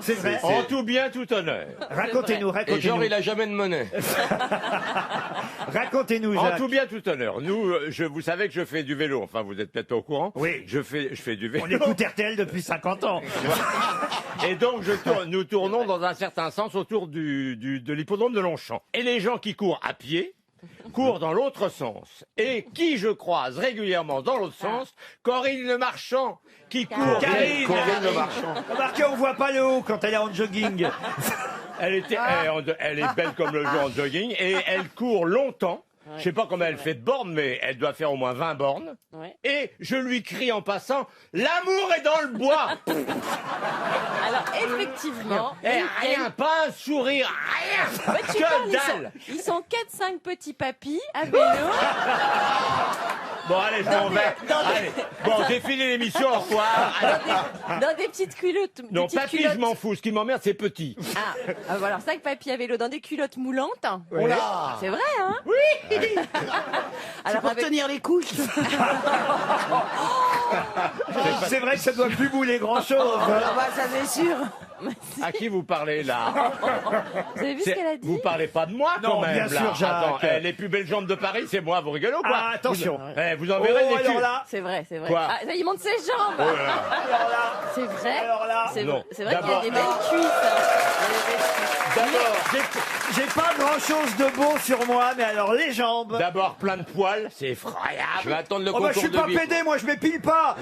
C'est vrai. En tout bien, tout honneur. Racontez-nous, Et racontez-nous. genre, il a jamais de monnaie. Racontez-nous, En Jacques. tout bien, tout honneur. Nous, vous savez que je fais du vélo. Enfin, vous êtes peut-être au courant. Oui. Je fais du vélo. On écoute RTL depuis 50 ans. Et donc, nous tournons dans un certain sens autour de l'hippodrome de Longchamp. Et les gens qui courent à pied courent dans l'autre sens. Et qui je croise régulièrement dans l'autre sens, Corinne Le Marchand, qui court. Karine. Corinne Le Marchand. Remarquez, on voit pas le haut quand elle est en jogging. Elle est belle comme le jour en jogging et elle court longtemps. Je sais pas combien elle fait de bornes, mais elle doit faire au moins 20 bornes. Ouais. Et je lui crie en passant, l'amour est dans le bois. Alors, effectivement, Et il y a rien, une- pas un sourire, rien. Ouais, tu Que parles, dalle. ils sont 4-5 petits papis à vélo. Bon, allez, je m'en vais. Allez. Bon, j'ai fini l'émission, au revoir. Allez. Dans des petites culottes. Non, petites papy, culottes. je m'en fous. Ce qui m'emmerde, c'est petit. Ah, voilà, 5 papis à vélo dans des culottes moulantes. Ouais. C'est vrai, hein? Oui. Alors, Pour avec- tenir les couches. C'est vrai que ça doit plus bouler grand-chose. Ah bah, ça c'est sûr. À qui vous parlez, là? Vous avez vu ce qu'elle a dit? Vous parlez pas de moi, Non, quand même, bien là. sûr, Jacques. Attends, les plus belles jambes de Paris, c'est moi. Vous rigolez ou quoi? Ah, attention. Vous enverrez Oh, les alors culs. là, C'est vrai, c'est vrai. Quoi Ah, ça, il monte ses jambes. Oh là là. alors là, C'est vrai. alors là. C'est Non. c'est vrai qu'il y a D'abord- des belles cuisses. Il y a des belles cuisses. D'abord, J'ai pas grand-chose de beau sur moi, mais alors les jambes. d'abord plein de poils, c'est effroyable. Je vais attendre le Oh bah je concours suis de pas vie. pédé, moi je m'épile pas.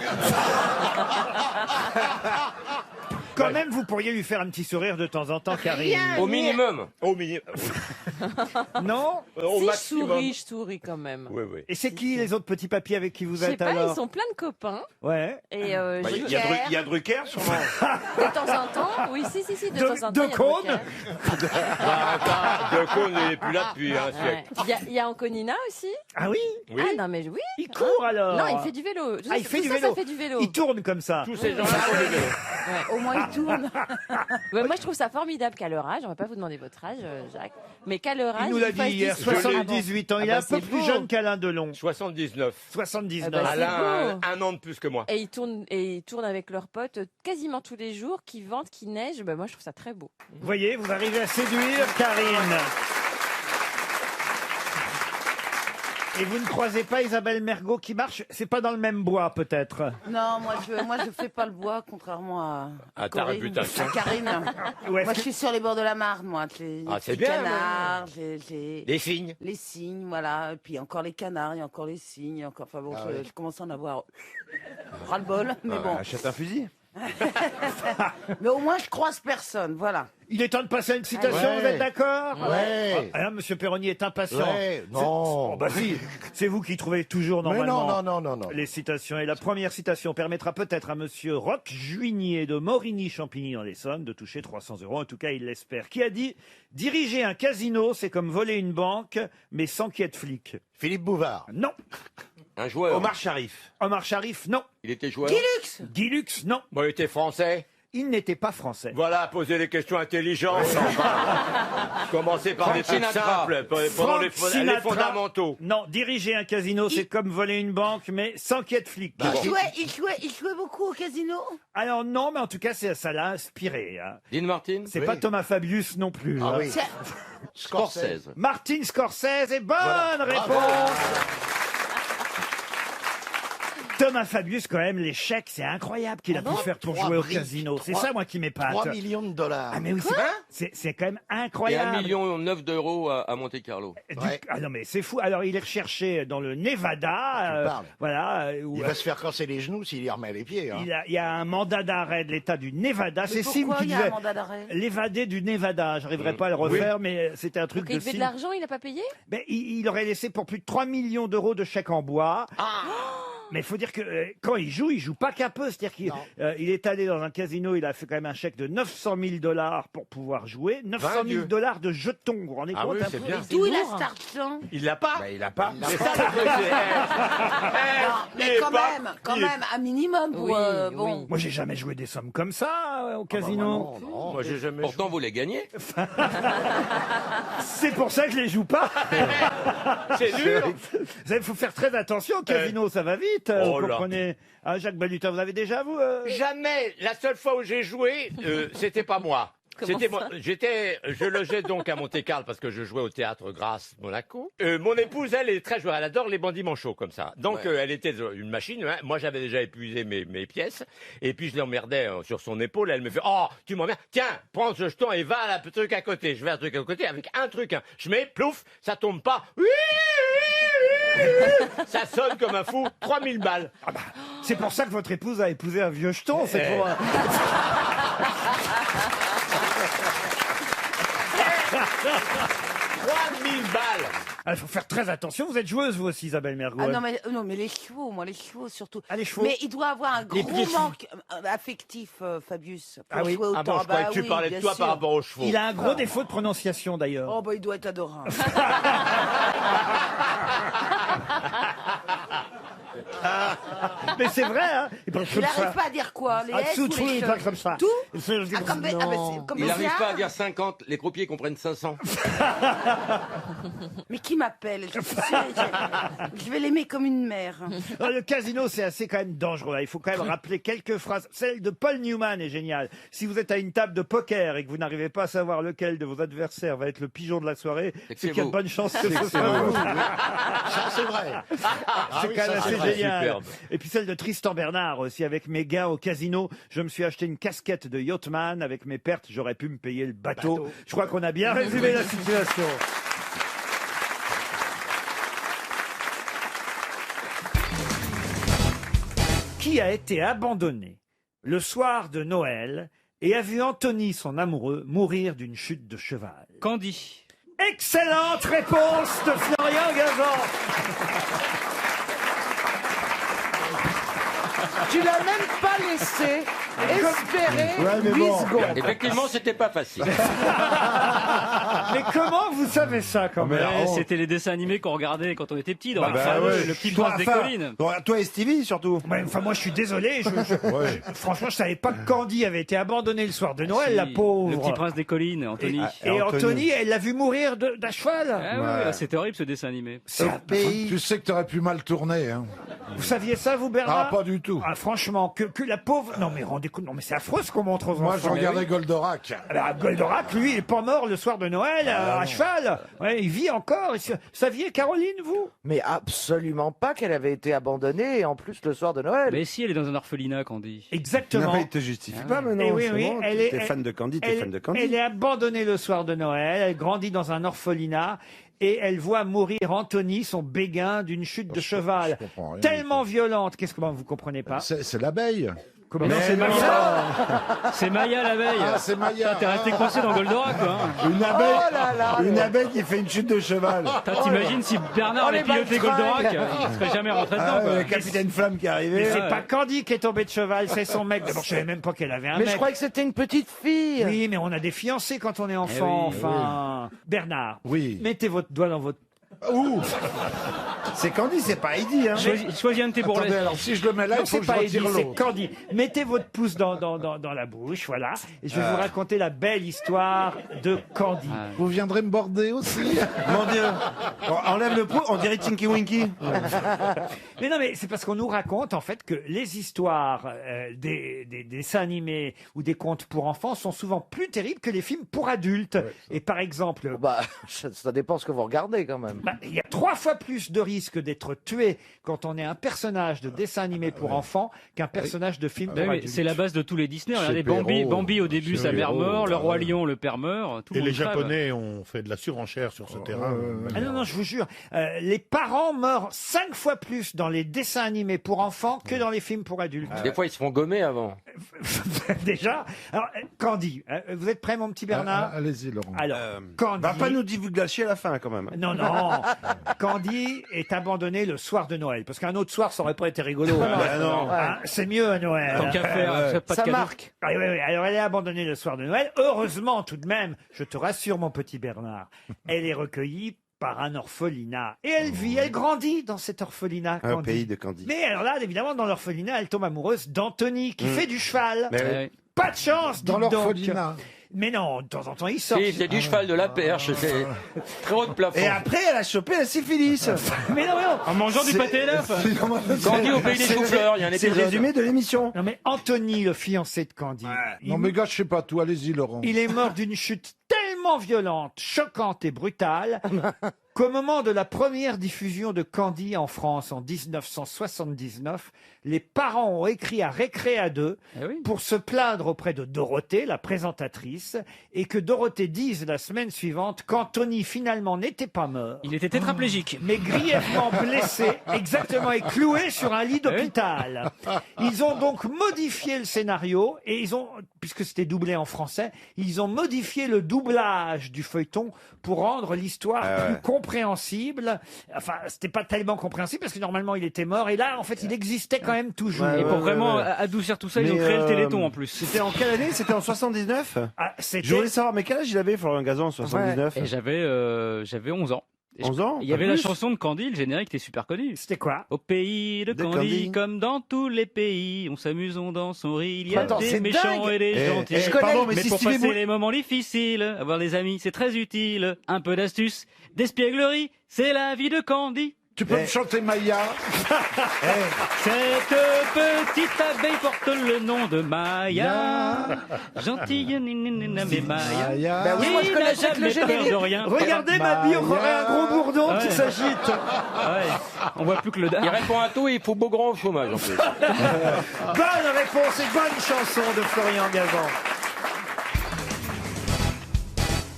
Quand même, vous pourriez lui faire un petit sourire de temps en temps, Karine. Au minimum. Au milieu. Non? Au Si maximum. je souris quand même. Oui, oui. Et c'est qui les autres petits papiers avec qui vous Je sais êtes pas, alors? ils sont plein de copains. Ouais. Et Bah, j'ai- il y a Drucker, sûrement. de temps en temps, oui, si, de temps en temps. De il y a Cône Drucker. De Cône n'est plus là depuis un Ouais. siècle. Il y a Anconina aussi. Ah oui? Oui. Ah non, mais oui. Il court alors? Non, il fait du vélo. Ah, il fait Tout du ça, vélo. ça fait du vélo. Il tourne comme ça. Tous ces gens-là font du vélo. Ouais. Au moins il tourne. Ouais, moi, je trouve ça formidable qu'à leur âge, on va pas vous demander votre âge, Jacques, mais qu'à leur âge, Il nous l'a ils fassent dit hier, du- 78 ans. Ah Il est bah, un peu c'est plus beau. jeune qu'Alain Delon. 79. 79. Ah bah, c'est Alain, beau. un an de plus que moi. Et ils tournent avec leurs potes quasiment tous les jours, qui ventent, qui neige. Bah, moi, je trouve ça très beau. Vous voyez, vous arrivez à séduire Karine. Et vous ne croisez pas Isabelle Mergo qui marche? C'est pas dans le même bois, peut-être. Non, moi je fais pas le bois, contrairement À ta Corinne, réputation. à Karine. Ou est-ce Moi que- je suis sur les bords de la Marne, moi. Les Ah, c'est petits bien, canards, j'ai Les signes. les cygnes, voilà. Et puis encore les canards, il y a encore les cygnes, il y a encore. Enfin bon, je commence à en avoir ras-le-bol, mais bon. Achète un fusil. Mais au moins je croise personne, voilà. Il est temps de passer à une citation, Ouais. vous êtes d'accord? Ouais. Ah, là, Monsieur Perroni est impatient. Ouais, C'est- non. Oh, bah si, c'est vous qui trouvez toujours Mais normalement non. les citations. Et la première citation permettra peut-être à Monsieur Roch Juigné de Morigny-Champigny dans l'Essonne de toucher 300 €. En tout cas, il l'espère. Qui a dit « Diriger un casino, c'est comme voler une banque, mais sans qu'il y ait de flics Philippe Bouvard. ». Non. Un joueur. Omar Sharif. Omar Sharif, non. Il était joueur. Guy Lux, non. Bon, il était français. Il n'était pas français. Voilà, poser des questions intelligentes. Enfin, commencer par des Frank trucs Sinatra. simples, pendant Frank les Sinatra. fondamentaux. Non, diriger un casino, c'est comme voler une banque, mais sans qu'il y ait de flics. Bah, Il jouait beaucoup au casino. Alors non, mais en tout cas, ça l'a inspiré. Hein. Dean Martin. C'est Oui. pas Thomas Fabius non plus. Ah hein. oui. Scorsese. Martin Scorsese, et bonne Voilà. réponse. Thomas Fabius, quand même, l'échec, c'est incroyable qu'il a pu faire pour 3 jouer au briques. casino. C'est 3 ça, moi, qui m'épate. 3 millions de dollars. Ah mais oui, c'est quand même Et incroyable. 1,9 million d'euros à Monte Carlo. Ouais. Ah non mais c'est fou. Alors il est recherché dans le Nevada. parles. Voilà. Où, Il va se faire casser les genoux s'il y remet les pieds. Hein. il y a un mandat d'arrêt de l'État du Nevada. C'est Sim Pourquoi qui il y a un disait mandat d'arrêt? l'évadé du Nevada. J'arriverai pas à le refaire, mais c'était un truc Donc, il de devait de Sim. l'argent, il n'a pas payé? Ben, il aurait laissé pour plus de 3 millions d'euros de chèques en bois. Mais il faut dire que quand il joue pas qu'un peu. C'est-à-dire qu'il il est allé dans un casino, il a fait quand même un chèque de 900 000 $ pour pouvoir jouer. 900 000 $ de jetons, vous vous rendez Ah compte oui, un c'est peu bien. D'où il a lourd. cet argent? Il l'a pas. Il a pas. C'est ça le truc. Mais quand même, un minimum pour. Oui, Bon. oui. Moi, j'ai jamais joué des sommes comme ça au casino. Non, non. Moi, j'ai jamais. Pourtant, vous les gagnez. C'est pour ça que je les joue pas. C'est dur. Il faut faire très attention au casino, ça va vite. vite, Oh vous là. comprenez. Ah, Jacques Balutin, vous avez déjà, vous Jamais. La seule fois où j'ai joué, c'était pas moi. Comment C'était ça je logeais donc à Monte-Carlo parce que je jouais au théâtre Grasse Monaco. Mon épouse, elle est très joueur, elle adore les bandits manchots comme ça. Donc elle était une machine. Hein. Moi, j'avais déjà épuisé mes pièces et puis je l'emmerdais sur son épaule. Elle me fait "Oh, tu m'emmerdes. Tiens, prends ce jeton et va à un truc à côté." Je vais à un truc à côté avec un truc. Hein. Je mets plouf, ça tombe pas. Ça sonne comme un fou. 3000 balles. Ah bah, c'est pour ça que votre épouse a épousé un vieux jeton. C'est pour. 3000 balles. Il faut faire très attention. Vous êtes joueuse, vous aussi, Isabelle Mergo. Ah non, mais les chevaux, moi, les chevaux surtout. Ah, les chevaux. Mais il doit avoir un Les gros pieds. manque affectif, Fabius. Pour Ah oui. jouer autant. Ah bon, je croyais que tu parlais de bien toi sûr. par rapport aux chevaux. Il a un gros défaut de prononciation, d'ailleurs. Oh, bah, il doit être adorable. Mais c'est vrai, hein. Il parle Il comme n'arrive ça. pas à dire quoi Les Ah, S tout, ou tout, les il che- parle comme ça. Tout Il fait- Ah, comme, Non. comme Il n'arrive Béziard. pas à dire 50, les croupiers comprennent 500. Mais qui m'appelle je, suis sûre, je vais l'aimer comme une mère. Ah, le casino, c'est assez quand même dangereux. Hein. Il faut quand même rappeler quelques phrases. Celle de Paul Newman est géniale. Si vous êtes à une table de poker et que vous n'arrivez pas à savoir lequel de vos adversaires va être le pigeon de la soirée, C'est que c'est c'est qu'il y a de vous. bonnes chances que ce soit vous. Ça, c'est vrai. C'est oui, quand même ça, assez c'est vrai. génial. Superbe. Et puis celle de Tristan Bernard aussi, avec mes gains au casino, je me suis acheté une casquette de yachtman. Avec mes pertes, j'aurais pu me payer le bateau. Je crois qu'on a bien résumé la situation. Qui a été abandonné le soir de Noël et a vu Anthony, son amoureux, mourir d'une chute de cheval? Candy. Excellente réponse de Florian Gazan. Tu l'as même pas laissé espérer Ouais, mais 8 bon. secondes. Effectivement, c'était pas facile. Mais comment vous savez ça quand même? Ouais, c'était les dessins animés qu'on regardait quand on était petit, dans Bah, le fameux, ouais. le petit Toi, prince des enfin, collines. Toi et Stevie, surtout. Ouais, enfin, moi, je suis désolé. Franchement, je savais pas que Candy avait été abandonnée le soir de Noël, Si, la pauvre. Le petit prince des collines, Anthony. Et Anthony. Anthony, elle l'a vu mourir d'un cheval. Ah ouais, Ouais. ouais, c'était horrible ce dessin animé. C'est un pays. Tu sais que t'aurais pu mal tourner, hein. Vous saviez ça, vous, Bernard? Ah, pas du tout. Ah, franchement, que la pauvre. Non, mais rendez compte. Non, mais c'est affreux ce qu'on montre aux Moi, je enfants. regardais Goldorak. Alors, Goldorak, lui, il est pas mort le soir de Noël à cheval. Ouais, il vit encore. Saviez, Caroline, vous? Mais absolument pas qu'elle avait été abandonnée, et en plus le soir de Noël. Mais si, elle est dans un orphelinat, Candy. Exactement. Il te justifie pas, mais Eh non. oui, c'est oui, bon, elle est- T'es fan de Candy, t'es Elle, fan de Candy. elle est abandonnée le soir de Noël. Elle grandit dans un orphelinat. Et elle voit mourir Anthony, son béguin, d'une chute de cheval. je comprends rien. Tellement violente. Qu'est-ce que vous comprenez pas? C'est l'abeille. Comment Mais non, c'est non. Maya. C'est Maya la veille. Ah, c'est Maya. T'es resté coincé dans Goldorak, quoi. Hein. Une abeille, Oh là là. une abeille qui fait une chute de cheval. T'imagines si Bernard Oh, avait les piloté baltringues. Goldorak, il serait jamais rentré dedans, Ah, quoi. le capitaine Flamme qui est Mais arrivé. c'est Ouais. pas Candy qui est tombé de cheval, c'est son mec. D'abord, je savais même pas qu'elle avait un Mais mec. je croyais que c'était une petite fille. Oui, mais on a des fiancés quand on est enfant, oui, enfin. Bernard, Oui. mettez votre doigt dans votre... Ouh. C'est Candy, c'est pas Heidi, hein. Choisis un de tes Attendez, bourrelets. alors si je le mets là, Non, il faut c'est que je pas Eddie, retire c'est l'autre. Candy. Mettez votre pouce dans la bouche, voilà. Et je vais vous raconter la belle histoire de Candy. Vous viendrez me border aussi. Mon Dieu. Enlève le pot, on dirait Tinky Winky. Mais non, mais c'est parce qu'on nous raconte en fait que les histoires des dessins animés ou des contes pour enfants sont souvent plus terribles que les films pour adultes. Et par exemple, Bah, ça dépend ce que vous regardez quand même. il y a 3 fois plus de risques d'être tué quand on est un personnage de dessin animé pour enfants qu'un personnage de film Ouais, pour mais adultes. c'est la base de tous les Disney. Regardez Perrault. Bambi au début, C'est sa mère Perrault, meurt, le roi ouais. lion, le père meurt. Tout le Et monde les crève. Japonais ont fait de la surenchère sur ce terrain. Ah non, non, je vous jure, les parents meurent 5 fois plus dans les dessins animés pour enfants que dans les films pour adultes. Des fois, ils se font gommer avant. Déjà. Alors, Candy, vous êtes prêt, mon petit Bernard? Allez-y, Laurent. Alors, Candy. Va pas nous divulgacher à la fin, quand même. Non, non. Candy est abandonné le soir de Noël. Parce qu'un autre soir, ça aurait pas été rigolo. non. Hein, c'est mieux à Noël. Tant qu'à faire, pas de Ça cadeau. marque. Ah oui, oui, oui. Alors, elle est abandonnée le soir de Noël. Heureusement, tout de même, je te rassure, mon petit Bernard, elle est recueillie par un orphelinat. Et elle vit, elle grandit dans cet orphelinat. Un Candy. pays de Candy. Mais alors là, évidemment, dans l'orphelinat, elle tombe amoureuse d'Anthony, qui fait du cheval. Mais oui. Ouais. Pas de chance, Dans dites donc. l'orphelinat. Mais non, de temps en temps, il sort. Si, c'est du cheval de la perche, c'est très haut de plafond. Et après, elle a chopé la syphilis. Mais non, mais non. En mangeant du pâté à l'œuf. Candy au pays des choux-fleurs, il y a un C'est le épisode. résumé de l'émission. Non, mais Anthony, le fiancé de Candy, Non mais gars, je sais pas tout, allez-y Laurent. il est mort d'une chute tellement violente, choquante et brutale qu'au moment de la première diffusion de Candy en France en 1979, les parents ont écrit à Récréa 2 Eh oui. pour se plaindre auprès de Dorothée, la présentatrice, et que Dorothée dise la semaine suivante qu'Anthony finalement n'était pas mort, Il était tétraplégique. mais grièvement blessé, exactement, et cloué sur un lit d'hôpital. Ils ont donc modifié le scénario, et ils ont, puisque c'était doublé en français, ils ont modifié le doublage du feuilleton pour rendre l'histoire plus compréhensible. Enfin, c'était pas tellement compréhensible, parce que normalement il était mort, et là, en fait, il existait quand même toujours. Et pour vraiment adoucir tout ça, ils ont créé le Téléthon en plus. C'était en quelle année? C'était en 79? Ah, c'était- Je voulais savoir, mais quel âge il avait, Florian Gazan, en 79? Et j'avais 11 ans. Et 11 ans? il y avait la chanson de Candy, le générique était super connu. C'était quoi? Au pays de Candy, Candy. comme dans tous les pays, on s'amuse, on danse, on rit, il y a Attends, des c'est méchants dingue. et des gentils. je connais, pardon, mais mais si pour Stevie passer Bou- les moments difficiles, avoir des amis, c'est très utile. Un peu d'astuce, d'espièglerie, c'est la vie de Candy. Tu peux me chanter Maya? Cette petite abeille porte le nom de Maya. Gentille, mais Maya. Bah oui, moi je Qui connais n'a que le jamais peur générique. de rien. Regardez, ma vie, on aurait un gros bourdon qui Ouais. s'agite. Ah ouais, on voit plus que le dard. Il répond à tout et il faut beau grand au chômage en plus. Bonne réponse et bonne chanson de Florian Gazan.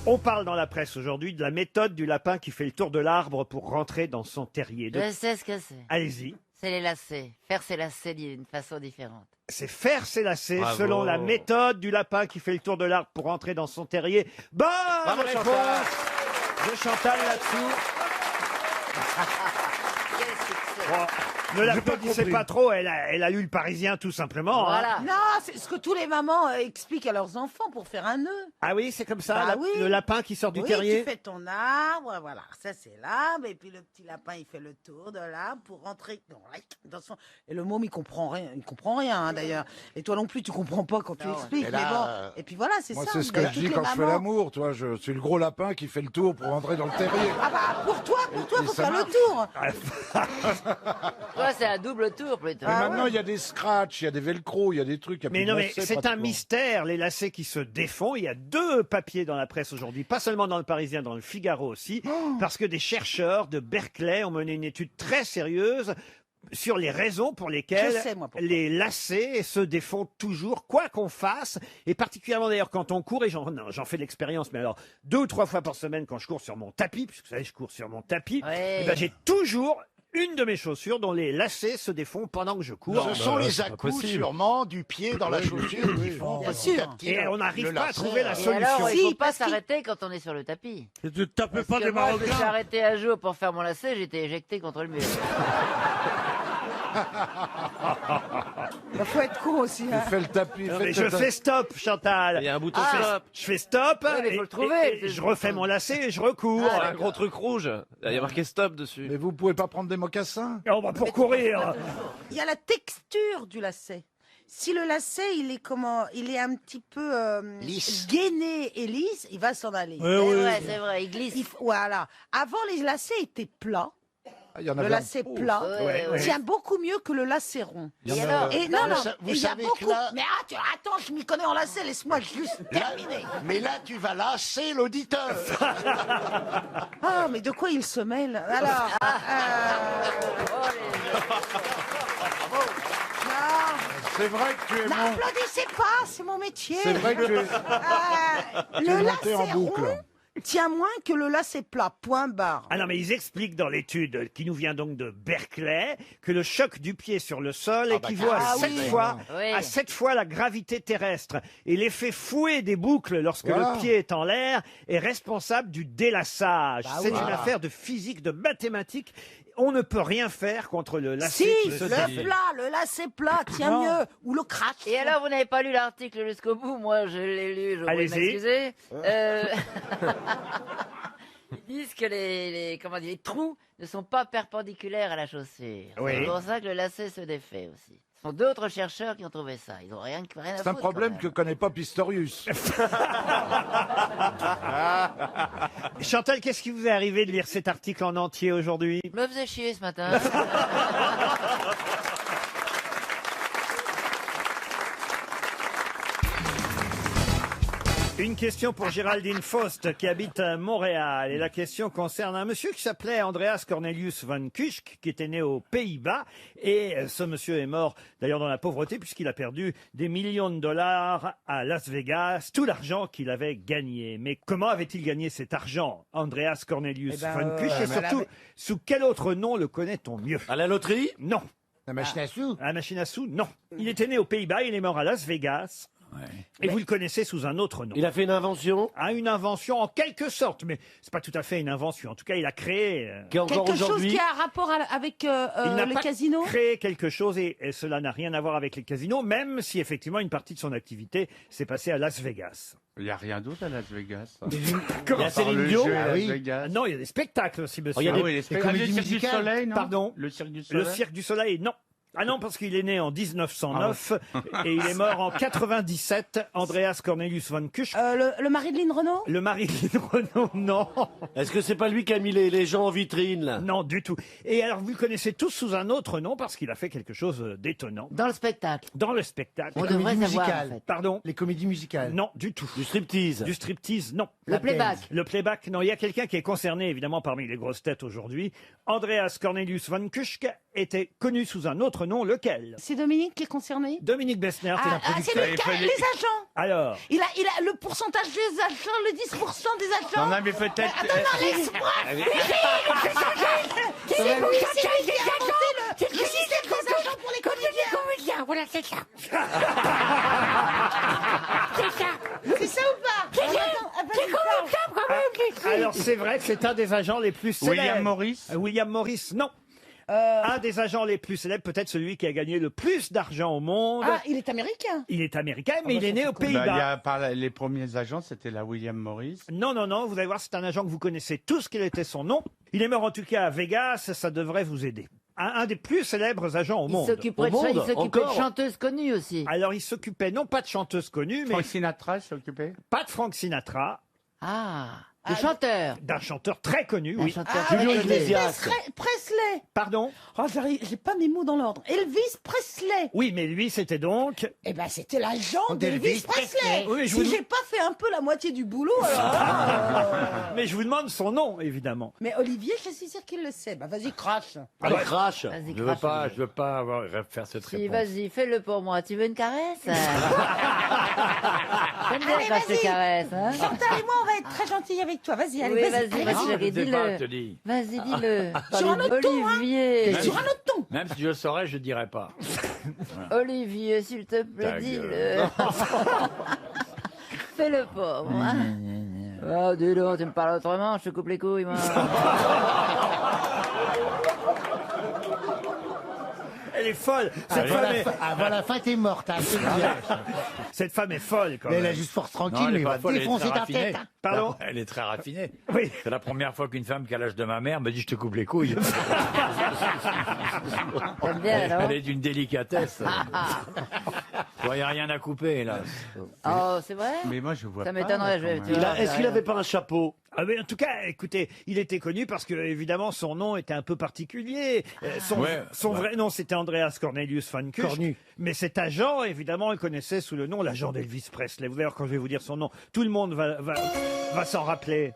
On parle dans la presse aujourd'hui de la méthode du lapin qui fait le tour de l'arbre pour rentrer dans son terrier. Je sais ce que c'est. Allez-y. C'est les lacets. Faire ses lacets d'une façon différente. C'est faire ses lacets Bravo. selon la méthode du lapin qui fait le tour de l'arbre pour rentrer dans son terrier. Bonne Bravo, réponse Chantal. de Chantal là-dessous. Quel succès. Bon, ne l'applaudissez pas trop, elle a lu le Parisien tout simplement. hein. Voilà. Non, c'est ce que tous les mamans expliquent à leurs enfants pour faire un nœud. Ah oui, c'est comme ça, Bah oui. le lapin qui sort du Oui, terrier. tu fais ton arbre, voilà, ça c'est l'arbre, et puis le petit lapin il fait le tour de l'arbre pour rentrer dans son... Et le môme il comprend rien hein, d'ailleurs. Et toi non plus tu comprends pas quand tu Non. expliques, Et mais là, bon. Et puis voilà, c'est Moi ça. c'est ce Bah, que je toutes dis les quand je fais mamans- l'amour, toi, je suis le gros lapin qui fait le tour pour rentrer dans le terrier. Ah bah pour toi, Et faut ça faire le marche. tour. Toi, c'est un double tour plutôt. Mais maintenant il y a des scratchs, il y a des velcro, il y a des trucs. il y a Mais plus non, de mais lacets, c'est un pratiquement. mystère, les lacets qui se défont. Il y a 2 papiers dans la presse aujourd'hui, pas seulement dans le Parisien, dans le Figaro aussi, parce que des chercheurs de Berkeley ont mené une étude très sérieuse sur les raisons pour lesquelles Je sais, moi, pourquoi. les lacets se défont toujours, quoi qu'on fasse, et particulièrement d'ailleurs quand on court, et j'en fais l'expérience, mais alors 2 ou 3 fois par semaine quand je cours sur mon tapis, puisque vous savez, je cours sur mon tapis, Ouais. eh ben, j'ai toujours une de mes chaussures dont les lacets se défont pendant que je cours. Ce sont les à-coups sûrement du pied dans la chaussure qui font Bien petit sûr. à petit Et on le n'arrive pas à lacet. trouver la Et solution. alors, il Si, faut pas parce qu'il- s'arrêter quand on est sur le tapis. Ne te tapez Parce que moi, je me suis arrêté un jour pour faire mon lacet, j'ai été éjecté contre le mur. Il faut être con aussi. Hein. Fais le tapis. Non, fais mais le je tapis. fais stop, Chantal. Il y a un bouton Ah. stop. Je fais stop. Oui, mais faut le trouver. et je refais mon lacet et je recours. Ah, Un gros truc rouge. Il y a marqué stop dessus. Mais vous pouvez pas prendre des mocassins? On va pour courir. Il y a la texture du lacet. Si le lacet, il est un petit peu Lisse. gainé et lisse, il va s'en aller. C'est vrai, il glisse. Voilà. Avant, les lacets étaient plats. Ah, il y en Le avait lacet un- plat Ouais, ouais. tient beaucoup mieux que le lacet rond. Il y en Et a- alors Et Bah, non, non, vous et il y a savez que beaucoup. là- Mais attends, je m'y connais en lacet, laisse-moi juste terminer. Mais là, tu vas lasser l'auditeur. Ah, mais de quoi il se mêle Alors, C'est vrai que tu es mon. n'applaudissez pas, c'est mon métier. C'est vrai que tu es. Tu es Le monté en lacet boucle. rond tient moins que le lacet plat, point barre. Ah non, mais ils expliquent dans l'étude, qui nous vient donc de Berkeley, que le choc du pied sur le sol équivaut à 7 oui. fois, Oui. à 7 fois la gravité terrestre. Et l'effet fouet des boucles lorsque Voilà. le pied est en l'air est responsable du délassage. Bah C'est oui. une affaire de physique, de mathématiques. On ne peut rien faire contre le lacet Si, qui se le défait. plat, le lacet plat tient mieux. Ou le crash. Et alors, vous n'avez pas lu l'article jusqu'au bout? Moi, je l'ai lu, je vous Allez-y. m'excuser. Ils disent que les trous ne sont pas perpendiculaires à la chaussure. Oui. C'est pour ça que le lacet se défait aussi. Ce sont d'autres chercheurs qui ont trouvé ça. Ils n'ont rien à foutre. C'est un problème que connaît pas Pistorius. Chantal, qu'est-ce qui vous est arrivé de lire cet article en entier aujourd'hui? Je me faisais chier ce matin. Une question pour Géraldine Faust qui habite à Montréal. Et la question concerne un monsieur qui s'appelait Andreas Cornelius van Kusk, qui était né aux Pays-Bas. Et ce monsieur est mort d'ailleurs dans la pauvreté puisqu'il a perdu des millions de dollars à Las Vegas, tout l'argent qu'il avait gagné. Mais comment avait-il gagné cet argent, Andreas Cornelius van Kusk? Et surtout, sous quel autre nom le connaît-on mieux? À la loterie? Non. La machine à sous? À la machine à sous? Non. Il était né aux Pays-Bas, il est mort à Las Vegas. Et vous le connaissez sous un autre nom. Il a fait une invention? Ah, une invention en quelque sorte, mais c'est pas tout à fait une invention. En tout cas, il a créé. Qui est encore Quelque chose aujourd'hui? qui a un rapport avec Il n'a le pas casino. créé quelque chose et cela n'a rien à voir avec les casinos, même si effectivement une partie de son activité s'est passée à Las Vegas. Il n'y a rien d'autre à Las Vegas. Comment Il y a ça? Céline Dion? Las Oui. Vegas. Non, il y a des spectacles aussi, monsieur. il y a des- les spectacles. Le Cirque du Soleil, non? Pardon? Le Cirque du Le Soleil. Cirque du Soleil, non. Ah non, parce qu'il est né en 1909 et il est mort en 97, Andreas Cornelius van Kusk. Le mari de Lynn Renault. Le mari de Lynn Renault, non. Est-ce que c'est pas lui qui a mis les gens en vitrine, là? Non, du tout. Et alors, vous le connaissez tous sous un autre nom parce qu'il a fait quelque chose d'étonnant. Dans le spectacle. Dans le spectacle. On devrait savoir, en fait. Pardon? Les comédies musicales. Non, du tout. Du striptease? Du striptease, non. Le playback. Le playback, non. Il y a quelqu'un qui est concerné, évidemment, parmi les grosses têtes aujourd'hui. Andreas Cornelius van Kusk était connu sous un autre nom, lequel? C'est Dominique qui est concerné. Dominique Bessner, c'est Ah, la c'est productrice. les agents. Alors, Il a le pourcentage des agents, le 10% des agents. Non, mais peut-être. Attends, non, laisse-moi. C'est le système des agents pour les comédiens. Voilà, c'est ça. C'est ça ou pas? alors c'est vrai que c'est un des agents les plus célèbres. William Morris. William Morris, non. Un des agents les plus célèbres, peut-être celui qui a gagné le plus d'argent au monde. Ah, il est américain. Il est américain, mais il est né aux Bah, Pays-Bas. les premiers agents, c'était la William Morris. Non, non, non, vous allez voir, c'est un agent que vous connaissez tous, quel était son nom. Il est mort en tout cas à Vegas, ça devrait vous aider. Un des plus célèbres agents au Il monde. s'occupait de, il s'occupait de chanteuses connues aussi. Alors il s'occupait non pas de chanteuses connues, mais Frank Sinatra s'occupait. pas de Frank Sinatra, Ah, de chanteur. d'un chanteur très connu, Un oui. chanteur. Julio Iglesias. Presley. Pardon? Oh, j'ai pas mes mots dans l'ordre. Elvis Presley. Oui, mais lui, c'était donc... Eh ben, c'était l'agent d'Elvis Presley. Oui, je Si vous- j'ai pas fait un peu la moitié du boulot, alors là, Mais je vous demande son nom, évidemment. Mais Olivier, je suis sûr qu'il le sait. Bah, vas-y, crache. Allez, crash. Vas-y, Je veux crache. pas, je veux pas faire cette Si, réponse. vas-y, fais-le pour moi. Tu veux une caresse? J'aime bien Allez, quand je te vas-y. caresse. Hein? Chantal et moi, on va être très gentils avec toi. Vas-y, allez, Oui, vas-y. vas-y, Allez, vas-y, Non, je chérie, sais pas, je te dis-le. dis. Vas-y, dis-le. Sur un autre ton, hein. Olivier. Sur un autre ton. Même si je le saurais, je dirais pas. Olivier, s'il te plaît, Ta dis-le. Fais-le pour moi. Oh, dis donc, tu me parles autrement, je te coupe les couilles, moi. Elle est folle. Cette, Avant femme est... la fin, t'es morte. Hein, c'est bien. Cette femme est folle, quand Mais elle même. a juste force Non, tranquille, elle mais est il pas va folle, elle est défoncer très ta raffinée. tête. Pardon? Elle est très raffinée. Oui. C'est la première fois qu'une femme qui a l'âge de ma mère me dit je te coupe les couilles. T'aimes bien, non? Elle est d'une délicatesse. Il n'y a rien à couper, hélas. Oh, c'est vrai? Mais moi, je vois Ça pas. m'étonnerait, je vais- quand tu même. vois. Est-ce qu'il avait pas un chapeau? Ah, mais en tout cas, écoutez, il était connu parce que, évidemment, son nom était un peu particulier. Son Ouais, son ouais. vrai nom, c'était Andreas Cornelius van Kusk. Cornu. Mais cet agent, évidemment, il connaissait sous le nom l'agent d'Elvis Presley. Vous allez voir, quand je vais vous dire son nom, tout le monde va s'en rappeler.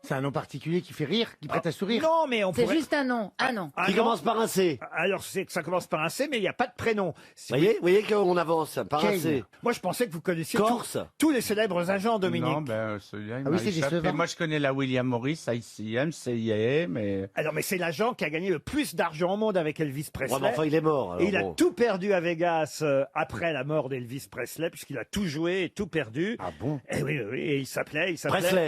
C'est un nom particulier qui fait rire, qui prête à sourire. Non, mais on C'est pourrait... juste un nom, un nom. Ah, Qui non. commence par un C. Alors, c'est que ça commence par un C, mais il n'y a pas de prénom. Vous voyez qu'on avance par un Kane. C. Moi, je pensais que vous connaissiez Corse. tous les célèbres agents, Dominique. Non, ben, celui-là, il Ah m'a oui, c'est échappé. décevant. Moi, je connais la William Morris, ICM, CIA, mais. Alors, mais c'est l'agent qui a gagné le plus d'argent au monde avec Elvis Presley. Ouais, mais enfin, il est mort. alors Et il a bon. tout perdu à Vegas après la mort d'Elvis Presley, puisqu'il a tout joué et tout perdu. Ah bon? Et oui, oui, et il s'appelait... Presley.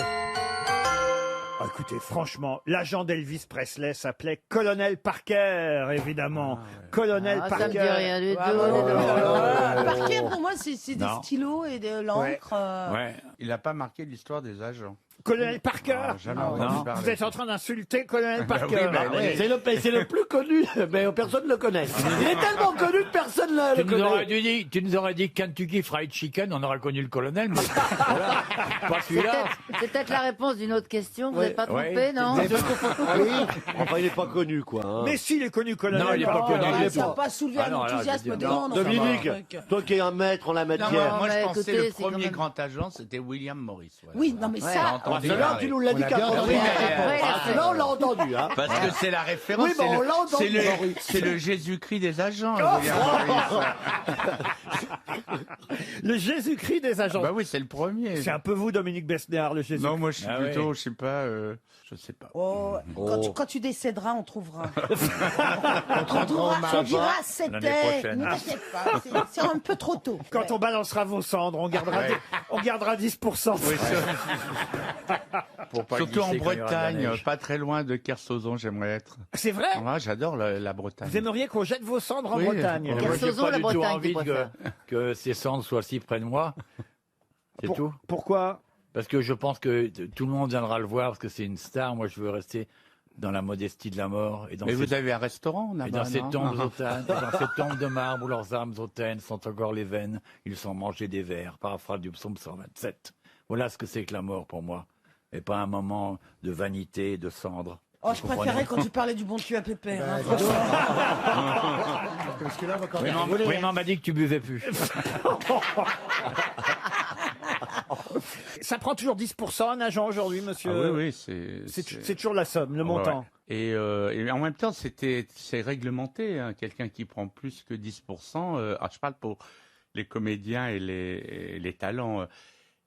Ah, écoutez, franchement, l'agent d'Elvis Presley s'appelait Colonel Parker, évidemment. Colonel Ah, Parker. ça me dit rien du tout. Ah, dis donc. Parker, pour moi, c'est des Non. stylos et de l'encre. Ouais. Il n'a pas marqué l'histoire des agents. Colonel Parker. jamais entendu parler. Vous êtes en train d'insulter Colonel Bah Parker. oui, bah oui. C'est le plus connu, mais personne ne le connaît. Il est tellement connu que personne ne le connaît. Tu nous aurais dit Kentucky Fried Chicken, on aurait connu le colonel, mais voilà, pas celui-là. C'est peut-être la réponse d'une autre question. Vous Ouais. n'êtes pas trompé, Ouais. non? Oui. Enfin, il n'est pas connu, quoi. hein. Mais s'il est connu, Colonel Non, il est pas Parker. connu. Ah, il est ça n'a pas. pas soulevé Ah non, un là, enthousiasme je veux dire, dedans. Dominique, toi qui es un maître en la matière. Moi, je mais pensais écoutez, le c'est quand premier même- grand agent, c'était William Morris. voilà. Oui, non, mais Ouais. ça. Là, tu nous l'as dit 4 fois. Oui, mais après, Là, on l'a entendu. Hein. Parce que c'est la référence. Oui, mais c'est on le- l'a entendu, c'est le, Morris. c'est le Jésus-Christ des agents. William Morris. Le Jésus-Christ des agents. Bah oui, c'est le premier. C'est un peu vous, Dominique Besnéard, le Jésus-Christ. Non, moi, je suis Ah plutôt, ouais. je sais pas, je sais pas. Oh, quand tu décéderas, on trouvera. On hommage. on dira c'était. L'année prochaine. Ne t'inquiète pas, c'est un peu trop tôt. Quand on balancera vos cendres, on gardera, on gardera 10%. Pour pas Surtout en glisser quand il y aura de la Bretagne, neige. pas très loin de Kersozon, j'aimerais être. C'est vrai? Moi, j'adore la Bretagne. Vous aimeriez qu'on jette vos cendres en Oui. Bretagne? Moi, j'ai Kersozon, pas la du tout Bretagne, envie tu préfères. que ces cendres soient si près de moi. C'est tout. Pourquoi? Parce que je pense que tout le monde viendra le voir parce que c'est une star. Moi, je veux rester dans la modestie de la mort. Et dans Mais ces- vous avez un restaurant Et là-bas, dans ces non tombes hautaines, dans ces tombes de marbre où leurs âmes hautaines sont encore les veines, ils sont mangés des vers, paraphrase du psaume 127. Voilà ce que c'est que la mort pour moi, et pas un moment de vanité, de cendre. Oh, je Vous comprenez préférais quand tu parlais du bon Dieu à Pépère. hein, Parce que là, on va quand Oui, même mais rigoler, oui, hein. mais on m'a dit que tu buvais plus. Ça prend toujours 10% un agent aujourd'hui, monsieur? Ah oui, oui, C'est toujours la somme, le montant. Ouais. Et en même temps, c'est réglementé. Hein. Quelqu'un qui prend plus que 10%, je parle pour les comédiens et les talents.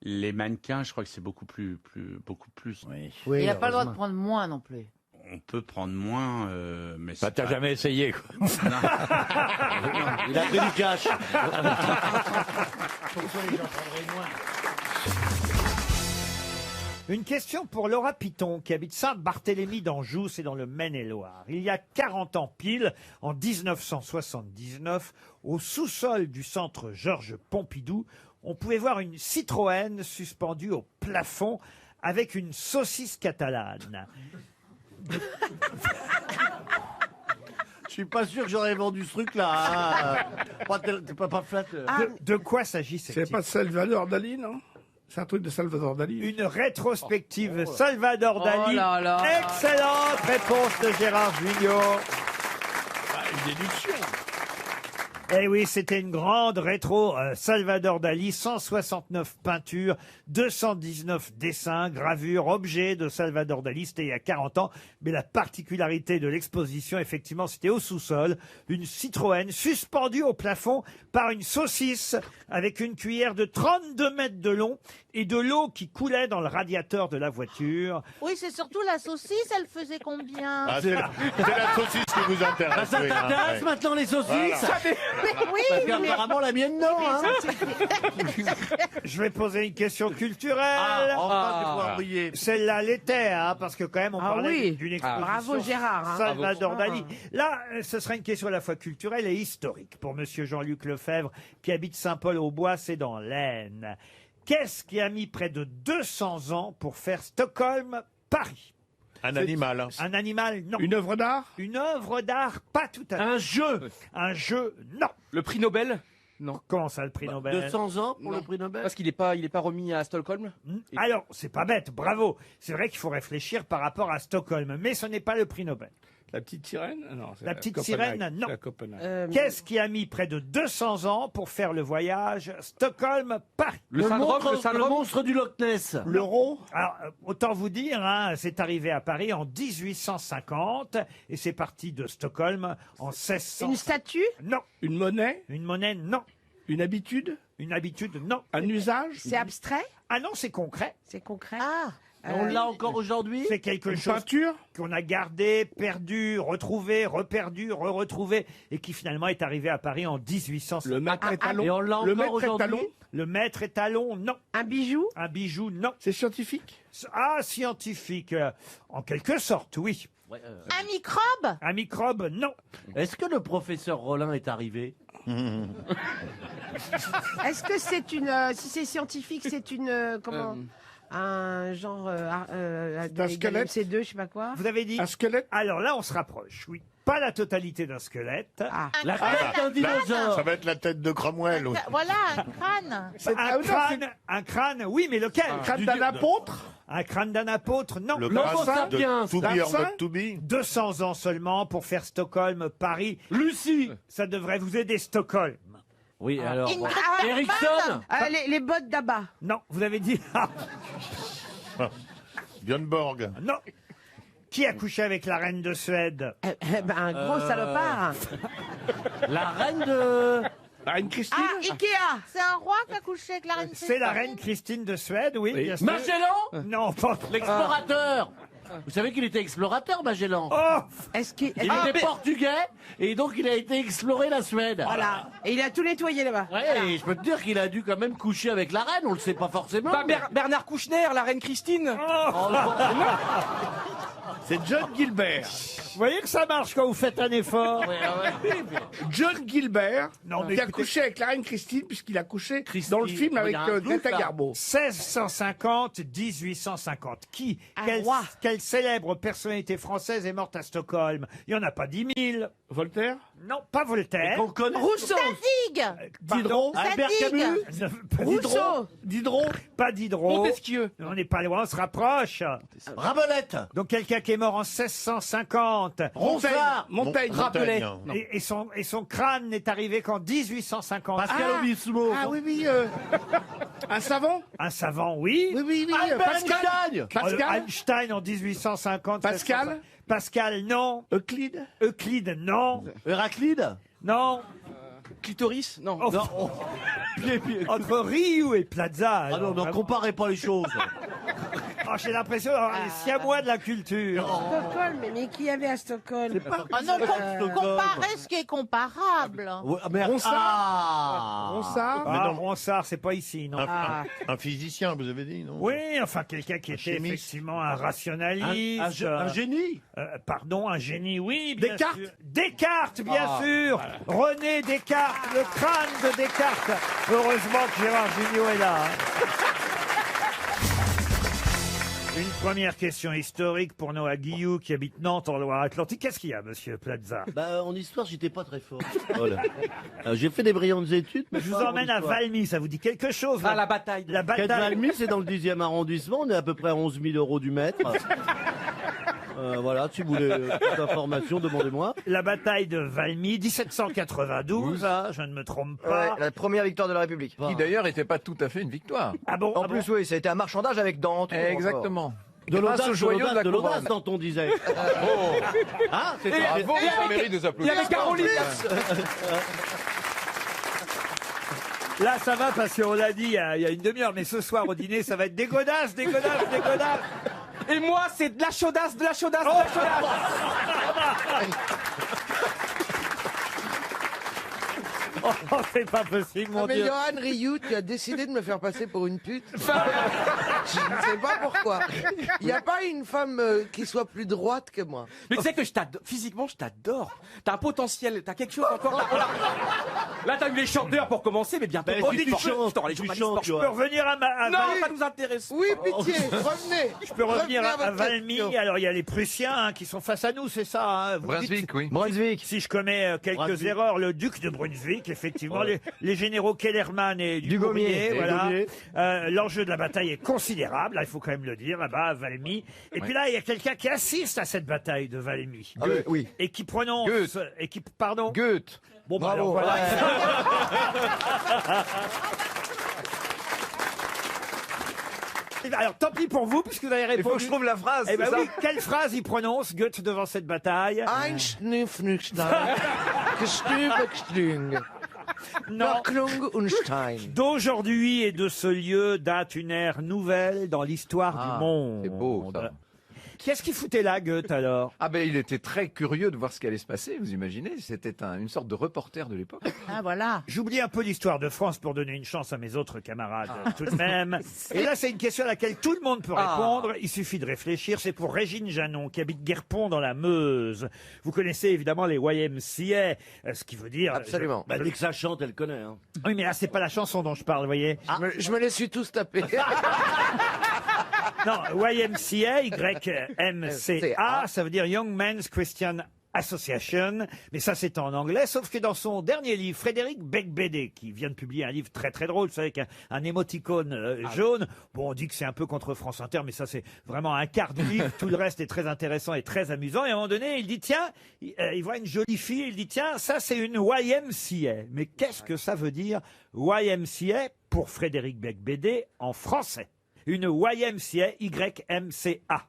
Les mannequins, je crois que c'est beaucoup plus. Oui. Il n'a pas le droit de prendre moins non plus. On peut prendre moins, mais Bah, t'as jamais essayé, quoi. Il a pris du cash. Pourquoi les gens prendraient moins? Une question pour Laura Piton, qui habite Saint-Barthélemy d'Anjou, c'est dans le Maine-et-Loire. Il y a 40 ans pile, en 1979, au sous-sol du centre Georges Pompidou, on pouvait voir une Citroën suspendue au plafond avec une saucisse catalane. Je suis pas sûr que j'aurais vendu ce truc-là. Hein. T'es pas flat. De quoi s'agissait-il? C'est pas Salvador Dali, non? C'est un truc de Salvador Dali. Une rétrospective Salvador Dali. Oh là là. Excellente réponse de Gérard Jugnot. Une déduction. Eh oui, c'était une grande rétro Salvador Dali, 169 peintures, 219 dessins, gravures, objets de Salvador Dali. C'était il y a 40 ans. Mais la particularité de l'exposition, effectivement, c'était au sous-sol. Une Citroën suspendue au plafond par une saucisse avec une cuillère de 32 mètres de long et de l'eau qui coulait dans le radiateur de la voiture. Oui, c'est surtout la saucisse, elle faisait combien? C'est la saucisse qui vous intéresse. Ça t'intéresse maintenant les saucisses? Oui, Parce mais- qu'apparemment la mienne non. Hein. Je vais poser une question culturelle. Enfin, tu pourras briller. Celle-là l'était, hein, parce que quand même on Ah parlait oui. d'une exposition. Bravo, Gérard, hein. Salvador Bravo. Dali. Là, ce sera une question à la fois culturelle et historique pour Monsieur Jean-Luc Lefebvre, qui habite Saint-Paul-au-Bois, c'est dans l'Aisne. Qu'est-ce qui a mis près de 200 ans pour faire Stockholm-Paris? Un animal. Un animal, non. Une œuvre d'art? Une œuvre d'art, pas tout à fait. Un jeu. Un jeu, non. Le prix Nobel? Non. Comment ça, le prix Nobel? 200 ans pour le prix Nobel. Parce qu'il n'est pas remis à Stockholm? Alors, c'est pas bête, bravo. C'est vrai qu'il faut réfléchir par rapport à Stockholm, mais ce n'est pas le prix Nobel. La petite sirène? Non. c'est La petite Copenhague. sirène, non. C'est à Copenhague. Qu'est-ce qui a mis près de 200 ans pour faire le voyage Stockholm-Paris? Le syndrome, monstre du Loch Ness. L'euro. Alors, autant vous dire, hein, c'est arrivé à Paris en 1850 et c'est parti de Stockholm en 1600. Une statue? Non. Une monnaie? Une monnaie? Non. Une habitude? Une habitude? Non. Un usage? C'est abstrait? Ah non, c'est concret. C'est concret? Ah. On l'a encore aujourd'hui. C'est quelque Une chose peinture? qu'on a gardé, perdu, retrouvé, reperdu, re-retrouvé, et qui finalement est arrivé à Paris en 1800. Le maître étalon? Et on l'a Le encore maître aujourd'hui. étalon? Le maître étalon, non. Un bijou? Un bijou, non. C'est scientifique? Ah, scientifique, en quelque sorte, oui. Un microbe? Un microbe, non. Est-ce que le professeur Rollin est arrivé? Est-ce que c'est une... si c'est scientifique, c'est une... comment un genre un squelette C2, je sais pas quoi. Vous avez dit Un squelette? Alors là, on se rapproche, oui. Pas la totalité d'un squelette. La tête d'un dinosaure. Ça va être la tête de Cromwell. ou- Voilà, un crâne. Un crâne, oui, mais lequel Un crâne d'un apôtre? Un crâne d'un apôtre, non. Le crâne de To Be or Not To Be. 200 ans seulement pour faire Stockholm, Paris. Lucie. Ça devrait vous aider, Stockholm. Oui, alors. Ingrid Ericsson. Les bottes d'abat. Non, vous avez dit... Björn Borg. Non. Qui a couché avec la reine de Suède? Un gros salopard. La reine de. La reine Christine? Ikea. C'est un roi qui a couché avec la reine C'est la reine Christine de Suède, oui, bien sûr. Magellan. Non, pas... L'explorateur. Vous savez qu'il était explorateur, Magellan. Oh, Est-ce qu'il... Il était portugais et donc il a été explorer la Suède. Voilà. Et il a tout nettoyé là-bas. Ouais, et je peux te dire qu'il a dû quand même coucher avec la reine, on le sait pas forcément. Bah, mais- Bernard Kouchner, la reine Christine. Oh, non. C'est John Gilbert. vous voyez que ça marche quand vous faites un effort. Ouais, ouais. John Gilbert, Non, mais qui a écoutez- couché avec la reine Christine, puisqu'il a couché Christine, dans le film il y avec a un doute, Greta là. Garbo. 1650, 1850. Qui quelle célèbre personnalité française est morte à Stockholm? Il n'y en a pas 10 000. Voltaire? Non, pas Voltaire. Qu'on connaît. Rousseau. Zadig. Diderot. Albert Zadig. Camus. Pas Rousseau. Diderot. Pas Diderot. Montesquieu. On n'est pas loin, on se rapproche. Rabelette. Donc quelqu'un qui est mort en 1650. Ronsard. Montaigne. Rappelait. Et son crâne n'est arrivé qu'en 1850. Pascal Obispo. Ah oui, oui. Un savant? Un savant, oui. Oui, oui, oui. Albert Pascal? Einstein. Pascal? Einstein en 1850. Pascal? Pascal, non. Euclide? Euclide, non. Héraclide. Non. Clitoris. Non. Oh, Non. oh. Entre Ryu et Plaza. Ah non, non, vraiment. comparez pas les choses. Oh, j'ai l'impression d'avoir les siamois de la culture. Stockholm, mais qui y avait à Stockholm? Ah non, comparer ce qui est comparable. Ouais, ah, merde. Ronsard? Ah. Ronsard? Ah, Ronsard, c'est pas ici, non. Un physicien, vous avez dit, non? Oui, enfin, quelqu'un qui était chimiste. effectivement un rationaliste. Un génie. Pardon, un génie, oui, bien Descartes? sûr. Descartes, bien sûr. René Descartes, le crâne de Descartes. Heureusement que Gérard Jugnot est là. Une première question historique pour Noah Guillou qui habite Nantes en Loire-Atlantique. Qu'est-ce qu'il y a, monsieur Plaza? Bah, en histoire, j'étais pas très fort. Voilà. J'ai fait des brillantes études. Mais Je vous pas en emmène à histoire. Valmy, ça vous dit quelque chose? Ah, la bataille. La Quai de bataille. Valmy, c'est dans le 10e arrondissement. On est à peu près à 11 000 € du mètre. Voilà, si vous voulez toute information, demandez-moi. La bataille de Valmy, 1792, hein, je ne me trompe pas. Ouais, la première victoire de la République. Qui d'ailleurs n'était pas tout à fait une victoire. Ah bon? En plus, oui, ça a été un marchandage avec Dante. Exactement. De Grâce au joyau de la l'audace couronne. dont on disait. Oh. Hein, c'est Bravo, ça mérite des Il y applaudissements. avait Caroline. Là, ça va parce qu'on l'a dit il y a une demi-heure, mais ce soir au dîner, ça va être des godasses, des godasses, des godasses. Et moi, c'est de la chaudasse, de la chaudasse, de la chaudasse. Oh, c'est pas possible, mon mais Dieu. Johan Rioux, tu as décidé de me faire passer pour une pute. Je ne sais pas pourquoi. Il n'y a pas une femme qui soit plus droite que moi. Mais tu sais que physiquement, je t'adore. T'as un potentiel, t'as quelque chose encore. Là, t'as eu les chanteurs pour commencer, mais bientôt. Ben, Oh, si les tu journalistes, chantes, attends, les tu journalistes chantes, sportifs. Je peux revenir à Non, Valmy. ça nous intéresse. Oui, pitié, revenez. Je peux revenir Revenez à votre Valmy. question. Alors, il y a les Prussiens hein, qui sont face à nous, c'est ça hein. Vous Brunswick, dites- oui. Brunswick. Si je commets quelques Brunswick. erreurs, le duc de Brunswick, effectivement, les généraux Kellerman et Dugommier. Dugommier, voilà. Dugommier. L'enjeu de la bataille est considérable, là, il faut quand même le dire, là-bas, à Valmy. Et puis là, il y a quelqu'un qui assiste à cette bataille de Valmy. Ah, oui. Et qui prononce... Goethe. Et qui... Pardon Goethe. Bon, bah, Bravo. alors, voilà. Alors, tant pis pour vous, puisque vous avez Il faut répondu. que je trouve la phrase. Eh ben c'est ça oui, quelle phrase il prononce, Goethe, devant cette bataille Einschnüffnüchstein, Gestübekstrüng, Non. Verklung und Stein. D'aujourd'hui et de ce lieu date une ère nouvelle dans l'histoire du monde. C'est beau, ça. Qu'est-ce qu'il foutait là, Goethe, alors? Ah ben il était très curieux de voir ce qui allait se passer, vous imaginez. C'était une sorte de reporter de l'époque. Ah, voilà. J'oublie un peu l'histoire de France pour donner une chance à mes autres camarades, tout de même. Et là, c'est une question à laquelle tout le monde peut répondre. Il suffit de réfléchir. C'est pour Régine Janon, qui habite Guerpont dans la Meuse. Vous connaissez évidemment les YMCA, ce qui veut dire... Absolument. Bah, dès que ça chante, elle connaît. Hein. Oui, mais là, c'est pas la chanson dont je parle, vous voyez. Je me les suis tous tapés. Non, YMCA, YMCA, ça veut dire Young Men's Christian Association, mais ça c'est en anglais, sauf que dans son dernier livre, Frédéric Becbédé, qui vient de publier un livre très très drôle, vous savez, avec un émoticône jaune, bon on dit que c'est un peu contre France Inter, mais ça c'est vraiment un quart du livre, tout le reste est très intéressant et très amusant, et à un moment donné il dit tiens, il voit une jolie fille, il dit tiens, ça c'est une YMCA, mais qu'est-ce que ça veut dire YMCA pour Frédéric Becbédé en français? Une YMCA, YMCA.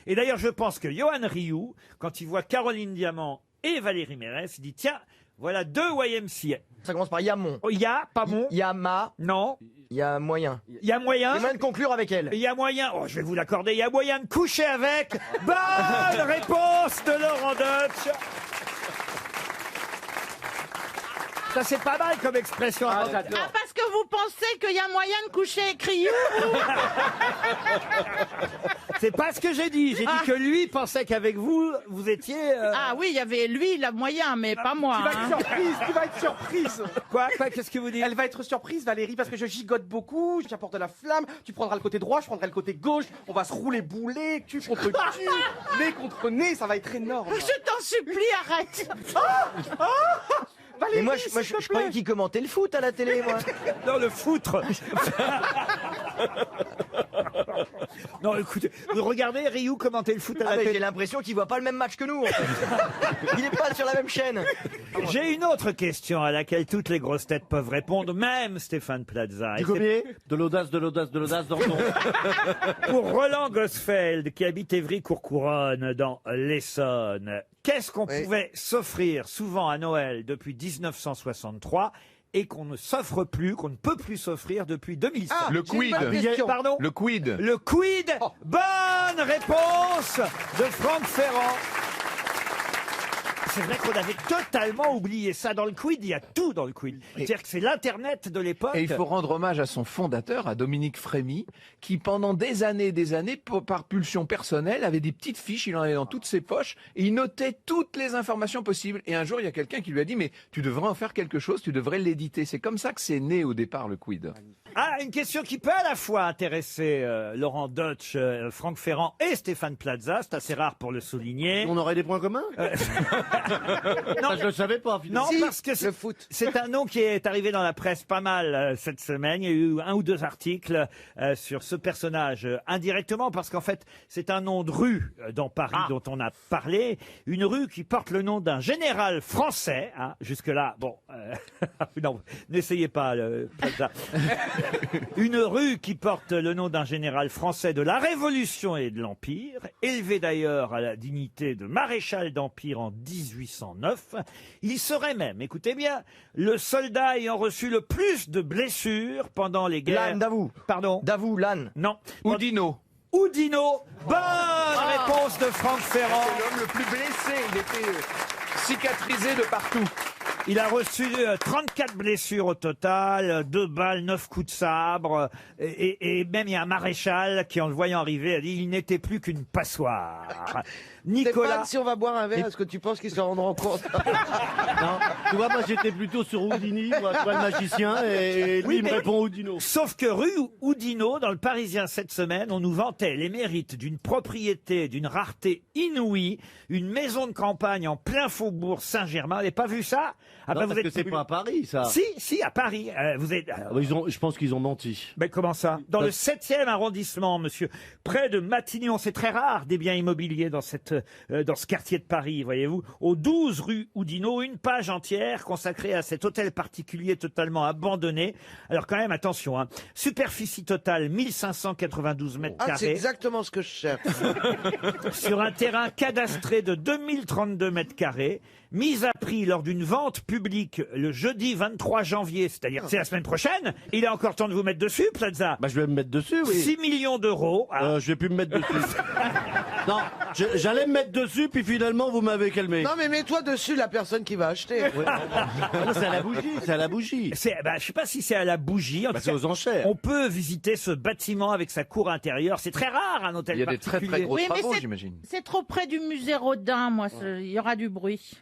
Et d'ailleurs, je pense que Johan Rioux, quand il voit Caroline Diamant et Valérie Mérès, il dit tiens, voilà 2 YMCA. Ça commence par Yamon. Oh, ya, pas bon. Yama. Non. Il y a moyen. Il y a moyen. Il y a moyen de conclure avec elle. Il y a moyen, oh, je vais vous l'accorder, il y a moyen de coucher avec. Bonne réponse de Laurent Deutsch. Ça, c'est pas mal comme expression. Ah, parce que vous pensez qu'il y a moyen de coucher avec Rioux? C'est pas ce que j'ai dit. J'ai dit que lui pensait qu'avec vous, vous étiez... Ah oui, il y avait lui, il a moyen, mais pas moi. Tu vas être surprise, tu vas être surprise. Quoi? Qu'est-ce que vous dites? Elle va être surprise, Valérie, parce que je gigote beaucoup, j'apporte de la flamme, tu prendras le côté droit, je prendrai le côté gauche, on va se rouler boulet, cul contre cul, nez contre nez, ça va être énorme. Je t'en supplie, arrête. Mais moi, je croyais qu'il commentait le foot à la télé, moi. Non, le foutre. Non, écoutez, vous regardez Rioux commenter le foot à la télé. J'ai l'impression qu'il voit pas le même match que nous. En fait. Il est pas sur la même chaîne. J'ai une autre question à laquelle toutes les grosses têtes peuvent répondre, même Stéphane Plaza. Du combien? De l'audace, d'ordon. Pour Roland Gosfeld, qui habite Évry-Courcouronne, dans l'Essonne, qu'est-ce qu'on pouvait s'offrir souvent à Noël depuis 1963 et qu'on ne s'offre plus, qu'on ne peut plus s'offrir depuis 2007? Le quid. Pardon? Le quid. Le quid. Bonne réponse de Franck Ferrand. C'est vrai qu'on avait totalement oublié ça. Dans le quid, il y a tout dans le quid. C'est-à-dire que c'est l'Internet de l'époque. Et il faut rendre hommage à son fondateur, à Dominique Frémy, qui pendant des années, par pulsion personnelle, avait des petites fiches, il en avait dans toutes ses poches, et il notait toutes les informations possibles. Et un jour, il y a quelqu'un qui lui a dit, mais tu devrais en faire quelque chose, tu devrais l'éditer. C'est comme ça que c'est né au départ, le quid. Ah, une question qui peut à la fois intéresser Laurent Deutsch, Franck Ferrand et Stéphane Plaza. C'est assez rare pour le souligner. On aurait des points communs? Non, je le savais pas. Non, parce que c'est un nom qui est arrivé dans la presse pas mal cette semaine. Il y a eu 1 ou 2 articles sur ce personnage indirectement, parce qu'en fait, c'est un nom de rue dans Paris dont on a parlé. Une rue qui porte le nom d'un général français. Hein, jusque-là, bon, non, n'essayez pas, Plaza. Une rue qui porte le nom d'un général français de la Révolution et de l'Empire, élevé d'ailleurs à la dignité de maréchal d'Empire en 1809. Il serait même, écoutez bien, le soldat ayant reçu le plus de blessures pendant les guerres... Lannes, Davout. Pardon? Davout, Lannes. Non. Oudinot. Oudinot. Bonne réponse de Franck Ferrand. C'est l'homme le plus blessé. Il était cicatrisé de partout. Il a reçu 34 blessures au total, 2 balles, 9 coups de sabre, et même il y a un maréchal qui, en le voyant arriver, a dit il n'était plus qu'une passoire. Nicolas. Stéphane, si on va boire un verre, est-ce que tu penses qu'ils se rendront compte? Non, tu vois, moi j'étais plutôt sur Houdini, moi, tu vois, le magicien, et lui il me répond Oudinot. Sauf que rue Oudinot, dans le Parisien cette semaine, on nous vantait les mérites d'une propriété, d'une rareté inouïe, une maison de campagne en plein faubourg Saint-Germain. Vous n'avez pas vu ça? Après, non, parce que c'est pas à Paris, ça. Si, à Paris. Vous êtes... je pense qu'ils ont menti. Mais comment ça? Dans le 7e arrondissement, monsieur, près de Matignon. C'est très rare des biens immobiliers dans ce quartier de Paris, voyez-vous. Au 12 rue Oudinot, une page entière consacrée à cet hôtel particulier totalement abandonné. Alors quand même, attention, hein, superficie totale 1592 mètres carrés. Ah, c'est exactement ce que je cherche. Sur un terrain cadastré de 2032 mètres carrés, mise à prix lors d'une vente publique le jeudi 23 janvier, c'est-à-dire c'est la semaine prochaine. Il est encore temps de vous mettre dessus, Plaza. Bah, je vais me mettre dessus, oui. 6 millions d'euros. Je vais plus me mettre dessus. Non, j'allais me mettre dessus, puis finalement, vous m'avez calmé. Non, mais mets-toi dessus la personne qui va acheter. Ouais. C'est à la bougie, c'est à la bougie. Je sais pas si c'est à la bougie. C'est aux enchères. On peut visiter ce bâtiment avec sa cour intérieure. C'est très rare, un hôtel particulier. Il y a des très gros travaux, j'imagine. C'est trop près du musée Rodin, moi, il y aura du bruit.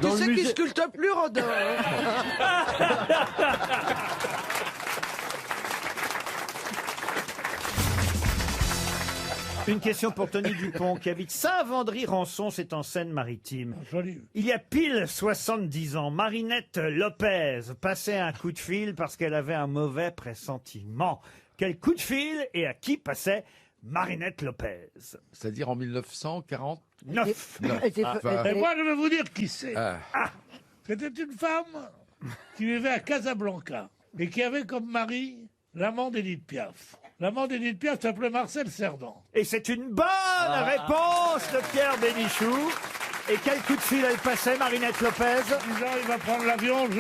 Tu sais qu'il sculpte plus, Rodin. Une question pour Tony Dupont qui habite Saint-Vendry-Rançon, c'est en Seine-Maritime. Il y a pile 70 ans, Marinette Lopez passait un coup de fil parce qu'elle avait un mauvais pressentiment. Quel coup de fil et à qui passait Marinette Lopez? C'est-à-dire en 1949. Et moi, je vais vous dire qui c'est. C'était une femme qui vivait à Casablanca et qui avait comme mari l'amant d'Édith Piaf. L'amant d'Édith Piaf s'appelait Marcel Cerdan. Et c'est une bonne réponse de Pierre Bénichou. Et quel coup de fil elle passait, Marinette Lopez? Disant, il va prendre l'avion,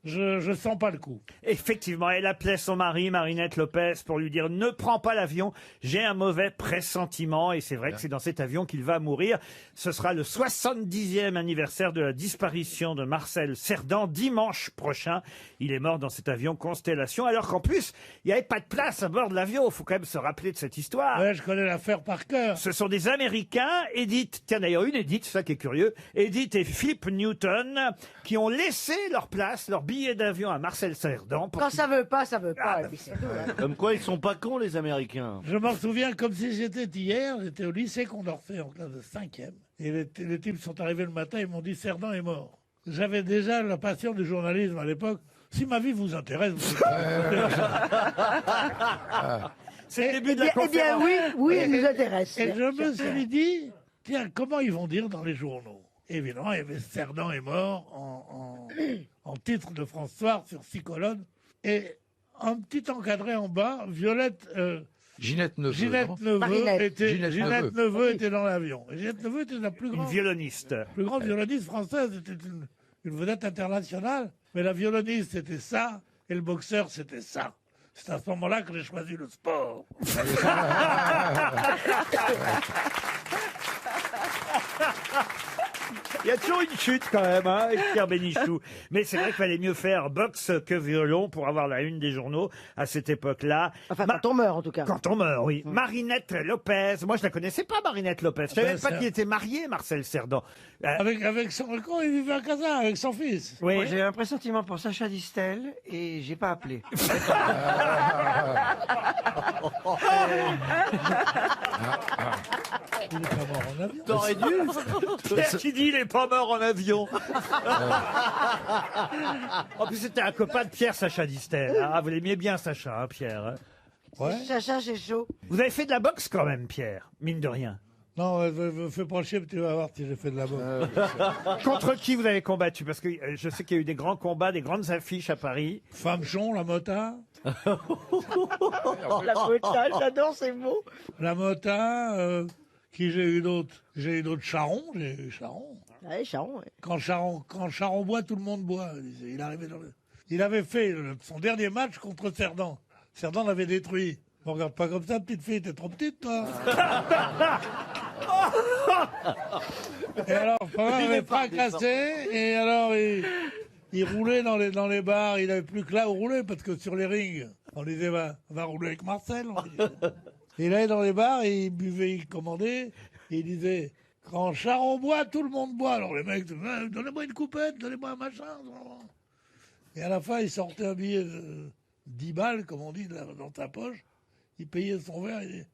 je sens pas le coup. Effectivement, elle appelait son mari, Marinette Lopez, pour lui dire « Ne prends pas l'avion, j'ai un mauvais pressentiment. » Et c'est vrai que c'est dans cet avion qu'il va mourir. Ce sera le 70e anniversaire de la disparition de Marcel Cerdan, dimanche prochain. Il est mort dans cet avion Constellation, alors qu'en plus, il n'y avait pas de place à bord de l'avion. Il faut quand même se rappeler de cette histoire. Ouais, je connais l'affaire par cœur. Ce sont des Américains, tiens d'ailleurs une Edith, c'est ça qui est curieux, Edith et Philip Newton, qui ont laissé leur place, leur billet d'avion à Marcel Cerdan. Quand ça veut pas, ça veut pas. Et puis c'est tout, hein. Comme quoi, ils sont pas cons, les Américains. Je m'en souviens comme si c'était hier, j'étais au lycée Condorcet en classe de 5e. Et les types sont arrivés le matin, ils m'ont dit Cerdan est mort. J'avais déjà la passion du journalisme à l'époque. Si ma vie vous intéresse, vous... C'est le début de la conférence. Eh bien oui, elle nous intéresse. Et je me suis dit, tiens, comment ils vont dire dans les journaux? Évidemment, il y avait Cerdan est mort en titre de France Soir sur 6 colonnes. Et un petit encadré en bas, Violette... Ginette Neveu. Ginette Neveu était dans l'avion. Et Ginette Neveu était la plus grande... Une violoniste. Plus grande violoniste française. C'était une vedette internationale. Mais la violoniste, c'était ça. Et le boxeur, c'était ça. C'est à ce moment-là que j'ai choisi le sport. Il y a toujours une chute quand même, hein, avec Pierre Bénichou. Mais c'est vrai qu'il fallait mieux faire boxe que violon pour avoir la une des journaux à cette époque-là. Enfin, quand on meurt, en tout cas. Quand on meurt, oui. Marinette Lopez. Moi, je la connaissais pas, Marinette Lopez. Je savais même pas qu'il était marié, Marcel Cerdan. Avec son... Quand il vivait à Casa, avec son fils. Oui. Moi, j'ai un pressentiment pour Sacha Distel et j'ai pas appelé. Il est pas mort en avion. T'aurais dû. Pierre qui dit il est pas mort en avion. En plus, c'était un copain de Pierre, Sacha Distel. Ah, vous l'aimiez bien, Sacha, hein, Pierre. Hein. Ouais. Sacha, c'est chaud. Vous avez fait de la boxe quand même, Pierre, mine de rien. Non, fais pas chier, tu vas voir si j'ai fait de la boxe. Contre qui vous avez combattu? Parce que je sais qu'il y a eu des grands combats, des grandes affiches à Paris. Famechon, la Mota. La Mota, j'adore ces mots. La Mota, qui j'ai eu d'autres? J'ai eu d'autres Charon, Ouais, Charon, ouais. Quand Charon boit, tout le monde boit. Il avait fait son dernier match contre Cerdan. Cerdan l'avait détruit. Ne regarde pas comme ça, petite fille, t'es trop petite, toi. Et alors, pendant il avait fracassé, et alors il roulait dans les bars, il n'avait plus que là où rouler, parce que sur les rings, on disait, va rouler avec Marcel. Et il allait dans les bars, et il buvait, il commandait, et il disait, quand Charon boit, tout le monde boit. Alors les mecs, donnez-moi une coupette, donnez-moi un machin. Et à la fin, il sortait un billet de 10 balles, comme on dit, dans sa poche. Il payait son verre, il dit,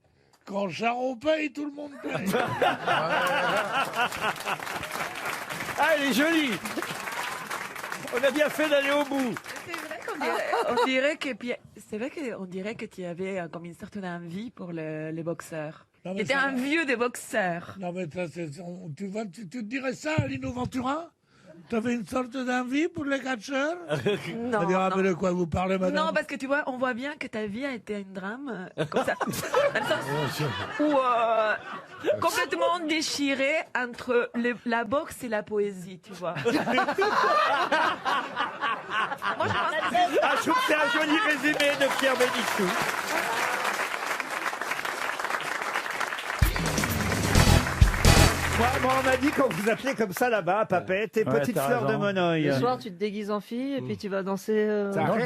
quand Charon paye, tout le monde paye. Ah, elle est jolie. On a bien fait d'aller au bout. C'est vrai qu'on dirait que tu avais comme une certaine envie pour les boxeurs. Non, Tu étais un vieux des boxeurs. Non, mais ça, tu te dirais ça à Lino Ventura? Tu avais une sorte d'envie pour les catcheurs? Non, On dira, non. mais de quoi vous parlez, madame? Non, parce que tu vois, on voit bien que ta vie a été un drame, comme ça. Dans le sens où, complètement déchiré entre la boxe et la poésie, tu vois. Moi, je pense Ah, je trouve que c'est un joli résumé de Pierre Bénichou. Moi, on m'a dit qu'on vous appelait comme ça là-bas, Papette et Petite Fleur de Monoï. Le soir, tu te déguises en fille et puis tu vas danser. Non,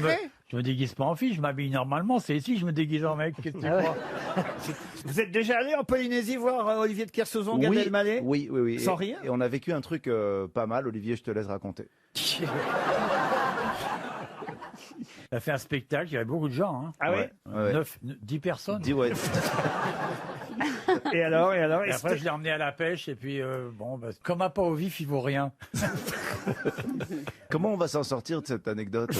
je me déguise pas en fille, je m'habille normalement. C'est ici que je me déguise en mec. Qu'est-ce que tu crois? Vous êtes déjà allé en Polynésie voir Olivier de Kersauzon, Gad Elmaleh? Oui. Sans rire? Et on a vécu un truc pas mal. Olivier, je te laisse raconter. Il a fait un spectacle, il y avait beaucoup de gens. Hein. Ah oui Ouais. 10 personnes. Ouais. Et alors Et et après, c'était- je l'ai emmené à la pêche, et puis, comme à pas au vif, il vaut rien. Comment on va s'en sortir de cette anecdote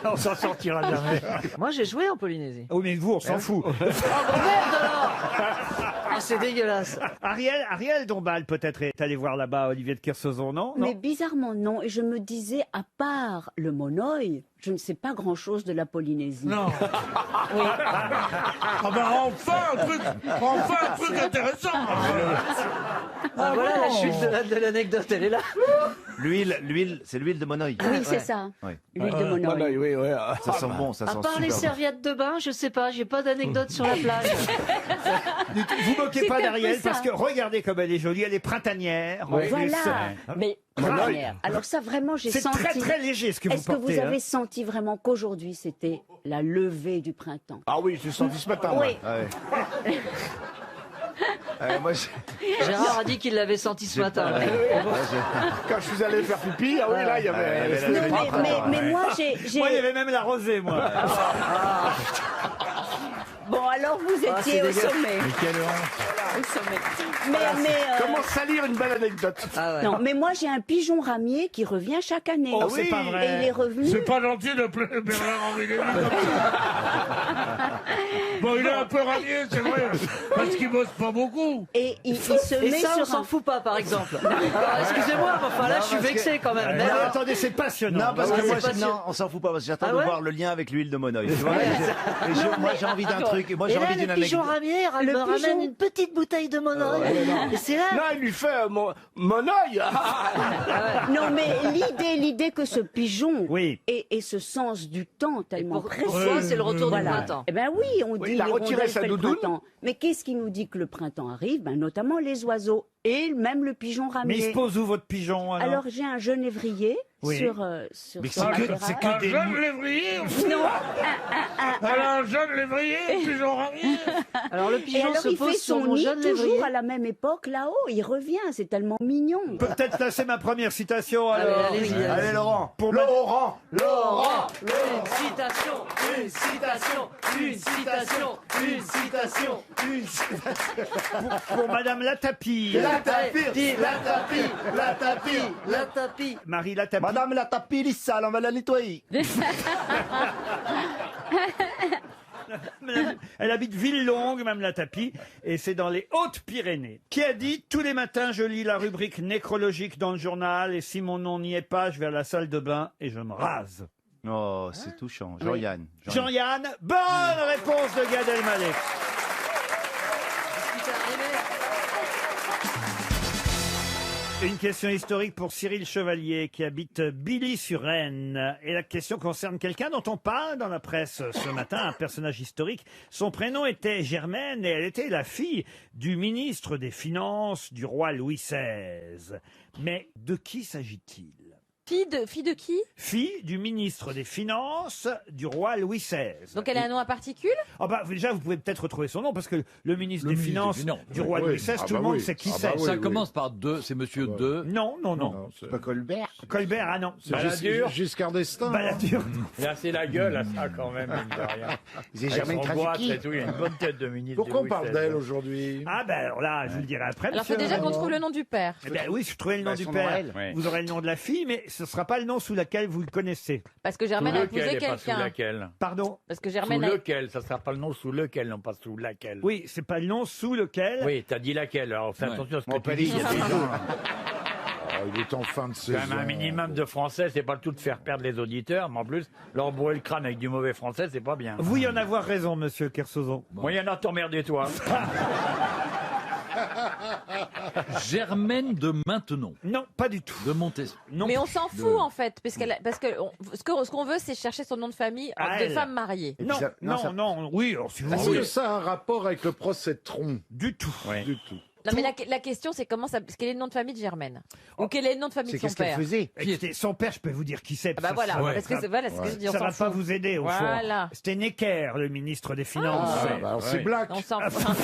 On s'en sortira jamais. Moi, j'ai joué en Polynésie. Oh, mais vous, on s'en fout. Ah, c'est dégueulasse. Ariel Dombal, peut-être, est allé voir là-bas Olivier de Kersauzon, non? Mais bizarrement, non. Et je me disais, à part le monoï, je ne sais pas grand-chose de la Polynésie. Non. Oui. Ah bah enfin un truc intéressant. Ah, voilà, la chute de l'anecdote, elle est là. L'huile, c'est l'huile de monoï. Oui, c'est ça. Ouais. L'huile de monoï. Oui, oui. Ça sent bon, ça À sent part les super bon. serviettes de bain, je sais pas, j'ai pas d'anecdote sur la plage. Vous moquez C'est pas un peu d'Ariel ça. parce que regardez comme elle est jolie, elle est printanière. en plus. Voilà. Mais Monoï. première. Alors ça, vraiment, j'ai C'est senti... très très léger ce que vous Est-ce que portez. vous hein. avez senti vraiment qu'aujourd'hui, c'était la levée du printemps? Ah oui, j'ai senti ce matin. Oui. Ouais. Moi, Gérard a dit qu'il l'avait senti ce matin. Quand je suis allé faire pipi, ah oui, là, il y avait... Non, mais moi, j'ai... Moi, il y avait même la rosée, moi. Bon, alors vous Ah, c'est étiez au dégueulasse. sommet. Mais quelle honte. Au sommet. Mais, Comment salir une belle anecdote? non, mais moi, j'ai un pigeon ramier qui revient chaque année. Oh, c'est pas vrai. Et il est revenu... C'est pas gentil de plaire Bernard-Henri Lévy comme ça. Bon, il est un peu ranié, c'est vrai, parce qu'il bosse pas beaucoup. Et il se Et met ça, on sur s'en un... fout pas, par exemple. Alors, excusez-moi, mais enfin là, Non, je suis parce vexé quand même. Non, mais attendez, c'est passionnant. Non, parce Ah que ouais, moi, c'est pas sûr. non, on s'en fout pas, parce que j'attends Ah de ouais voir le lien avec l'huile de monoï. Tu vois, moi, j'ai envie d'un truc. Moi, Et j'ai là, envie d'une le pigeon anecdote. ramier, elle Le me pigeon- ramène une petite bouteille de monoï. Et c'est là. Non, il lui fait mon œil. Non, mais l'idée que ce pigeon Oui. ait ce sens du temps tellement Pour précis. toi, c'est le retour du Voilà. printemps. Eh ben oui, on dit il a les retiré rondelles sa fait le doudoune. printemps. Mais qu'est-ce qui nous dit que le printemps arrive? Ben, notamment les oiseaux et même le pigeon Mais il se ramier. pose où votre pigeon Alors j'ai un genévrier Oui. sur Mais son matériel. c'est que Un des jeune mou- lévrier. Non, Elle a un jeune lévrier, pigeon ramier. Alors le et pigeon alors se il pose fait sur son mon nid jeune toujours lévrier. à la même époque là-haut. Il revient, c'est tellement mignon. Peut-être là, c'est ma première citation. Allez, Alors. allez-y, allez-y. Allez, Laurent. Pour Laurent. Une citation, une citation, une citation, une citation, une citation. pour Madame Latapie. La tapis, la tapis, la tapis, la tapis. Marie Latapie. Madame la tapis, les salles, on va la nettoyer. Elle habite Villelongue, Mme Latapie, et c'est dans les Hautes-Pyrénées. Qui a dit « Tous les matins, je lis la rubrique nécrologique dans le journal, et si mon nom n'y est pas, je vais à la salle de bain et je me rase. Oh, c'est touchant. Jean-Yann. » Jean-Yann, bonne réponse de Gad Elmaleh. Une question historique pour Cyril Chevalier qui habite Billy-sur-Aisne. Et la question concerne quelqu'un dont on parle dans la presse ce matin, un personnage historique. Son prénom était Germaine et elle était la fille du ministre des Finances du roi Louis XVI. Mais de qui s'agit-il? Fille de qui? Fille du ministre des Finances du roi Louis XVI. Donc elle a un nom à particules? Ah bah déjà, vous pouvez peut-être retrouver son nom parce que le ministre des Finances du roi Oui. Louis XVI, Ah tout bah le monde oui. sait qui Ah c'est. bah oui, Ça oui. commence par deux, c'est monsieur deux. Non, non, non. C'est pas Colbert. Colbert, ah non. Balladur. Giscard d'Estaing. Balladur. Là, c'est la gueule, à ça, quand même, mine de rien. C'est Avec Germaine son boîte Krasuki. et tout, il a une bonne tête de ministre. Pourquoi on de parle Louis d'elle XVI. aujourd'hui? Ah ben alors là, je vous le dirai après. Alors faut monsieur. déjà qu'on trouve le nom du père. Eh ben oui, je trouvais le nom Bah, du son nom à père. elle. Ouais. Vous aurez le nom de la fille, mais ce ne sera pas le nom sous lequel vous le connaissez. Parce que Sous Germaine a lequel épousé et pas sous quelqu'un. laquelle. Pardon? Parce que Sous Germaine a... lequel, ça sera pas le nom sous lequel, non pas sous laquelle. Oui, c'est pas le nom sous lequel. Oui, t'as dit laquelle, alors fais attention à ce que Mon tu dis. Il y a des gens, Oh, il est en fin de quand saison. même un minimum de français, c'est pas le tout de faire perdre les auditeurs, mais en plus, leur bourrer le crâne avec du mauvais français, c'est pas bien. Vous y en avoir raison, monsieur Kersozon. Moi, il y en a t'emmerder, toi. Germaine de Maintenon. Non, pas du tout. De Montesson. Non. Mais on s'en fout en fait, parce que ce qu'on veut, c'est chercher son nom de famille À de elle. femme mariée. Non, non, non, oui, alors, si vous Est-ce voulez. que ça a un rapport avec le procès de Tron? Du tout. Ouais. Du tout. Non, mais la question, c'est quel est le nom de famille de Germaine? Ou quel est le nom de famille de son père? Écoutez, son père, je peux vous dire qui c'est. Ah bah voilà, ça- parce que c'est ce que je dis, on Ça s'en va pas fout. vous aider, au Voilà. fond. C'était Necker, le ministre des Finances. Ah, bah, alors c'est Black. On s'en fout.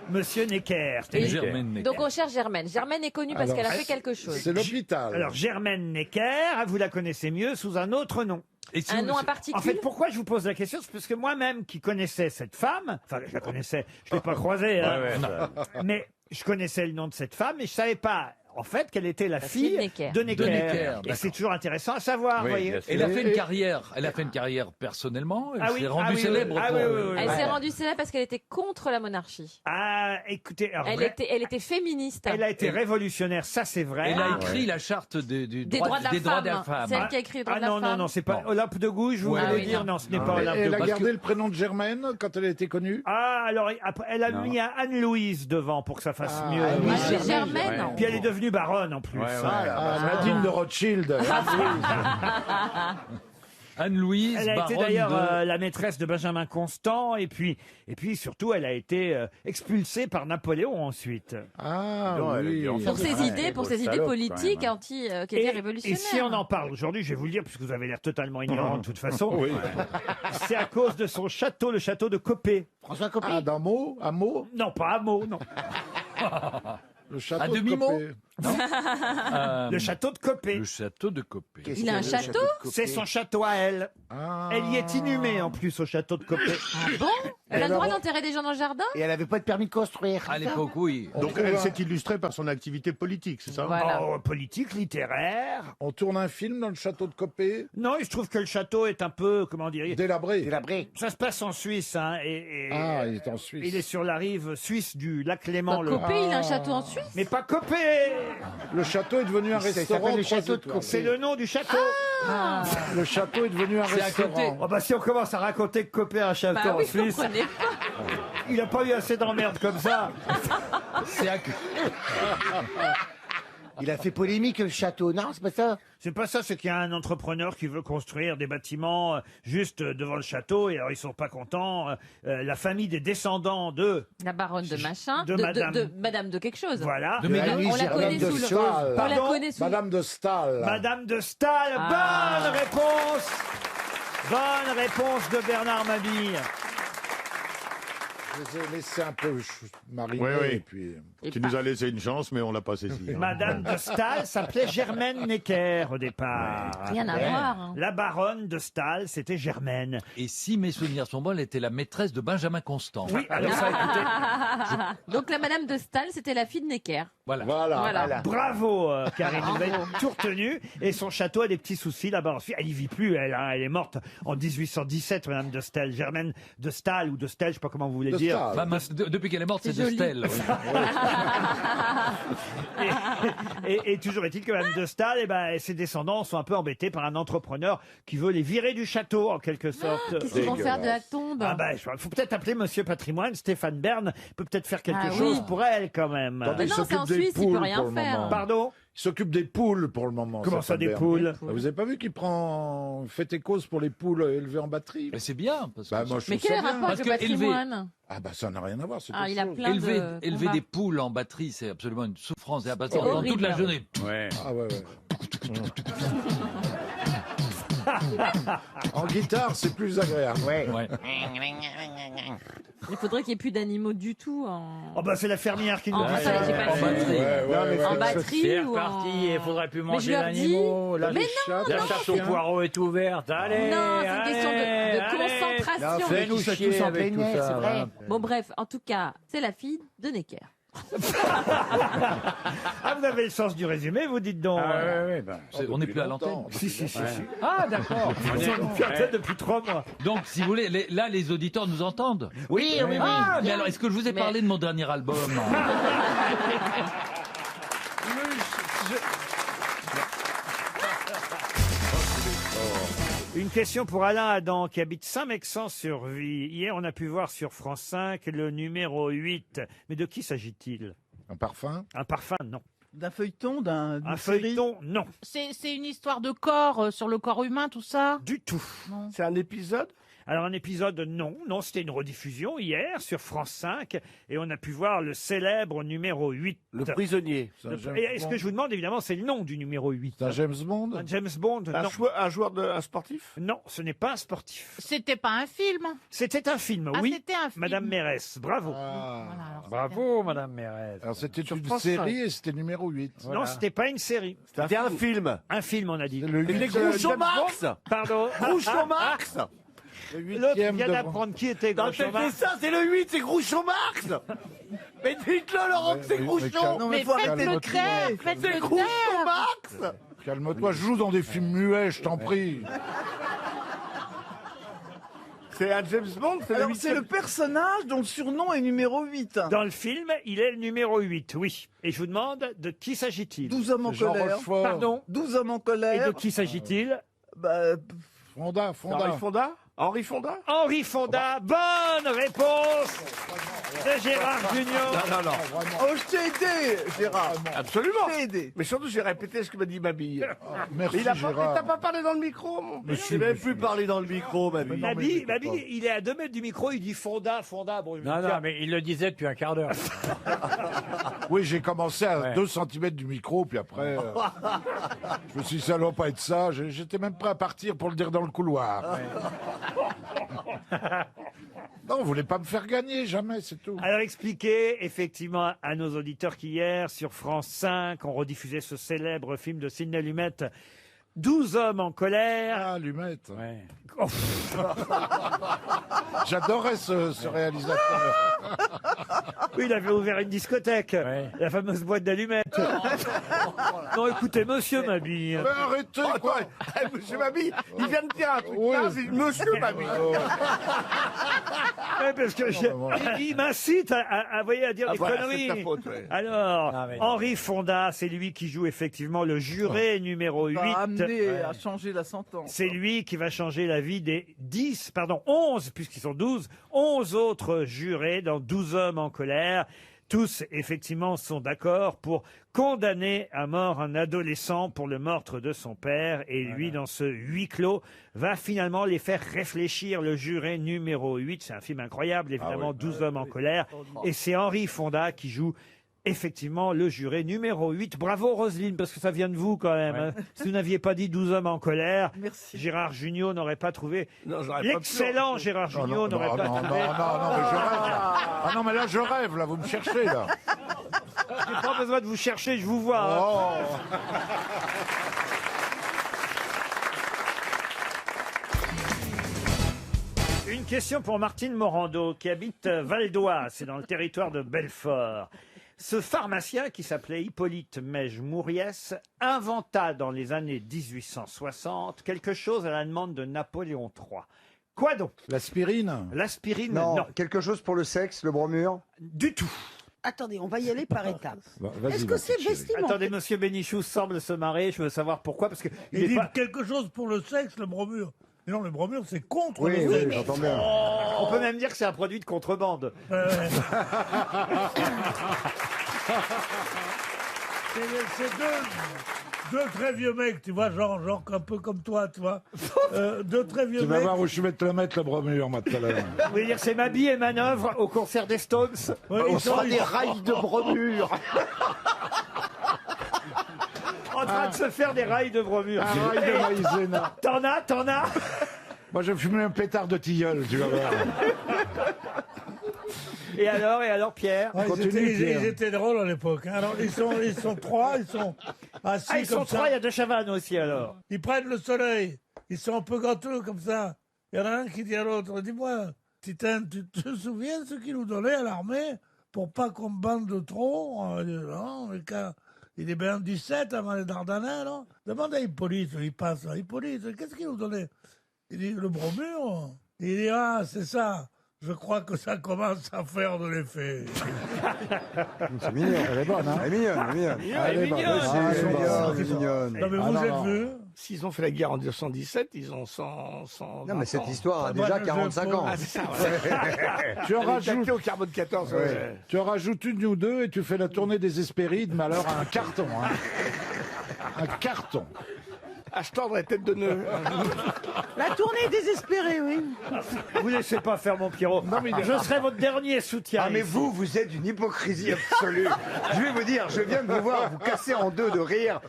Monsieur Necker. c'était Et- Necker. Donc on cherche Germaine. Germaine est connue parce Alors, qu'elle a fait quelque chose. l'hôpital. Alors, Germaine Necker, vous la connaissez mieux sous un autre nom. Un nom en particulier? En fait, pourquoi je vous pose la question? C'est parce que moi-même, qui connaissais cette femme, enfin, je la connaissais, je ne l'ai pas croisée, hein, mais je connaissais le nom de cette femme, et je savais pas, en fait, qu'elle était la fille fille de Necker. de Necker. De Necker, Et d'accord. c'est toujours intéressant à savoir, vous voyez. Elle a fait une carrière. Elle a fait une carrière personnellement. Elle Ah oui, s'est rendue ah oui, célèbre. oui, ah pour- oui, oui, oui, Elle oui. s'est rendue célèbre parce qu'elle était contre la monarchie. Ah, écoutez, alors, Elle était féministe. elle a été révolutionnaire, ça c'est vrai. Elle a écrit la charte des droits de la femme. C'est elle qui a écrit les droits Ah de la non, femme. non, non, c'est pas Olympe de Gouges, vous Ouais. voulez Ah oui, dire? non. Non, ce n'est pas Olympe de Elle a Gouges. gardé le prénom de Germaine quand elle a été connue. Ah, alors après, elle a Non. mis un Anne-Louise devant pour que ça fasse mieux. Anne-Louise Germaine. Puis elle est devenue baronne en plus. Nadine de Rothschild. Anne-Louise, Elle a été baronne d'ailleurs de- la maîtresse de Benjamin Constant et puis surtout elle a été expulsée par Napoléon ensuite. Ah oui. Pour ses idées, politiques qui étaient révolutionnaires. Et si on en parle aujourd'hui, je vais vous le dire puisque vous avez l'air totalement ignorant de toute façon. Oui. C'est à cause de son château, le château de Copé. François Copé. Ah, d'un mot, un mot. Non, pas à mot, non. Le château À de demi-mot. Copé. Le château de Copé. Le château de Copé. Il a un château? C'est son château à elle. Ah. Elle y est inhumée en plus au château de Copé. Ah bon? Elle a le droit d'enterrer des gens dans le jardin? Et elle avait pas de permis de construire. À l'époque, oui. Donc elle s'est illustrée par son activité politique, c'est ça? Voilà. Oh, politique, littéraire. On tourne un film dans le château de Copé. Non, je trouve que le château est un peu, comment dire, Délabré. Délabré. ça se passe en Suisse, hein, Ah, il est en Suisse. il est sur la rive suisse du lac Léman. Copé, il a un château en Suisse? Mais pas Copé. Le château est devenu un Ça restaurant. s'appelle le 3 château de étoiles. Copé. C'est le nom du château. Le château est devenu un C'est à restaurant. côté. Oh bah si on commence à raconter que Copé a un château Bah en oui, vous Suisse, comprenez pas. il a pas eu assez d'emmerdes comme ça. C'est à... Il a fait polémique le château, non, c'est pas ça? C'est pas ça, c'est qu'il y a un entrepreneur qui veut construire des bâtiments juste devant le château et alors ils sont pas contents. La famille des descendants de La baronne de machin. De madame. De madame de quelque chose. voilà, De Madame- On la connaît de sous le. Stahl. On la Pardon connaît sous. Madame de Stahl. Madame de Stahl. Ah. Bonne réponse. Bonne réponse de Bernard Mabille. Je les ai laissés un peu mariner. Oui, oui. Et puis... Tu nous as laissé une chance, mais on l'a pas saisie. Madame de Stahl s'appelait Germaine Necker au départ. Rien à voir. hein. La baronne de Stahl, c'était Germaine. Et si mes souvenirs sont bons, elle était la maîtresse de Benjamin Constant. Oui, alors ça, écoutez, Donc la madame de Stahl, c'était la fille de Necker. Voilà. Voilà. bravo Karine, vous avez tout retenu. Et son château a des petits soucis là-bas. Ensuite, elle y vit plus, elle, hein, elle est morte en 1817, Madame de Staël, Germaine de Staël ou de Staël, je sais pas comment vous voulez De dire. Staël. Bah, depuis qu'elle est morte, c'est de joli. Stel. Et toujours est-il que Madame de Staël, eh ben, ses descendants sont un peu embêtés par un entrepreneur qui veut les virer du château en quelque sorte. Qu'est-ce qu'ils vont faire de la tombe? Ah ben, il faut peut-être appeler Monsieur Patrimoine, Stéphane Bern peut peut-être faire quelque Ah chose oui. pour elle quand même. Attendez, il non, c'est s'occupe en des Suisse, il peut poules rien pour le faire. moment. Pardon? Il s'occupe des poules pour le moment. Comment ça, des Bern. poules Vous avez pas vu qu'il prend fait et cause pour les poules élevées en batterie? Mais c'est bien. Parce que Bah, moi, je Mais trouve quel ça bien. rapport avec le Parce que élever- patrimoine? Ah bah ça n'a rien à voir. C'est Ah, autre il a chose. plein élever de élever combats. des poules en batterie, c'est absolument une souffrance et un C'est pendant toute horrible. la journée. Ah ouais, ouais. En guitare, c'est plus agréable. Ouais. Ouais. Il faudrait qu'il n'y ait plus d'animaux du tout en. Oh bah c'est la fermière qui nous En dit batterie, ça. j'ai pas En vu. batterie. En batterie C'est ou reparti, en. il faudrait plus Mais manger je leur dis. d'animaux. La, Mais non, la non, chasse aux poireaux est ouverte. Allez, Non, c'est une question de allez. concentration. Fais-nous Tous chier en avec tout plein air, ça. c'est vrai. voilà. Bon, bref, en tout cas, c'est la fille de Necker. Ah, vous avez le sens du résumé, vous dites donc. Ah, ouais, ouais, ben. On n'est plus à l'antenne. Si, si, si. Ouais. si. Ah, d'accord. Ils sont une quarantaine depuis 3 mois. Donc, si vous voulez, là, les auditeurs nous entendent. Oui, oui, oui. Ah, mais alors, est-ce que je vous ai Mais- parlé de mon dernier album? Une question pour Alain Adam qui habite Saint-Mexan-sur-Vie. Hier, on a pu voir sur France 5 le numéro 8. Mais de qui s'agit-il? Un parfum? Un parfum, non. D'un feuilleton, d'un. Un feuilleton, non. C'est une histoire de corps, sur le corps humain, tout ça? Du tout. C'est un épisode? Alors un épisode, non, c'était une rediffusion hier sur France 5 et on a pu voir le célèbre numéro 8. Le prisonnier. Et est-ce que je vous demande, évidemment, c'est le nom du numéro 8? C'est un James Bond? Un James Bond, non. Un sportif? Non, ce n'est pas un sportif. C'était pas un film. C'était un film, Ah, oui. c'était un film. Madame Mérès, bravo. Bravo, Madame Mérès. Alors c'était une France série et c'était numéro 8. Non, c'était pas une série. C'était un film. Un film, on a dit. Le Les Groucho Marx. Pardon. Groucho Marx. L'autre vient d'apprendre qui était Non, Groucho t'as fait Marx. ça, c'est le 8, c'est Groucho Marx. Mais dites-le, Laurent, que c'est Groucho. Non, Mais faut faites arrêter le de crier. taire, faites C'est le Groucho taire. Marx. Calme-toi, je joue dans des films muets, je t'en prie. C'est un James Bond, c'est le Alors, 8. c'est le personnage dont le surnom est numéro 8. Dans le film, il est le numéro 8, oui. Et je vous demande, de qui s'agit-il? 12 hommes en Jean colère. Rochefort. Pardon? 12 hommes en Et colère. de qui s'agit-il? Bah, Fonda. Henri Fonda. Henri Fonda. Bonne réponse de Gérard Junior. Non. oh, je t'ai aidé, Gérard. Absolument. Je t'ai aidé. Mais surtout, j'ai répété ce que m'a dit Mabille. Merci, Mais il Gérard. t'as pas parlé dans le micro, mon. Monsieur, Il n'avait monsieur. plus parlé dans le micro, Mabille. Mabille, il est à 2 mètres du micro, il dit Fonda. Bon, Non, mais il le disait depuis un quart d'heure. Oui, j'ai commencé à Ouais. 2 cm du micro, puis après, je me suis dit, ça doit pas être ça. J'étais même prêt à partir pour le dire dans le couloir. Non, vous voulez pas me faire gagner, jamais, c'est tout. Alors expliquez effectivement à nos auditeurs qu'hier, sur France 5, on rediffusait ce célèbre film de Sidney Lumet, 12 hommes en colère. Ah, Lumette. Ouais. Oh, J'adorais ce réalisateur. oui, il avait ouvert une discothèque, Ouais. la fameuse boîte d'allumettes. Non, écoutez, monsieur Mabille. Mais arrêtez, quoi. Monsieur Mabille, il vient de dire un truc. Oui. là, c'est Monsieur Mabille. Ouais, parce que il m'incite à dire des voilà, conneries. c'est ta faute, ouais. Alors, Ah, mais- Henri Fonda, c'est lui qui joue effectivement le juré numéro 8. Va amener à changer la sentence. C'est lui qui va changer la vie des 11, puisqu'ils sont 12, 11 autres jurés dans 12 hommes en colère. Tous, effectivement, sont d'accord pour condamner à mort un adolescent pour le meurtre de son père. Et lui, dans ce huis clos, va finalement les faire réfléchir. Le juré numéro 8, c'est un film incroyable, évidemment, 12 hommes en colère. Et c'est Henri Fonda qui joue effectivement le juré numéro 8. Bravo Roselyne, parce que ça vient de vous quand même. Hein. Si vous n'aviez pas dit 12 hommes en colère, Merci. Gérard Jugnot n'aurait pas trouvé. Non, j'aurais pas L'excellent Gérard Jugnot n'aurait pas non, trouvé. mais je rêve. Ah non, mais là, je rêve, là, vous me cherchez, là. J'ai pas besoin de vous chercher, je vous vois. Hein. Oh. Une question pour Martine Morando, qui habite Val d'Oise, c'est dans le territoire de Belfort. Ce pharmacien, qui s'appelait Hippolyte Mège-Mouriès, inventa dans les années 1860 quelque chose à la demande de Napoléon III. Quoi donc? L'aspirine? L'aspirine, Non, non. quelque chose pour le sexe, le bromure. Du tout. Attendez, on va y aller par étapes. Vas-y, Est-ce ma que c'est petite chérie. vestimentaire? Attendez, monsieur Bénichou semble se marrer, je veux savoir pourquoi, parce que il Il est dit pas... quelque chose pour le sexe, le bromure. Mais non, le bromure, c'est contre Oui, le oui, sexe. j'entends bien. On peut même dire que c'est un produit de contrebande. C'est deux très vieux mecs, tu vois, genre un peu comme toi, tu vois. Deux très vieux Tu vas mecs. voir où je vais te le mettre, le bromure, moi, tout à l'heure. Vous voulez dire c'est ma bille et manœuvre au concert des Stones? Ouais, On ils sont- sera des rails de bromure. En train de se faire des rails de bromure. Un rail de maïzena. T'en as? Moi, je fume un pétard de tilleul, tu vas voir. Et alors, Pierre? Ouais, Continue, Pierre. ils étaient drôles à l'époque. Hein. Alors, ils sont trois, ils sont assis Ah, ils comme sont ça. trois, il y a deux chavannes aussi alors. Ils prennent le soleil. Ils sont un peu gâteux comme ça. Il y en a un qui dit à l'autre, dis-moi, Titane, tu te souviens de ce qu'ils nous donnaient à l'armée pour pas qu'on bande de trop? Non, mais quand il est bien 17 avant les Dardanelles, non? Demande à Hippolyte, il passe. Hippolyte, qu'est-ce qu'il nous donnait? Il dit, le bromure. Il dit, ah, c'est ça. Je crois que ça commence à faire de l'effet. C'est mignon. Elle est bonne, hein? Elle est mignonne, elle est mignonne. Elle est bonne. mignonne. Ah, elle est mignonne, elle est mignonne. Non, mais Ah, vous non, êtes non. vus? S'ils ont fait la guerre en 1917, ils ont 100 Non, mais cette histoire a Moi, déjà je 45 ans. Ah, c'est ça, ouais. Tu en Elle est rajoutes, tactée au carbone 14. Ouais. tu en rajoutes une ou deux et tu fais la tournée des Hespérides, mais alors un carton, hein. Un carton. à se tordre la tête de nœud. La tournée est désespérée, oui. Vous laissez pas faire mon Pierrot. Je serai votre dernier soutien. Ah mais ici. vous êtes d'une hypocrisie absolue. Je vais vous dire, je viens de vous voir vous casser en deux de rire.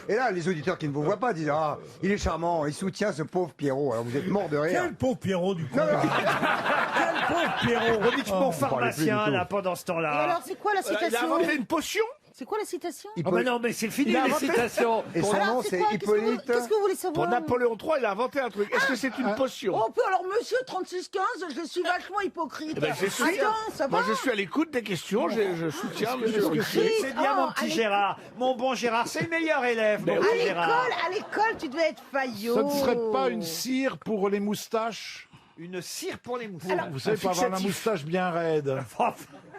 Et là, les auditeurs qui ne vous voient pas disent ah, il est charmant, il soutient ce pauvre Pierrot. Alors vous êtes mort de rire. Quel pauvre Pierrot, du coup. Non, non. Quel pauvre Pierrot. On dit que mon pharmacien, là, pendant ce Et temps-là. alors, c'est quoi la Il a citation inventé une potion. C'est quoi la citation Ah bah non, mais c'est fini Il a les inventé- citations. Et son Alors, nom c'est c'est quoi Qu'est-ce que vous- Hippolyte. Qu'est-ce que vous voulez savoir Pour Napoléon III, il a inventé un truc. Est-ce que c'est une potion? Oh, puis alors, monsieur 3615, je suis vachement hypocrite. Eh ben, je suis- Attends, ça va Moi, je suis à l'écoute des questions. Je soutiens monsieur C'est Ruquier. bien Oh, mon petit allez. Gérard. Mon bon Gérard, c'est le meilleur élève, mon Ben bon À Gérard. l'école, tu devais être faillot. Ça ne serait pas une cire pour les moustaches? Une cire pour les moustaches. Alors, Vous savez, pour avoir la moustache bien raide.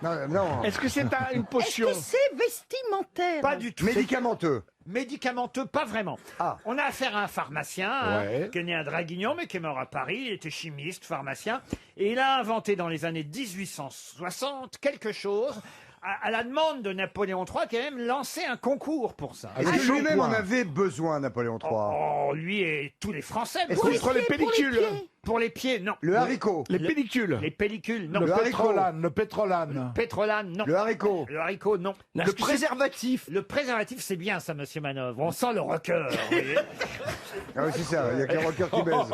Non, non. Est-ce que c'est une Est-ce potion? que c'est vestimentaire Pas du tout. Médicamenteux. Médicamenteux, pas vraiment. Ah. On a affaire à un pharmacien hein, Ouais. qui est né à Draguignan, mais qui est mort à Paris. Il était chimiste, pharmacien. Et il a inventé dans les années 1860 quelque chose. À la demande de Napoléon III, qui a même lancé un concours pour ça. Est-ce Ah, que lui-même shampoing. en avait besoin, Napoléon III? Oh, lui et tous les Français. Est-ce Pour que les, Contre les pellicules. pour les pieds, non. Le haricot. Les pellicules. Les pellicules, non. Le haricot. pétrolane, le pétrolane. Pétrolane, non. Le haricot. Le haricot, non. Le préservatif. Le préservatif, c'est bien ça, monsieur Manœuvre. On sent le rocker. vous voyez. Ah oui, c'est ça, il y a que les rockers qui baisent.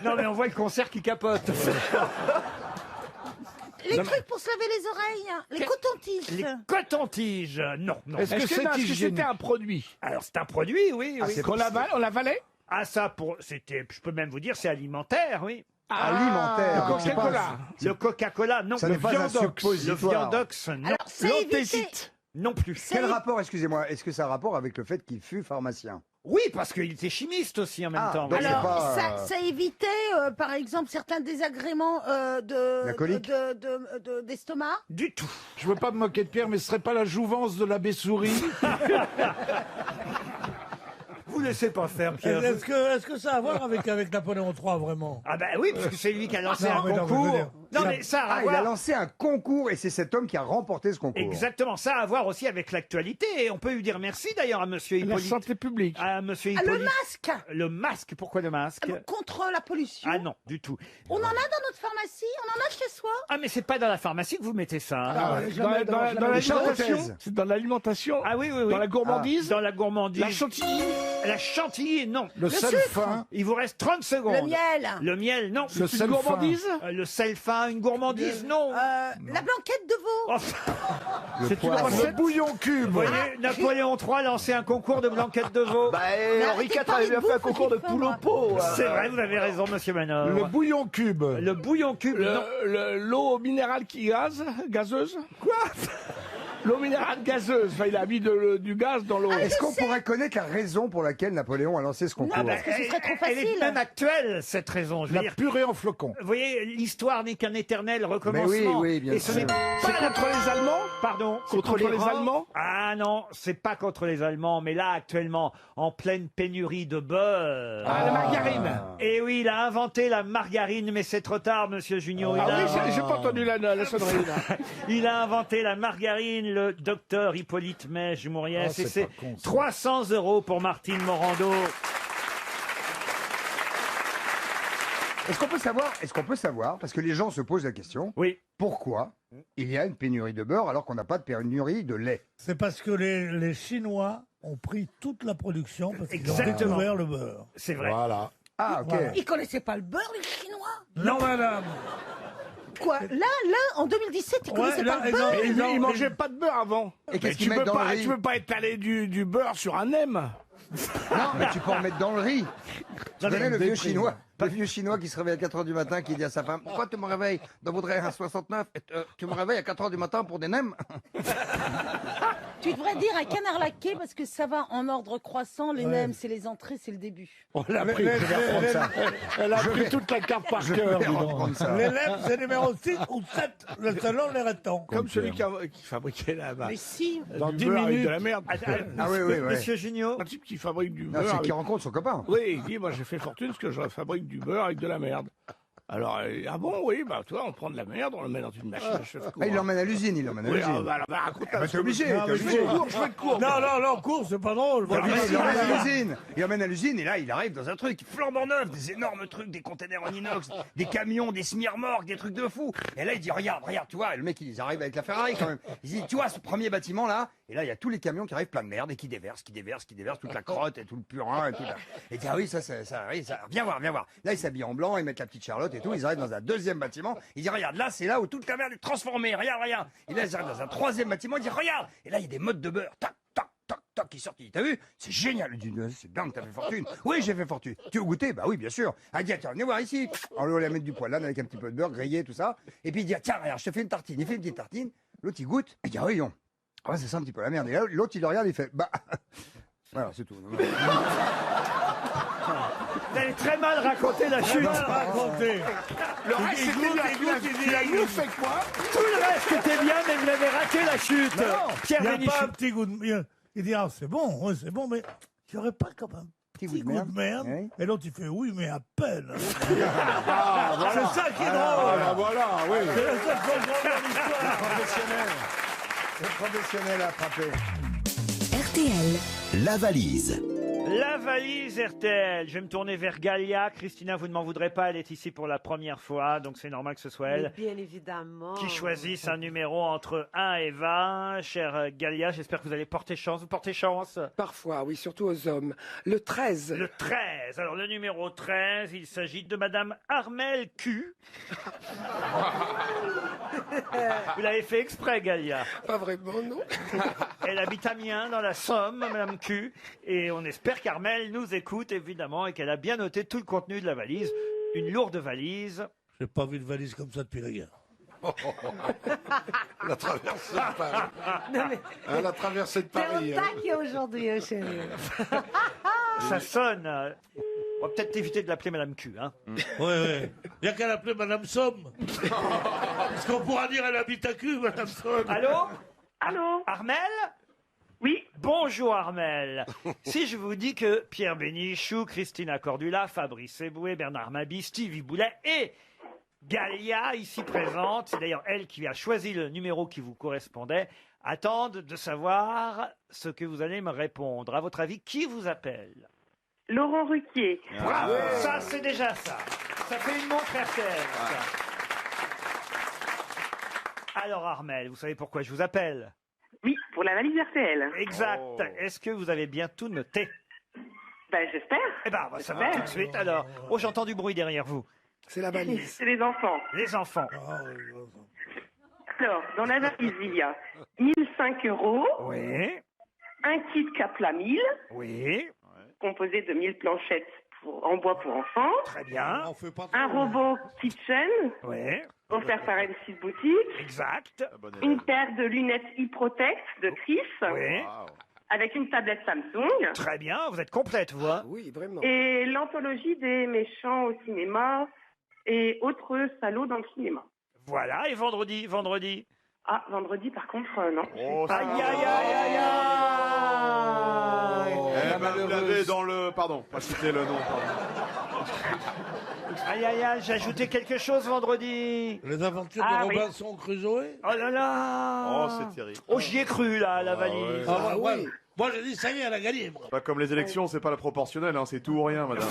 Non, mais on voit le concert qui capote. Les trucs pour se laver les oreilles, les cotons-tiges. Les cotons-tiges, non, non. Est-ce que c'est Est-ce que hygiénique? c'était un produit? Alors, c'est un produit, oui. Ah, oui. c'est Qu'on avale, on l'avalait? Ah, ça, je peux même vous dire, c'est alimentaire, oui. Alimentaire. Le donc c'est pas- Coca-Cola. Le Coca-Cola, non. Ça Le n'est pas un Viandox. Le suppositoire. Viandox, non. Alors, c'est évité. L'antésite. Non plus. Quel rapport, excusez-moi, est-ce que ça a rapport avec le fait qu'il fut pharmacien? Oui, parce qu'il était chimiste aussi en même Ah, temps. donc voyez. c'est Alors, pas, ça évitait, par exemple, certains désagréments La colique d'estomac. Du tout. Je veux pas me moquer de Pierre, mais ce serait pas la jouvence de l'abbé Souris? Vous laissez pas faire, Pierre. Est-ce que ça a à voir avec Napoléon III, vraiment? Ah ben oui, parce que c'est lui qui a lancé Non, un mais non, mais je veux concours. dire, Non, mais ça a à il a voir. lancé un concours et c'est cet homme qui a remporté ce concours. Exactement, ça a à voir aussi avec l'actualité. Et on peut lui dire merci d'ailleurs à monsieur La Hippolyte. santé publique. À monsieur Ah, le Hippolyte. masque Le masque, pourquoi le masque contre la pollution. Ah non, du tout. On en a dans notre pharmacie, on en a chez soi. Ah mais c'est pas dans la pharmacie que vous mettez ça. hein. Dans l'alimentation. Charentaise. C'est dans l'alimentation. Ah oui, oui, oui. Dans la gourmandise. Dans la gourmandise. La chantilly. La chantilly, non. Le sel fin. Il vous reste 30 secondes. Le miel. Le miel, non. Le sel fin. gourmandise. Le sel fin, une gourmandise, non. La blanquette de veau. Oh, Le poivre. Le bouillon cube. vous voyez, Napoléon III lançait un concours de blanquette de veau. Bah, Mais Henri arrêtez IV de parler avait bien de fait un bouffe, concours de Philippe, poule au moi. pot. C'est vrai, vous avez raison, monsieur Manor. Le bouillon cube. Le bouillon cube, non. L'eau minérale qui gazeuse. Quoi? L'eau minérale gazeuse. Enfin, il a mis du gaz dans l'eau. Est-ce qu'on pourrait connaître la raison pour laquelle Napoléon a lancé ce concours? Ah ben, parce que ce serait trop elle est facile. même actuelle, cette raison. Je veux La dire, purée en flocons. vous voyez, l'histoire n'est qu'un éternel recommencement. Mais oui, bien Et ce sûr. n'est pas C'est contre les Allemands? Pardon. Contre les Allemands? Ah non, c'est pas contre les Allemands, mais là, actuellement, en pleine pénurie de beurre. Ah, la margarine. Et oui, il a inventé la margarine, mais c'est trop tard, monsieur Junio. Ah oui, j'ai pas entendu la sonnerie, là. Il a inventé la margarine, le docteur Hippolyte Mèche-Mouriès. Oh, et c'est c'est pas con, ça. 300 € pour Martine Morando. Est-ce qu'on peut savoir, parce que les gens se posent la question, Oui. pourquoi il y a une pénurie de beurre alors qu'on n'a pas de pénurie de lait? C'est parce que les Chinois ont pris toute la production parce qu'ils ont Exactement. découvert le beurre. C'est vrai. Voilà. Ah, ok. Voilà. Ils connaissaient pas le beurre, les Chinois. Non, madame. Quoi? Là, en 2017, ils connaissaient là, pas le beurre. Ils mangeaient pas de beurre avant. Et qu'est-ce Mais qu'ils mettent dans le riz? tu peux pas étaler du beurre sur un nem. Non, mais tu peux en mettre dans le riz. Tu connais le vieux déprime. chinois? Le vieux chinois qui se réveille à 4h du matin, qui dit à sa femme, pourquoi tu me réveilles dans votre à 69? Tu me réveilles à 4h du matin pour des nems? Tu devrais dire un canard laqué parce que ça va en ordre croissant. Les Ouais. nems, c'est les entrées, c'est le début. On l'a pris. Les- Je vais reprendre les- ça. Elle a pris toute la carte par cœur. dis donc. L'élève, c'est numéro 6 ou 7, selon les rétons. Comme celui qui fabriquait là-bas. Mais si. Dans Du 10 beurre avec minutes. de la merde. Ah oui, oui, oui. Monsieur Junio. Un type qui fabrique du Non, beurre. c'est avec- qui rencontre son copain. Oui, il dit, moi j'ai fait fortune parce que je fabrique du beurre avec de la merde. Alors, ah bon, oui, bah, toi, on prend de la merde, on le met dans une machine à cheveux courts. Ah, il l'emmène à l'usine, il l'emmène à Oui, l'usine. raconte Ah, bah, t'es obligé, Non, t'es mais je obligé. fais cours, je fais cours. Non, cours, c'est pas drôle. Il l'emmène à l'usine. Il l'emmène à l'usine et là, il arrive dans un truc flambant neuf, des énormes trucs, des containers en inox, des camions, des semi-remorques, des trucs de fou. Et là, il dit, regarde, tu vois, et le mec, ils arrivent avec la Ferrari quand même. Il dit, tu vois, ce premier bâtiment là, et là, il y a tous les camions qui arrivent plein de merde et qui déversent toute la crotte et tout le purin et tout. Et il dit, ah oui, ça, viens voir. Là, ils s'habillent en blanc, ils mettent la petite Charlotte et tout, ils arrivent dans un deuxième bâtiment. Il dit, regarde, là, c'est là où toute la merde est transformée, regarde. Et là, ils arrivent dans un troisième bâtiment, il dit, regarde. Et là, il y a des mottes de beurre, tac, qui sortent. Il dit, t'as vu? C'est génial. Il dit, c'est dingue, t'as fait fortune. Oui, j'ai fait fortune. Tu veux goûter? Bah oui, bien sûr. Ah, il dit, tiens, venez voir ici. Alors, on va mettre du poêlon avec un petit peu de beurre grillé, tout ça. Et puis, il dit, tiens, regarde, je te fais une tartine. Il fait une petite tartine. L'autre, il goûte. Il dit, ah oui, non. Ah, ça sent un petit peu la merde. Et là, l'autre, il le regarde, il fait, bah. Voilà, c'est tout. Vous avez très mal raconté la chute. Le reste, c'était bien. Il nous fait quoi? Tout le reste était bien, mais vous avez raté la chute. Pierre Il n'y a Bénichou. pas un petit goût de... Il dit, ah, c'est bon, ouais, c'est bon, mais il n'y aurait pas comme un petit goût de merde. Oui. Et l'autre, il fait, oui, mais à peine. Ah, voilà. C'est ça qui est drôle. Ah, voilà, oui. C'est la seule chose drôle de l'histoire. Le professionnel a attrapé. RTL. La valise. La valise RTL. Je vais me tourner vers Galia. Christina, vous ne m'en voudrez pas, elle est ici pour la première fois, donc c'est normal que ce soit elle Bien évidemment. qui choisisse un numéro entre 1 et 20. Chère Galia, j'espère que vous allez porter chance. Vous portez chance? Parfois, oui, surtout aux hommes. Le 13. Le 13. Alors, le numéro 13, il s'agit de Madame Armelle Q. Vous l'avez fait exprès, Galia. Pas vraiment, non. Elle habite Amiens, dans la Somme, Madame Q. Et on espère qu'Armelle nous écoute, évidemment, et qu'elle a bien noté tout le contenu de la valise. Une lourde valise. J'ai pas vu de valise comme ça depuis la guerre. La traversée de Paris. La traversée de Paris. T'es au taquet aujourd'hui, chérie. Ça sonne. On va peut-être éviter de l'appeler Madame Q. Hein. Ouais. Il n'y a qu'à l'appeler Madame Somme. Parce qu'on pourra dire elle habite à Q, Madame Somme. Allô? Allô? Armelle? Oui. Bonjour Armelle. Si je vous dis que Pierre Bénichou, Christina Cordula, Fabrice Eboué, Bernard Mabie, Stevie Boulet et Galia, ici présente, c'est d'ailleurs elle qui a choisi le numéro qui vous correspondait, attendent de savoir ce que vous allez me répondre. À votre avis, qui vous appelle? Laurent Ruquier. Bravo, ça c'est déjà ça. Ça fait une montre RTL. Alors Armelle, vous savez pourquoi je vous appelle? Oui, pour la valise RTL. Exact. Est-ce que vous avez bien tout noté? Ben, j'espère. Eh ben, on va savoir tout de suite. Alors, oh, j'entends du bruit derrière vous. C'est la valise. C'est les enfants. Les enfants. Alors, dans la valise, il y a 1005 €. Oui. Un kit Capla 1000. Oui. Composé de 1000 planchettes en bois pour enfants. Très bien. Un robot Kitchen. Oui. Offert par M6 Boutique. Exact. Une paire de lunettes e-Protect de Chris. Oui. Avec une tablette Samsung. Très bien, vous êtes complète, vous. Hein? Oui, vraiment. Et l'anthologie des méchants au cinéma et autres salauds dans le cinéma. Voilà, et vendredi? Ah, vendredi, par contre, non. Aïe, aïe, aïe, aïe, aïe. Eh ben, vous l'avez dans le... Pardon, pas citer le nom, pardon. Aïe, aïe, aïe, j'ai ajouté quelque chose vendredi. Les aventures de Robinson Crusoe. Oh là là. Oh, c'est terrible. Oh, j'y ai cru, là, la valise. Oui. Moi, j'ai dit, ça y est, elle a gagné. Moi. Pas comme les élections, c'est pas la proportionnelle, hein, c'est tout ou rien, madame.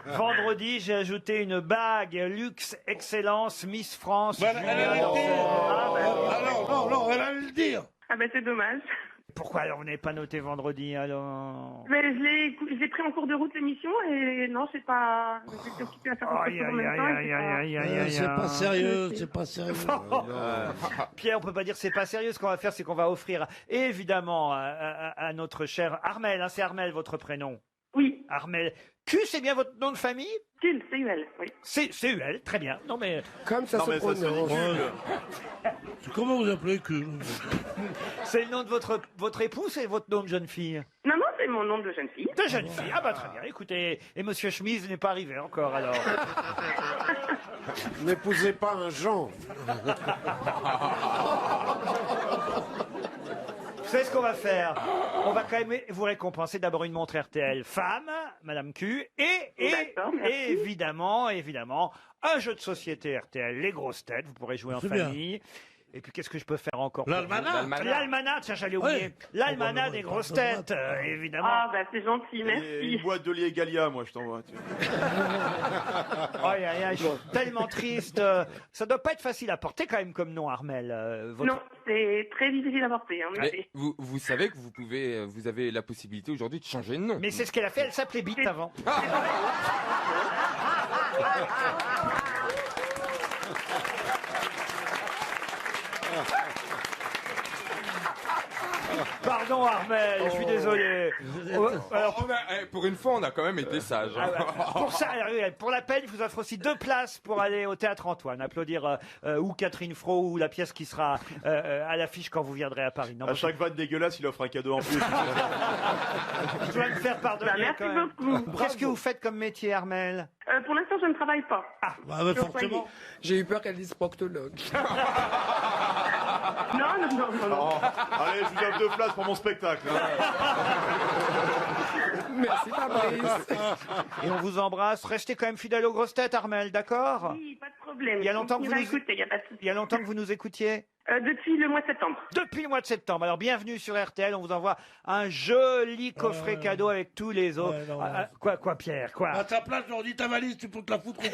Vendredi, j'ai ajouté une bague Luxe Excellence Miss France. Elle allait le dire. Non, elle allait le dire. Ah ben, c'est dommage. Pourquoi alors vous n'avez pas noté vendredi alors? Mais je l'ai pris en cours de route l'émission et non, c'est pas. J'étais occupée à faire autre chose en même temps. C'est pas sérieux, c'est pas sérieux. Pierre, on peut pas dire c'est pas sérieux. Ce qu'on va faire, c'est qu'on va offrir évidemment à notre chère Armelle. Hein, c'est Armelle votre prénom? Oui. Armelle. Q, c'est bien votre nom de famille? C-U-L, oui. C-U-L, très bien. Non mais. Comme ça se prononce. Comment vous appelez Q? C'est le nom de votre époux, c'est votre nom de jeune fille? Non, c'est mon nom de jeune fille. De jeune fille, ah bah très bien. Écoutez, et Monsieur Chemise n'est pas arrivé encore alors. N'épousez pas un Jean. Vous savez ce qu'on va faire? On va quand même vous récompenser d'abord une montre RTL femme, Madame Q, D'accord, merci. et évidemment, un jeu de société RTL, les grosses têtes. Vous pourrez jouer en C'est bien. famille. Et puis, qu'est-ce que je peux faire encore pour L'almanach. vous? L'almanach, tiens, j'allais oublier. Ouais. L'almanach des grosses têtes, évidemment. Ah, bah, c'est gentil, Et merci. une boîte de lait Galia, moi, je t'envoie. Aïe, aïe, aïe, je suis tellement triste. Ça doit pas être facile à porter quand même comme nom, Armel. votre- Non, c'est très difficile à porter, en Mais effet. vous savez que vous avez la possibilité aujourd'hui de changer de nom. Mais c'est ce qu'elle a fait, elle s'appelait Bite avant. Pardon Armel, je suis désolé. Alors, Pour une fois, on a quand même été sage. ah ouais. Pour ça, pour la peine, je vous offre aussi 2 places pour aller au Théâtre Antoine, applaudir ou Catherine Fro ou la pièce qui sera à l'affiche quand vous viendrez à Paris. Non, À chaque vanne dégueulasse, il offre un cadeau en plus. je dois me faire pardonner. Bah, merci quand même. beaucoup. Qu'est-ce que vous faites comme métier, Armel? Pour l'instant, je ne travaille pas. Ah, Bah, ouais, forcément. J'ai eu peur qu'elle dise proctologue. Non. Allez, je vous offre 2 places pour mon spectacle. Merci Fabrice. Et on vous embrasse. Restez quand même fidèle aux grosses têtes, Armel, d'accord? Oui, pas de problème. Il y a longtemps que On vous va nous- écouter, il y a pas de souci. Il y a longtemps que vous nous écoutiez? Depuis le mois de septembre. Depuis le mois de septembre. Alors bienvenue sur RTL, on vous envoie un joli coffret cadeau avec tous les autres. Ouais, non, Quoi Pierre? Quoi? À ta place, je leur dis ta valise, tu peux te la foutre au cul.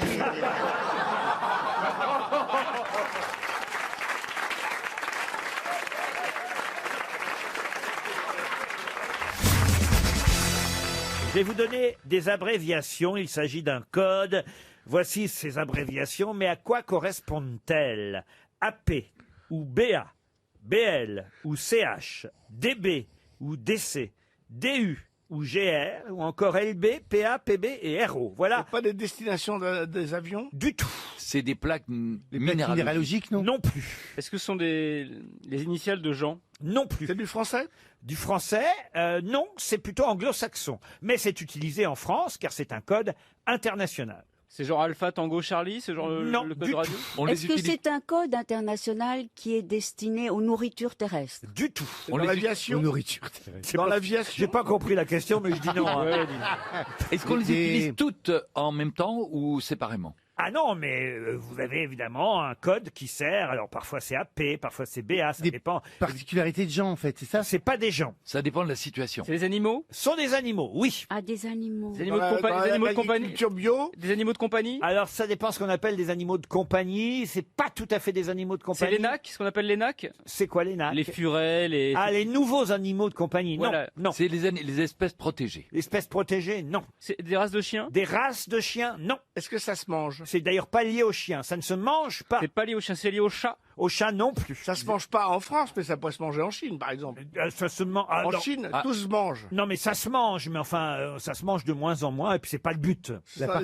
Je vais vous donner des abréviations. Il s'agit d'un code. Voici ces abréviations, mais à quoi correspondent-elles? AP ou BA, BL ou CH, DB ou DC, DU ou GR, ou encore LB, PA, PB et RO. Voilà. Pas des destinations des avions? Du tout. C'est des plaques minéralogiques, non? Non plus. Est-ce que ce sont les initiales de gens? Non plus. C'est du français? Du français, non, c'est plutôt anglo-saxon. Mais c'est utilisé en France car c'est un code international. C'est genre Alpha Tango Charlie, c'est genre Non, le code du radio? tout. Est-ce que c'est un code international qui est destiné aux nourritures terrestres? Du tout. Dans l'aviation? Nourriture. Dans l'aviation? J'ai pas compris la question, mais je dis non. hein. Ouais, Est-ce qu'on les utilise toutes en même temps ou séparément? Ah non, mais vous avez évidemment un code qui sert. Alors parfois c'est AP, parfois c'est BA, ça dépend. Particularité de gens, en fait, c'est ça? C'est pas des gens. Ça dépend de la situation. C'est des animaux? Ce sont des animaux, oui. Ah, des animaux. Des animaux de compagnie? Des animaux de compagnie? Culture bio? Des animaux de compagnie? Alors ça dépend ce qu'on appelle des animaux de compagnie. C'est pas tout à fait des animaux de C'est compagnie. les nacs? Ce qu'on appelle les nacs? C'est quoi les nacs? Les furets, les... Ah, les nouveaux animaux de compagnie. Voilà. Non, non. C'est les espèces protégées. Espèces protégées, non. C'est des races de chiens? Des races de chiens, non. Est-ce que ça se mange? C'est d'ailleurs pas lié aux chiens. Ça ne se mange pas. C'est pas lié aux chiens, c'est lié aux chats? Aux chats non plus. Ça se mange pas en France, mais ça pourrait se manger en Chine, par exemple. Ça se mange. En Chine, tout se mange. Non, mais ça se mange, mais enfin, ça se mange de moins en moins, et puis c'est pas le but.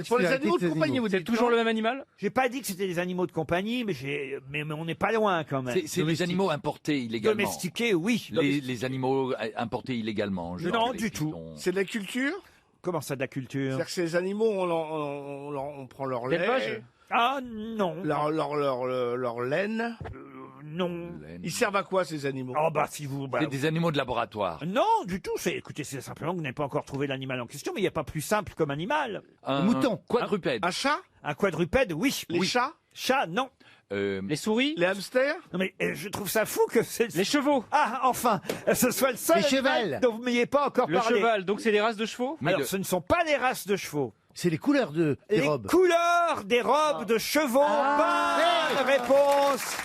Pour les animaux de compagnie, vous C'est dites toujours le même animal? J'ai pas dit que c'était des animaux de compagnie, mais mais on n'est pas loin quand même. C'est les animaux importés illégalement. Domestiqués, oui. Les animaux importés illégalement. genre Non, les du tout. pitons. C'est de la culture? Comment ça, de la culture? C'est-à-dire que ces animaux, on prend leur lait. L'élevage? Ah non. Leur laine. Non. Ils servent à quoi, ces animaux? Oh bah si vous. C'est des animaux de laboratoire. Non, du tout. Écoutez, c'est simplement que vous n'avez pas encore trouvé l'animal en question, mais il n'y a pas plus simple comme animal. Un mouton. Quadrupède. Un chat? Un quadrupède, oui. Les chats? Chat, non. Les souris? Les hamsters? Non mais je trouve ça fou que c'est... Les chevaux? Ah, enfin, ce soit le seul Les animal chevals. dont vous m'ayez pas encore Le parlé. cheval, donc c'est des races de chevaux? Alors, ce ne sont pas les races de chevaux. C'est les couleurs des Les robes. couleurs des robes de chevaux. Bonne réponse.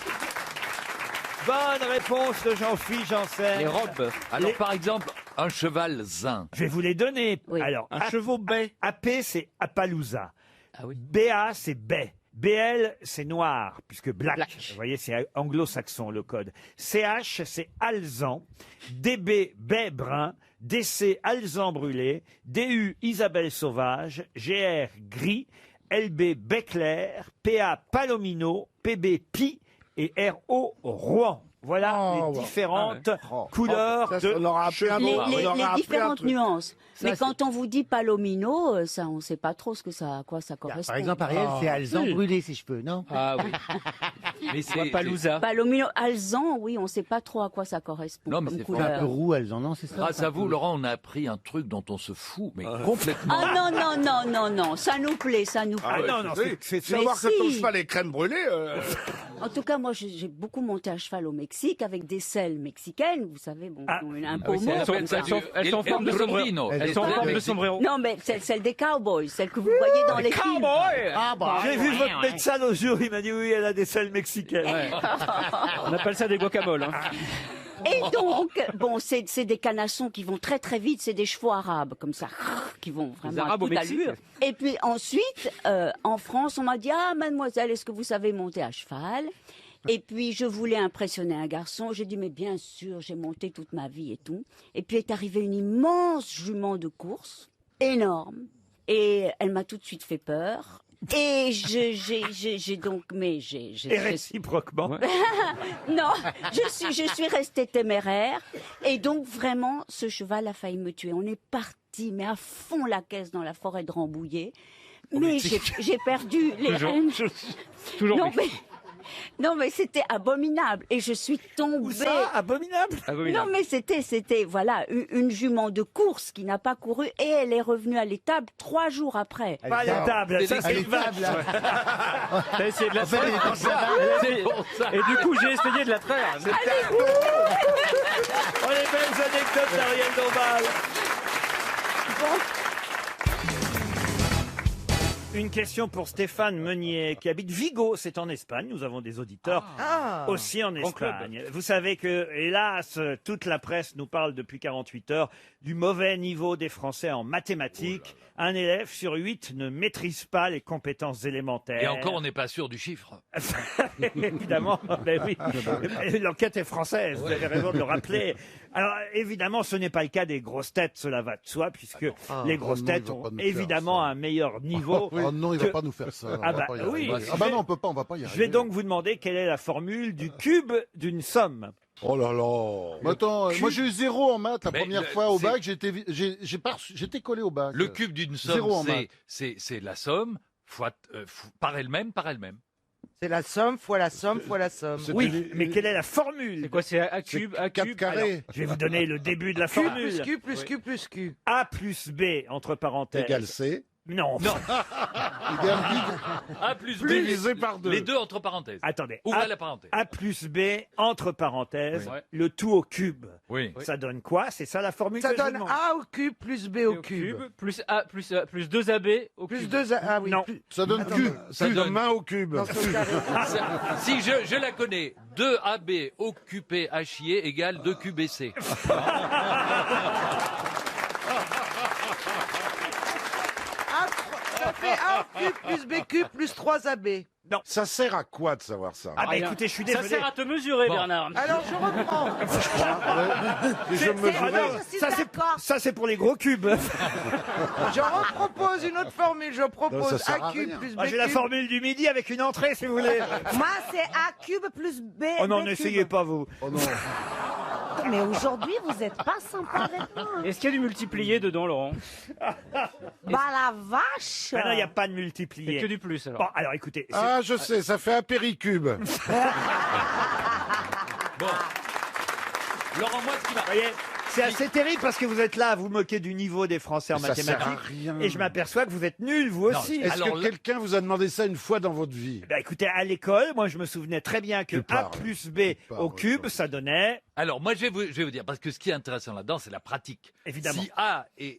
Bonne réponse de Jean-Philippe Janssen. Les robes. Alors, par exemple, un cheval zin. Je vais vous les donner. Oui. Alors, Un chevaux bai. AP, c'est Appaloosa. Ah oui. BA, c'est baie. BL, c'est noir, puisque black. Vous voyez, c'est anglo-saxon le code. CH, c'est alezan. DB, baie brun. DC, alezan brûlé. DU, Isabelle sauvage. GR, gris. LB, baie clair. PA, palomino. PB, pie. Et RO, Rouen. Voilà les différentes couleurs Ça, on aura appris un chevaux. mot. On Les aura appris un différentes truc. nuances. Ça, Mais c'est- quand on vous dit palomino, ça, on ne sait pas trop à quoi ça correspond. Par exemple, Ariel, c'est alezan si. brûlé, ses cheveux, non? Ah oui. Mais c'est Palouza. Palomino, alezan, oui, on ne sait pas trop à quoi ça correspond. Non, mais comme c'est couleur. Un peu roux, elles en ont, c'est ça. Grâce à vous, Laurent, on a appris un truc dont on se fout, mais complètement. Ah non, non, non, non, non, ça nous plaît, ça nous plaît. Ah non, non, c'est Savoir que Mais ton si. cheval est crème brûlée. En tout cas, moi, j'ai beaucoup monté à cheval au Mexique avec des selles mexicaines, vous savez, bon, qui ont un pommeau. elles sont- comme ça. elles sont en forme de sombrero. Elles sont en forme de sombrero. Non, mais celle des cowboys, celle que vous voyez dans les films. Ah bah, J'ai vu ouais, votre ouais. médecin l'autre jour, il m'a dit oui, elle a des selles mexicaines. On appelle ça des guacamoles. Hein. Et donc, bon, c'est des canassons qui vont très très vite, c'est des chevaux arabes, comme ça, qui vont vraiment à Arabes au toute Mexique. allure. Et puis ensuite, en France, on m'a dit, ah mademoiselle, est-ce que vous savez monter à cheval? Et puis je voulais impressionner un garçon, j'ai dit, mais bien sûr, j'ai monté toute ma vie et tout. Et puis est arrivée une immense jument de course, énorme, et elle m'a tout de suite fait peur. Et j'ai donc, mais j'ai Et réciproquement. non, je suis restée téméraire et donc vraiment ce cheval a failli me tuer. On est parti mais à fond la caisse dans la forêt de Rambouillet. Mais j'ai perdu les rênes. Toujours Non oui. non mais c'était abominable et je suis tombée. Où ça, abominable? Non mais c'était voilà une jument de course qui n'a pas couru et elle est revenue à l'étable 3 jours après. Pas à l'étable, ça c'est une vache. T'as essayé de la fait, elle est dans sa traire. Et du coup, j'ai essayé de la traire. Oh, les belles anecdotes d'Ariel Dombal. Une question pour Stéphane Meunier qui habite Vigo, c'est en Espagne. Nous avons des auditeurs aussi en Espagne. Vous savez que, hélas, toute la presse nous parle depuis 48 heures du mauvais niveau des Français en mathématiques. Un élève sur 8 ne maîtrise pas les compétences élémentaires. Et encore, on n'est pas sûr du chiffre. Évidemment, ben oui. L'enquête est française, vous avez raison de le rappeler. Alors, évidemment, ce n'est pas le cas des grosses têtes, cela va de soi, puisque les grosses têtes ont évidemment un meilleur niveau. Oh non, il va pas nous faire ça. Ah On va bah pas y oui. arriver. Ah bah non, on va pas y arriver. Je vais donc vous demander quelle est la formule du cube d'une somme. Oh là là. Mais attends, moi j'ai eu 0 en maths la Mais première le- fois au c'est- bac, j'étais collé au bac. Le cube d'une Zéro en somme, maths. c'est la somme par elle-même, par elle-même. C'est la somme fois la somme fois la somme. Oui, mais quelle est la formule? C'est quoi, c'est A cube, A cube? carré. Je vais vous donner le début de la Q formule. plus Q plus Q plus Q. A plus B, entre parenthèses. Égal C. Non. Égal A plus B, divisé par 2. les deux entre parenthèses. Attendez. Ouvrez la parenthèse. A plus B, entre parenthèses, Oui. le tout au cube. Oui. Ça donne quoi? C'est ça la formule Ça que je vous donne demande. A au cube plus B au cube. Plus A plus 2AB au Plus cube. 2 A. Ah oui. Non. plus- Ça donne Attends, Q. ça Q de donne- main au cube. dans son carré. Si je la connais, 2AB occupé HIE égale 2QBC. Ça fait A au cube plus B cube plus 3 AB. Ça sert à quoi de savoir ça? Ah bah écoutez, je suis Ça désolé. sert à te mesurer, Bon. Bernard. Alors je reprends. Et je me Ah non, mesurais. je suis ça, c'est- d'accord. ça, c'est pour les gros cubes. Je repropose une autre formule. Je propose sert à A cube rien. plus B Ah, j'ai la cube. formule du midi avec une entrée, si vous voulez. Moi, c'est A cube plus B. Oh non, B n'essayez cube. pas, vous. Oh non. Mais aujourd'hui, vous n'êtes pas sympa avec moi. Est-ce qu'il y a du multiplié dedans, Laurent? Bah la vache. Ah non, il n'y a pas de C'est multiplié. que du plus, alors. Bon, alors écoutez. Ah, je sais, ça fait un péricube. Bon. Laurent, moi, ce qui m'a... Vous voyez, c'est assez terrible parce que vous êtes là à vous moquer du niveau des Français en Ça sert à mathématiques. rien. Et je m'aperçois que vous êtes nuls, vous Non, aussi. Est-ce Alors que là- quelqu'un vous a demandé ça une fois dans votre vie? Bah, écoutez, à l'école, moi je me souvenais très bien que Tu parles. A plus B parles, au cube, toi. ça donnait. Alors, moi, je vais vous dire, parce que ce qui est intéressant là-dedans, c'est la pratique. Évidemment.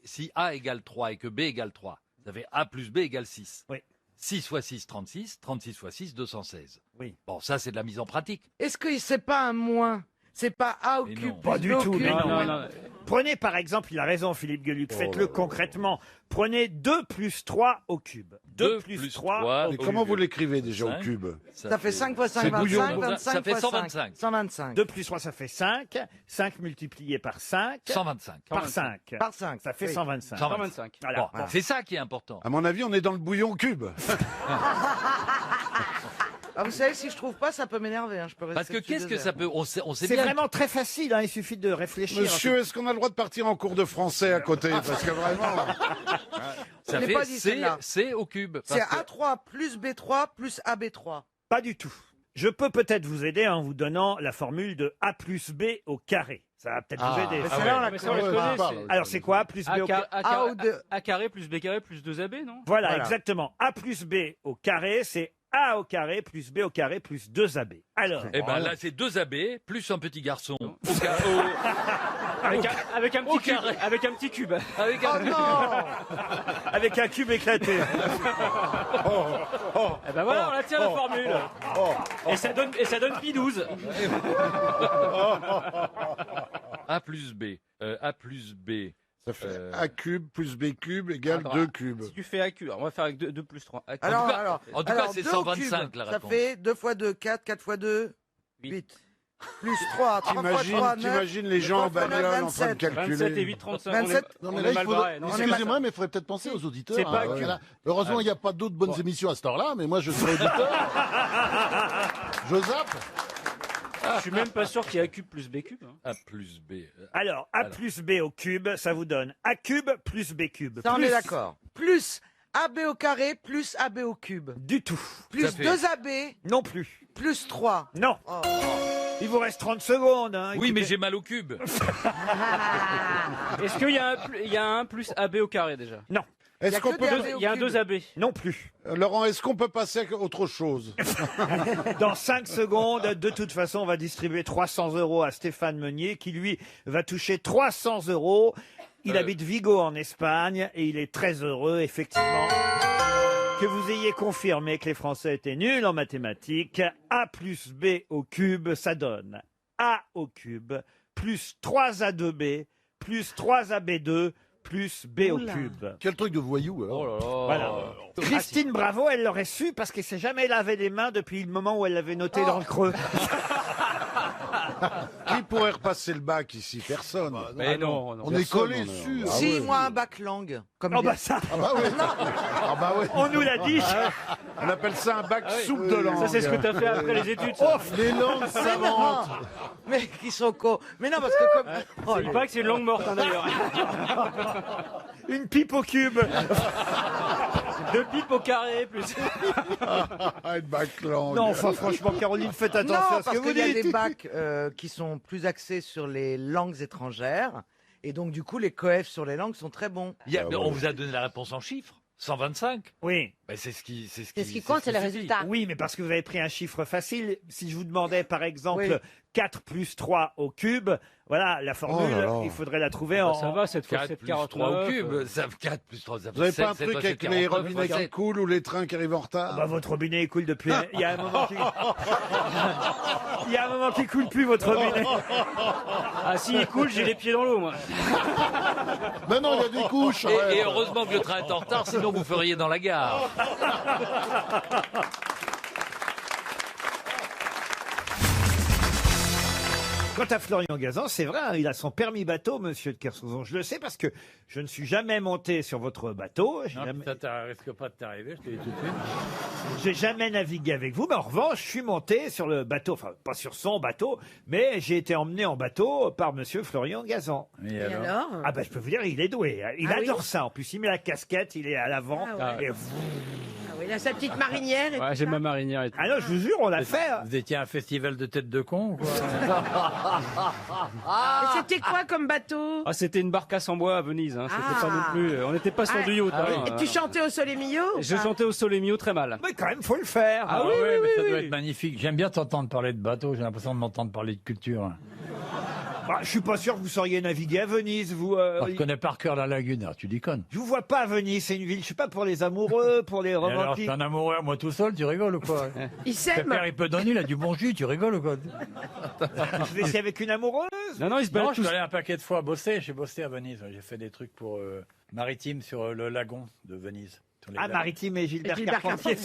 Si A égale 3 et que B égale 3, vous avez A plus B égale 6. Oui. 6 fois 6, 36. 36 fois 6, 216. Oui. Bon, ça, c'est de la mise en pratique. Est-ce que c'est pas un moins? C'est pas A au Mais cube non. plus Pas B du au tout, cube? non. Prenez par exemple, il a raison Philippe Gueluc, faites-le concrètement. Prenez 2 plus 3 au cube. 2 plus 3 Mais comment vous l'écrivez déjà au Cinq. cube? Ça fait 5 fois 5, C'est bouillon. 25, 25 Ça fait fois 125. 125. 2 plus 3, ça fait 5. 5 multiplié par 5. 125. Par 5. Par 5. Ça fait oui. 125. 125. Voilà. Bon, c'est ça qui est important. À mon avis, on est dans le bouillon cube. Ah, vous savez, si je trouve pas, ça peut m'énerver. Hein. Je peux rester Parce que dessus qu'est-ce 2 que ça heures. peut... On sait C'est bien... vraiment très facile, hein, il suffit de réfléchir. Monsieur, est-ce qu'on a le droit de partir en cours de français à côté? Parce que vraiment. Ça Je l'ai fait pas dit, celle-là. C au cube. C'est Parce que- A3 plus B3 plus AB3. Pas du tout. Je peux peut-être vous aider en vous donnant la formule de A plus B au carré. Ça va peut-être vous aider. Mais celle-là, on la connaît. Alors c'est quoi A plus B au carré? A carré plus B carré plus 2AB, non? Voilà, exactement. A plus B au carré, c'est A au carré plus B au carré plus 2AB. Alors. Eh ben là, c'est 2AB plus un petit garçon. Avec un petit cube. Avec un petit cube. Avec un... Avec un cube éclaté. Eh ben voilà, on la tient la formule. Et ça donne pi 12. A plus B. A plus B. Ça fait A cube plus B cube égale 2 cubes. Si tu fais A cube, on va faire avec 2 plus 3. En tout cas, c'est 125 la réponse. Ça fait 2 x 2, 4, 4 x 2, 8. Plus 3, 3 x 3, 9. T'imagines les gens en bagnole en train de calculer. 27 et 8, 35. 27. Non, mais là, excusez-moi, mais il faudrait peut-être penser aux auditeurs. C'est pas Là. Heureusement, il n'y a pas d'autres bonnes émissions à cette heure-là, mais moi, je serai auditeur. Je zappe. Je suis même pas sûr qu'il y a A cube plus B cube. A plus B. Alors, A plus B au cube, ça vous donne A cube plus B cube. Ça, on plus- est d'accord. Plus AB au carré plus AB au cube. Du tout. Plus 2AB. Non plus. Plus 3. Non. Il vous reste 30 secondes. Hein, Oui, mais écoutez. j'ai mal au cube. Est-ce qu'il y a un plus AB au carré déjà? Non. Est-ce qu'on peut... Il y a un 2AB. Non plus. Laurent, est-ce qu'on peut passer à autre chose? Dans 5 secondes, de toute façon, on va distribuer 300 € à Stéphane Meunier, qui lui va toucher 300 €. Il habite Vigo en Espagne et il est très heureux, effectivement, que vous ayez confirmé que les Français étaient nuls en mathématiques. A plus B au cube, ça donne A au cube plus 3A2B plus 3AB2 plus B au cube. Quel truc de voyou, alors. Voilà. Christine Bravo, elle l'aurait su parce qu'elle s'est jamais lavé les mains depuis le moment où elle l'avait noté dans le creux. Qui pourrait repasser le bac ici? Personne. Mais non, On est collés dessus. Si, moi, un bac langue. Comme Oh il y a- bah ça, Ah bah oui. Ah bah oui. on nous l'a dit. On appelle ça un bac soupe de langue. Ça, c'est ce que t'as fait après les études. ça. Les langues Mais savantes. non. Mais qui sont cons. Mais non, parce que comme. Oh, Il paraît que c'est une langue morte, hein, d'ailleurs. Une pipe au cube. 2 pipes au carré, plus. Un bac langue. Non, enfin, franchement, Caroline, faites attention non, à ce parce que vous qu'il y a dites. des bacs qui sont plus axés sur les langues étrangères. Et donc, du coup, les coefs sur les langues sont très bons. Mais on vous a donné la réponse en chiffres. 125. Oui. Ben, c'est ce qui compte, c'est le se dit. résultat. Oui, mais parce que vous avez pris un chiffre facile. Si je vous demandais, par exemple, Oui. 4 plus 3 au cube, voilà, la formule, Oh là là. il faudrait la trouver en... Ça va, cette fois, 4 7, plus 3 au cube, ça fait 4 plus 3, ça fait Vous avez 7, pas un truc avec les robinets qui coulent ou les trains qui arrivent en retard? Bah, votre robinet il coule depuis... Il y a un moment qui... Il y a un moment qui coule plus, votre robinet. Ah si, il coule, j'ai les pieds dans l'eau, moi. Mais non, il y a des couches. Et heureusement que le train est en retard, sinon vous feriez dans la gare. Quant à Florian Gazan, c'est vrai, hein, il a son permis bateau, monsieur de Kersauzon. Je le sais parce que je ne suis jamais monté sur votre bateau. Ça risque pas de t'arriver, je te dis tout de suite. J'ai jamais navigué avec vous, mais en revanche, je suis monté sur le bateau, enfin pas sur son bateau, mais j'ai été emmené en bateau par monsieur Florian Gazan. Et alors Ah ben je peux vous dire, il est doué. Hein. Il Ah oui adore ça. En plus, il met la casquette, il est à l'avant. Ah ouais. Et... Ah oui, il a sa petite marinière et Ouais, tout j'ai ça. ma marinière et tout. Ah non, je vous jure, on l'a fait. Hein. Vous étiez à un festival de tête de con ou quoi? Et c'était quoi comme bateau? Ah, c'était une barcasse en bois à Venise. Hein. C'était pas non plus. On n'était pas sur du yacht. hein. Et tu chantais au Sole Mio? Je chantais au Sole Mio très mal. Mais quand même, faut le faire. Ah, oui, mais ça doit être magnifique. J'aime bien t'entendre parler de bateau, j'ai l'impression de m'entendre parler de culture. Bah, je suis pas sûr que vous sauriez naviguer à Venise, vous. Je connais par cœur la lagune, alors tu déconnes. Je vous vois pas à Venise, c'est une ville, je sais pas, pour les amoureux, pour les Et alors, romantiques. t'es un amoureux, moi tout seul, tu rigoles ou quoi? Il s'aime. Pépère, il peut donner, il a du bon jus, tu rigoles ou quoi? Vous étiez avec une amoureuse? Non, ils se Non, baladent je suis tous. allé un paquet de fois bosser, j'ai bossé à Venise, j'ai fait des trucs pour maritime sur le lagon de Venise. Sur les Ah, lacs. Maritime et Gilbert, Gilbert Carpentier.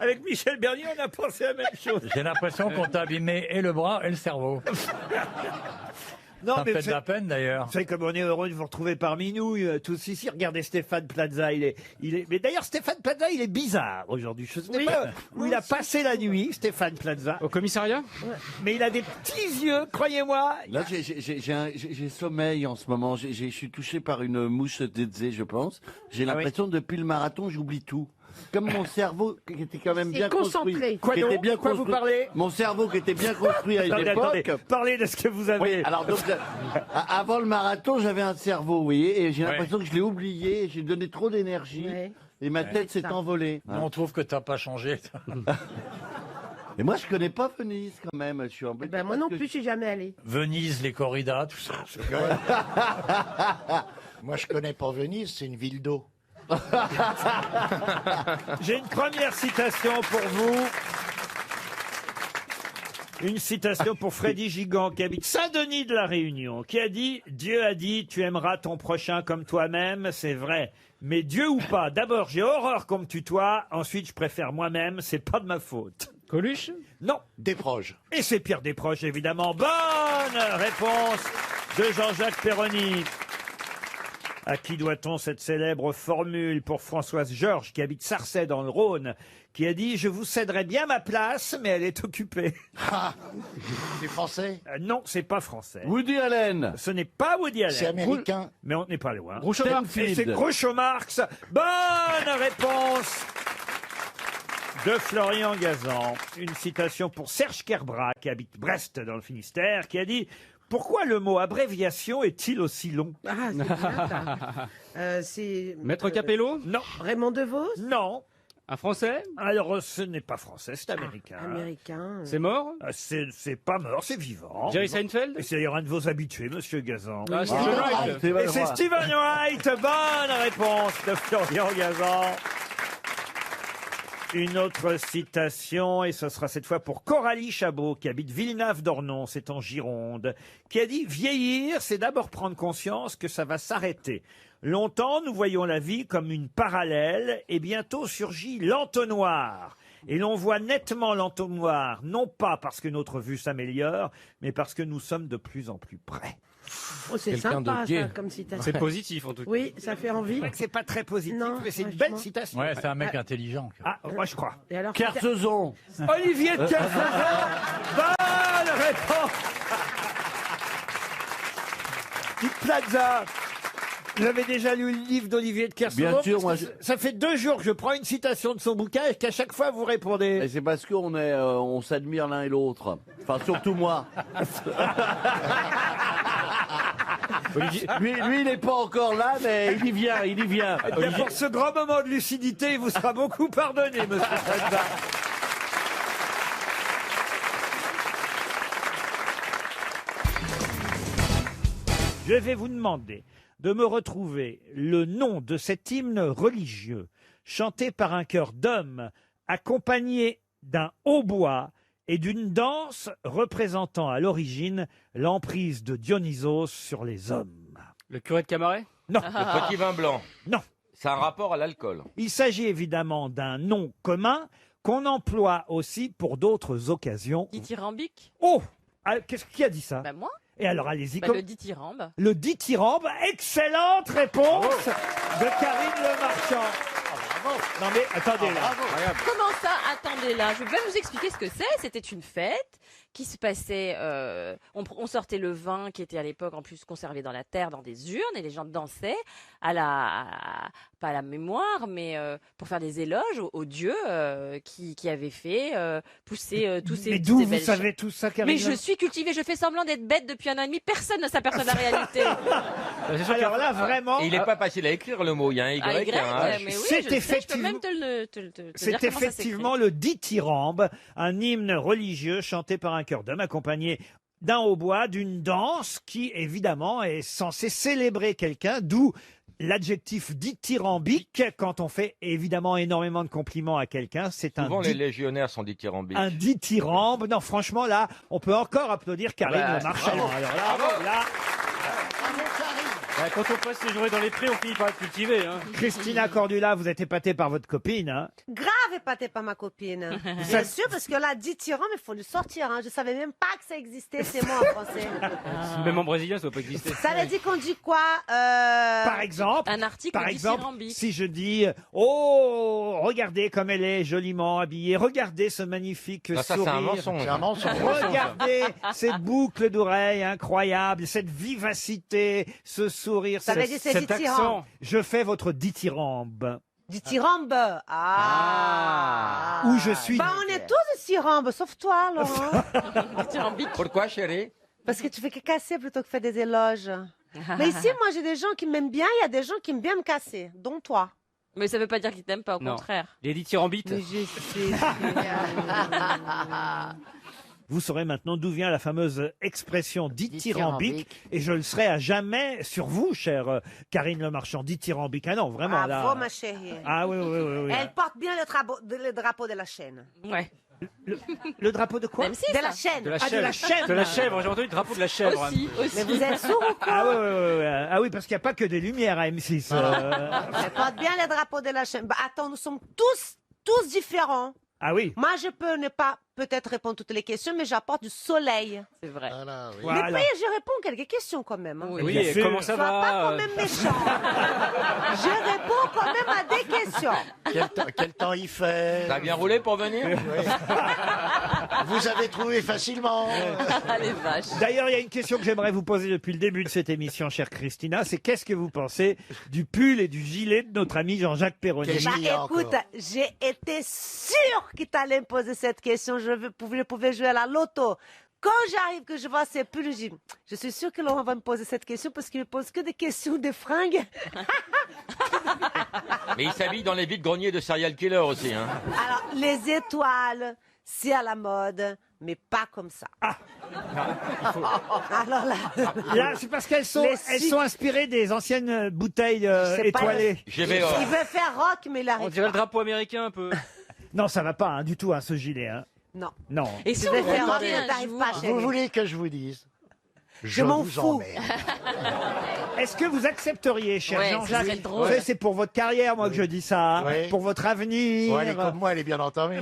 Avec Michel Bernier, on a pensé à la même chose. J'ai l'impression qu'on t'a abîmé et le bras et le cerveau. Non, Ça mais me vous fait de la peine d'ailleurs. savez comme on est heureux de vous retrouver parmi nous, tous ici. Regardez Stéphane Plaza, il est... Mais d'ailleurs, Stéphane Plaza, il est bizarre aujourd'hui. Je sais Oui. pas où il a passé la nuit, Stéphane Plaza. Au commissariat? Mais il a des petits yeux, croyez-moi. Là, j'ai sommeil en ce moment. Je suis touché par une mouche Dedze, je pense. J'ai l'impression, depuis le marathon, j'oublie tout. comme mon cerveau qui était quand même C'est bien concentré. construit. Quoi qui donc était bien Quoi vous construit- parlez Mon cerveau qui était bien construit à une Attendez, époque. attendez. Parlez de ce que vous avez. Oui, alors donc, avant le marathon, j'avais un cerveau, vous voyez, et j'ai l'impression que je l'ai oublié, j'ai donné trop d'énergie, et ma tête s'est envolée. Nous, on trouve que t'as pas changé. Et moi, je connais pas Venise quand même. Je suis embêté. Ben, moi non plus, je suis jamais allé. Venise, les corridas, tout ça. Moi, je connais pas Venise, c'est une ville d'eau. J'ai une première citation pour vous. Une citation pour Freddy Gigant, qui habite Saint-Denis de la Réunion, qui a dit « Dieu a dit, tu aimeras ton prochain comme toi-même, c'est vrai. Mais Dieu ou pas, d'abord j'ai horreur qu'on me tutoie, ensuite je préfère moi-même, c'est pas de ma faute. » Coluche? Non. Desproges. Et c'est Pierre Desproges, évidemment. Bonne réponse de Jean-Jacques Perroni. À qui doit-on cette célèbre formule pour Françoise Georges, qui habite Sarcey dans le Rhône, qui a dit « Je vous céderai bien ma place, mais elle est occupée. » C'est français? Non, c'est pas français. Woody Allen. Ce n'est pas Woody Allen. C'est américain. Mais on n'est pas loin. Groucho Marx. Et c'est Groucho Marx. Bonne réponse de Florian Gazan. Une citation pour Serge Kerbrat, qui habite Brest dans le Finistère, qui a dit « Pourquoi le mot abréviation est-il aussi long ?» Ah, c'est bien ça. C'est. Maître Capello? Non. Raymond DeVos? Non. Un Français? Alors, ce n'est pas français, c'est américain. Américain. C'est mort? C'est pas mort, c'est vivant. Jerry Seinfeld? Et c'est d'ailleurs un de vos habitués, monsieur Gazan. Ah, Stephen Wright. Et c'est Stephen Wright. Bonne réponse de Florian Gazan. Une autre citation, et ce sera cette fois pour Coralie Chabot, qui habite Villeneuve-d'Ornon, c'est en Gironde, qui a dit « Vieillir, c'est d'abord prendre conscience que ça va s'arrêter. Longtemps, nous voyons la vie comme une parallèle, et bientôt surgit l'entonnoir. Et l'on voit nettement l'entonnoir, non pas parce que notre vue s'améliore, mais parce que nous sommes de plus en plus près. » Oh, c'est sympa, ça, comme citation. C'est positif, en tout cas. Oui, ça fait envie. C'est vrai que c'est pas très positif, Non, mais c'est une franchement. belle citation. Ouais, c'est un mec intelligent. Ah, moi je crois. Et alors, Kersezon. Olivier de Kersauzon. Bonne réponse. Dites Plaza. Vous avez déjà lu le livre d'Olivier de Kersauzon? Bien sûr, moi, Ça fait 2 jours que je prends une citation de son bouquin et qu'à chaque fois vous répondez. Et c'est parce qu'on on s'admire l'un et l'autre. Enfin, surtout moi. lui, il n'est pas encore là, mais il y vient, il y vient. Eh bien, pour ce grand moment de lucidité, il vous sera beaucoup pardonné, monsieur Plaza. Je vais vous demander de me retrouver le nom de cet hymne religieux chanté par un chœur d'hommes accompagné d'un hautbois et d'une danse représentant à l'origine l'emprise de Dionysos sur les hommes. Le curé de Camaret? Non. Le petit vin blanc. Non. C'est un rapport à l'alcool. Il s'agit évidemment d'un nom commun qu'on emploie aussi pour d'autres occasions. Dithyrambique? Oh qui a dit ça? Bah moi. Et alors allez-y. Bah, le dithyrambe. Le dithyrambe. Excellente réponse de Karine Le Marchand. Non mais attendez là. Comment ça? Attendez là, je vais vous expliquer ce que c'est. C'était une fête qui se passait. On sortait le vin qui était à l'époque en plus conservé dans la terre, dans des urnes, et les gens dansaient pas à la mémoire, mais pour faire des éloges aux dieux qui avaient fait pousser tous ces. Mais d'où ces vous belles savez choses. tout ça, Karine? Mais je suis cultivée, je fais semblant d'être bête depuis 1 an et demi. Personne ne s'aperçoit de la réalité. Alors là vraiment. Et il n'est pas facile à écrire le mot. Il y a un Y, Ah, il y a un H. mais oui, C'est je sais, je peux effectivement- même te le dire C'est comment ça effectivement le dithyrambe, un hymne religieux chanté par un chœur d'hommes accompagné d'un hautbois, d'une danse qui évidemment est censée célébrer quelqu'un, d'où l'adjectif dithyrambique quand on fait évidemment énormément de compliments à quelqu'un. C'est un Souvent, les légionnaires sont dithyrambiques. un dithyrambe. Non, franchement, là, on peut encore applaudir Karine Bah, Le Marchand. bravo. Alors là, Bravo. là, Quand on passe les journées dans les prés, on finit par être cultivé. Hein. Christina Cordula, vous êtes épatée par votre copine. Hein. Grave épatée par ma copine. Ça- Bien sûr, parce que là, dithyrambe, il faut le sortir. Hein. Je savais même pas que ça existait, ces mots en français. Même en brésilien, ça ne doit pas exister. Ça veut dire qu'on dit quoi Par exemple, Un article par exemple, dithyrambique. si je dis oh, regardez comme elle est joliment habillée, regardez ce magnifique Ah, ça, c'est sourire. un mensonge. C'est un mensonge. Regardez ces boucles d'oreilles incroyables, cette vivacité, ce sourire, Ça veut dire c'est cet dithyrambe. accent. Je fais votre dithyrambe. Dithyrambe. Ah. Où je suis. Bah, on est tous dithyrambe, sauf toi, Laurent. Pourquoi, chérie? Parce que tu fais que casser plutôt que faire des éloges. Mais ici, moi, j'ai des gens qui m'aiment bien, il y a des gens qui aiment bien me casser, dont toi. Mais ça veut pas dire qu'il t'aime pas, au Non. contraire. Les dithyrambites. Mais je sais. Vous saurez maintenant d'où vient la fameuse expression dithyrambique, et je le serai à jamais sur vous, chère Karine Le Marchand. Dithyrambique, ah non, vraiment là. Bravo, ma chérie. Ah oui, oui, oui, oui. Elle porte bien le drapeau de la chaîne. Ouais. Le drapeau de quoi? De la chaîne. De la Ah, chèvre. de la chèvre. De la chèvre, j'ai entendu le drapeau de la chèvre. Aussi. Mais vous êtes sourds ou quoi? Ah oui, oui, oui, oui. Ah oui, parce qu'il n'y a pas que des lumières à M6. Elle porte bien le drapeau de la chaîne. Bah, attends, nous sommes tous différents. Ah oui. Moi, je peux ne pas peut-être répondre toutes les questions, mais j'apporte du soleil. C'est vrai. Voilà. Mais puis, je réponds quelques questions quand même. Hein. Oui, bien sûr. comment ça Sois va pas quand même méchant. Je réponds quand même à des questions. Quel temps il fait? T'as bien roulé pour venir? Vous avez trouvé facilement. Les vaches. D'ailleurs, il y a une question que j'aimerais vous poser depuis le début de cette émission, chère Christina. C'est qu'est-ce que vous pensez du pull et du gilet de notre ami Jean-Jacques Perroni? Qu'est-ce qu'il y a Écoute, encore? j'ai été sûre qu'il t'allait me poser cette question. Je pouvais jouer à la loto. Quand j'arrive, que je vois ces pulls, je suis sûre que Laurent va me poser cette question parce qu'il me pose que des questions de fringues. Mais il s'habille dans les vides-greniers de serial killer aussi, hein. Alors, les étoiles, c'est à la mode, mais pas comme ça. Alors là, Là, c'est parce qu'elles sont, Les elles six- sont inspirées des anciennes bouteilles sais pas, étoilées. J'y vais, il veut faire rock, mais il On arrive dirait le pas. drapeau américain un peu. Non, ça va pas hein, du tout, hein, ce gilet. Hein. Non. Non. Et si Je on vais vous faire rock, demandait mais un t'arrives jour, pas, Vous chérie. voulez que je vous dise? Je m'en vous fous. emmerde. Est-ce que vous accepteriez, cher Ouais, ça Jean-Jacques, serait drôle. vous savez, c'est pour votre carrière, moi, que je dis ça, hein, Oui. pour votre avenir. Bon, elle est comme moi, elle est bien entamée.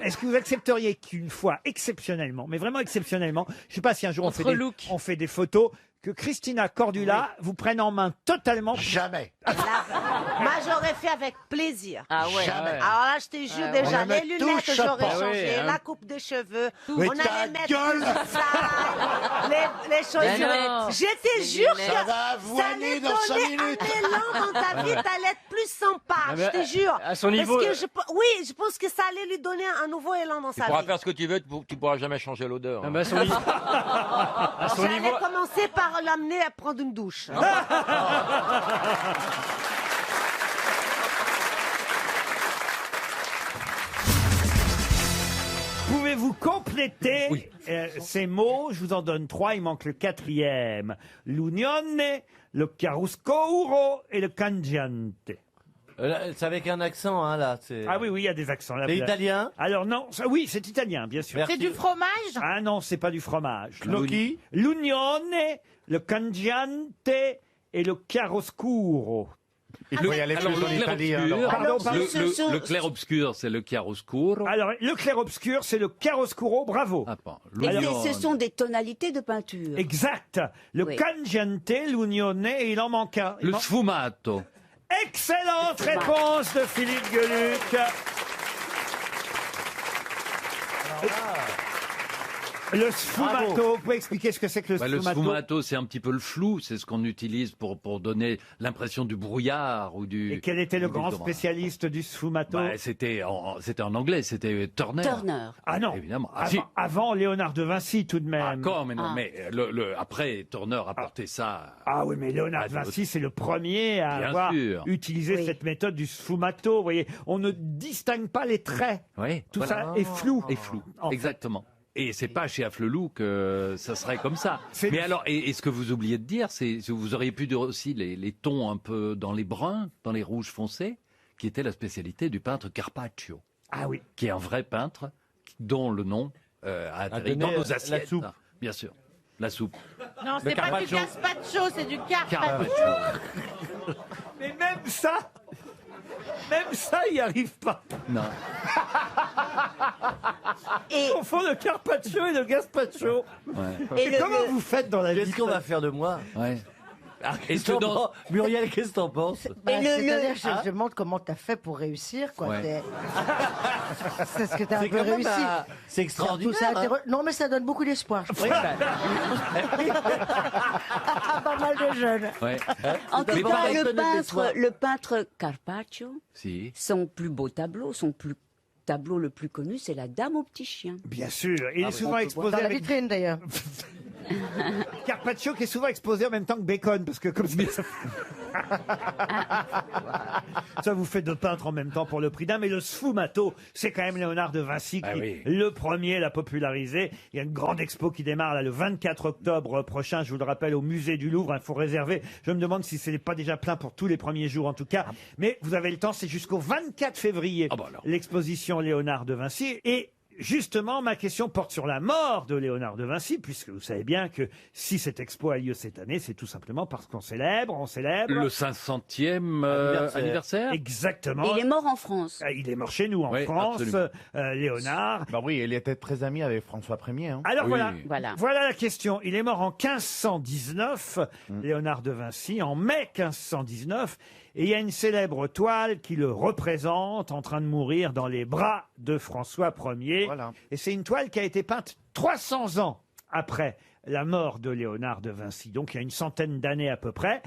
Est-ce que vous accepteriez qu'une fois, exceptionnellement, mais vraiment exceptionnellement, je sais pas si un jour Entre look. on fait des photos, que Christina Cordula vous prenne en main totalement. Jamais. Moi, j'aurais fait avec plaisir. Ah ouais. Jamais. Alors là, je te jure Ah, déjà, on va les mettre tout lunettes, chapeau. j'aurais Ah changé, ouais, hein. la coupe des cheveux, Mais on ta allait mettre gueule. tout ça, les chaussures. lunettes. Je te Les jure lunettes. que Ça va ça avoiner allait dans 5 donner minutes. un élan dans ta vie, t'allais être plus sympa, Ah, je mais te jure. à son niveau, Parce que oui, je pense que ça allait lui donner un nouveau élan dans Tu sa pourras vie. faire ce que tu veux, tu pourras jamais changer l'odeur. Ah hein. bah, à son niveau. À son J'allais niveau. commencer par l'amener à prendre une douche. Pouvez-vous compléter ces mots? Je vous en donne 3, il manque le 4e. L'unione, le chiaroscuro et le cangiante. C'est avec un accent, hein, là. Ah oui, oui, il y a des accents là. C'est italien? Alors non, oui, c'est italien, bien sûr. C'est du fromage? Ah non, c'est pas du fromage. Gnocchi? L'unione, le cangiante et le chiaroscuro. Alors, le clair-obscur, Pardon, pardon. le clair-obscur, c'est le chiaroscuro. Alors, le clair-obscur, c'est le chiaroscuro, bravo. Et ce sont des tonalités de peinture. Exact. Le Oui. cangiante, l'unione, et il en manque un. Le sfumato. Excellente réponse de Philippe Gueluc. Le sfumato, vous pouvez expliquer ce que c'est que le Le sfumato? sfumato, c'est un petit peu le flou, c'est ce qu'on utilise pour donner l'impression du brouillard ou du... Et quel était le du grand brouillard. spécialiste du sfumato? C'était en anglais, c'était Turner. Turner. Ah non, Évidemment. Ah, avant, si. avant Léonard de Vinci tout de même. D'accord, mais non, Ah. mais après, Turner a porté ça... Ah oui, mais Léonard de Vinci, c'est le premier à Bien avoir sûr. utilisé Oui. cette méthode du sfumato. Vous voyez, on ne distingue pas les traits. Oui, Tout voilà. ça est flou. Et flou, En fait. exactement. Et c'est pas chez Afflelou que ça serait comme ça. C'est- Mais alors, et ce que vous oubliez de dire, c'est que vous auriez pu dire aussi les tons un peu dans les bruns, dans les rouges foncés, qui était la spécialité du peintre Carpaccio, Ah oui. qui est un vrai peintre dont le nom a atterri dans donné, nos la assiettes. soupe. Bien sûr, la soupe. Non, c'est pas du gazpacho, c'est du Carpaccio. Mais même ça, il n'y arrive pas. Non. Et, Au fond, le carpaccio et le gazpacho. Ouais. Et comment vous faites dans la vie? Qu'est-ce qu'on va faire de moi? Ouais. Muriel, qu'est-ce que t'en penses? C'est-à-dire, je me demande comment t'as fait pour réussir, quoi. Ouais. C'est ce que t'as un C'est peu quand même, réussi. c'est extraordinaire, Tout ça, hein. Non, mais ça donne beaucoup d'espoir, je trouve. Pas mal de jeunes. En tout Mais cas, pareil, le peintre Carpaccio, Si. son plus beau tableau, tableau le plus connu, c'est la Dame au petit chien. Bien sûr, il est souvent exposé Dans la avec vitrine, d'ailleurs. Carpaccio qui est souvent exposé en même temps que Bacon, parce que comme ça... Ça vous fait deux peintres en même temps pour le prix d'un, mais le sfumato, c'est quand même Léonard de Vinci qui, le premier, l'a popularisé. Il y a une grande expo qui démarre là, le 24 octobre prochain, je vous le rappelle, au musée du Louvre. Il faut réserver. Je me demande si ce n'est pas déjà plein pour tous les premiers jours en tout cas. Mais vous avez le temps, c'est jusqu'au 24 février, l'exposition Léonard de Vinci. Et justement, ma question porte sur la mort de Léonard de Vinci, puisque vous savez bien que si cette expo a lieu cette année, c'est tout simplement parce qu'on célèbre. Le 500e anniversaire. Exactement. Et il est mort en France. Il est mort chez nous en France, Léonard. Bah oui, il était très ami avec François Ier. Hein. Alors voilà la question. Il est mort en 1519, Léonard de Vinci, en mai 1519. Et il y a une célèbre toile qui le représente en train de mourir dans les bras de François Ier. Voilà. Et c'est une toile qui a été peinte 300 ans après la mort de Léonard de Vinci. Donc il y a une centaine d'années à peu près.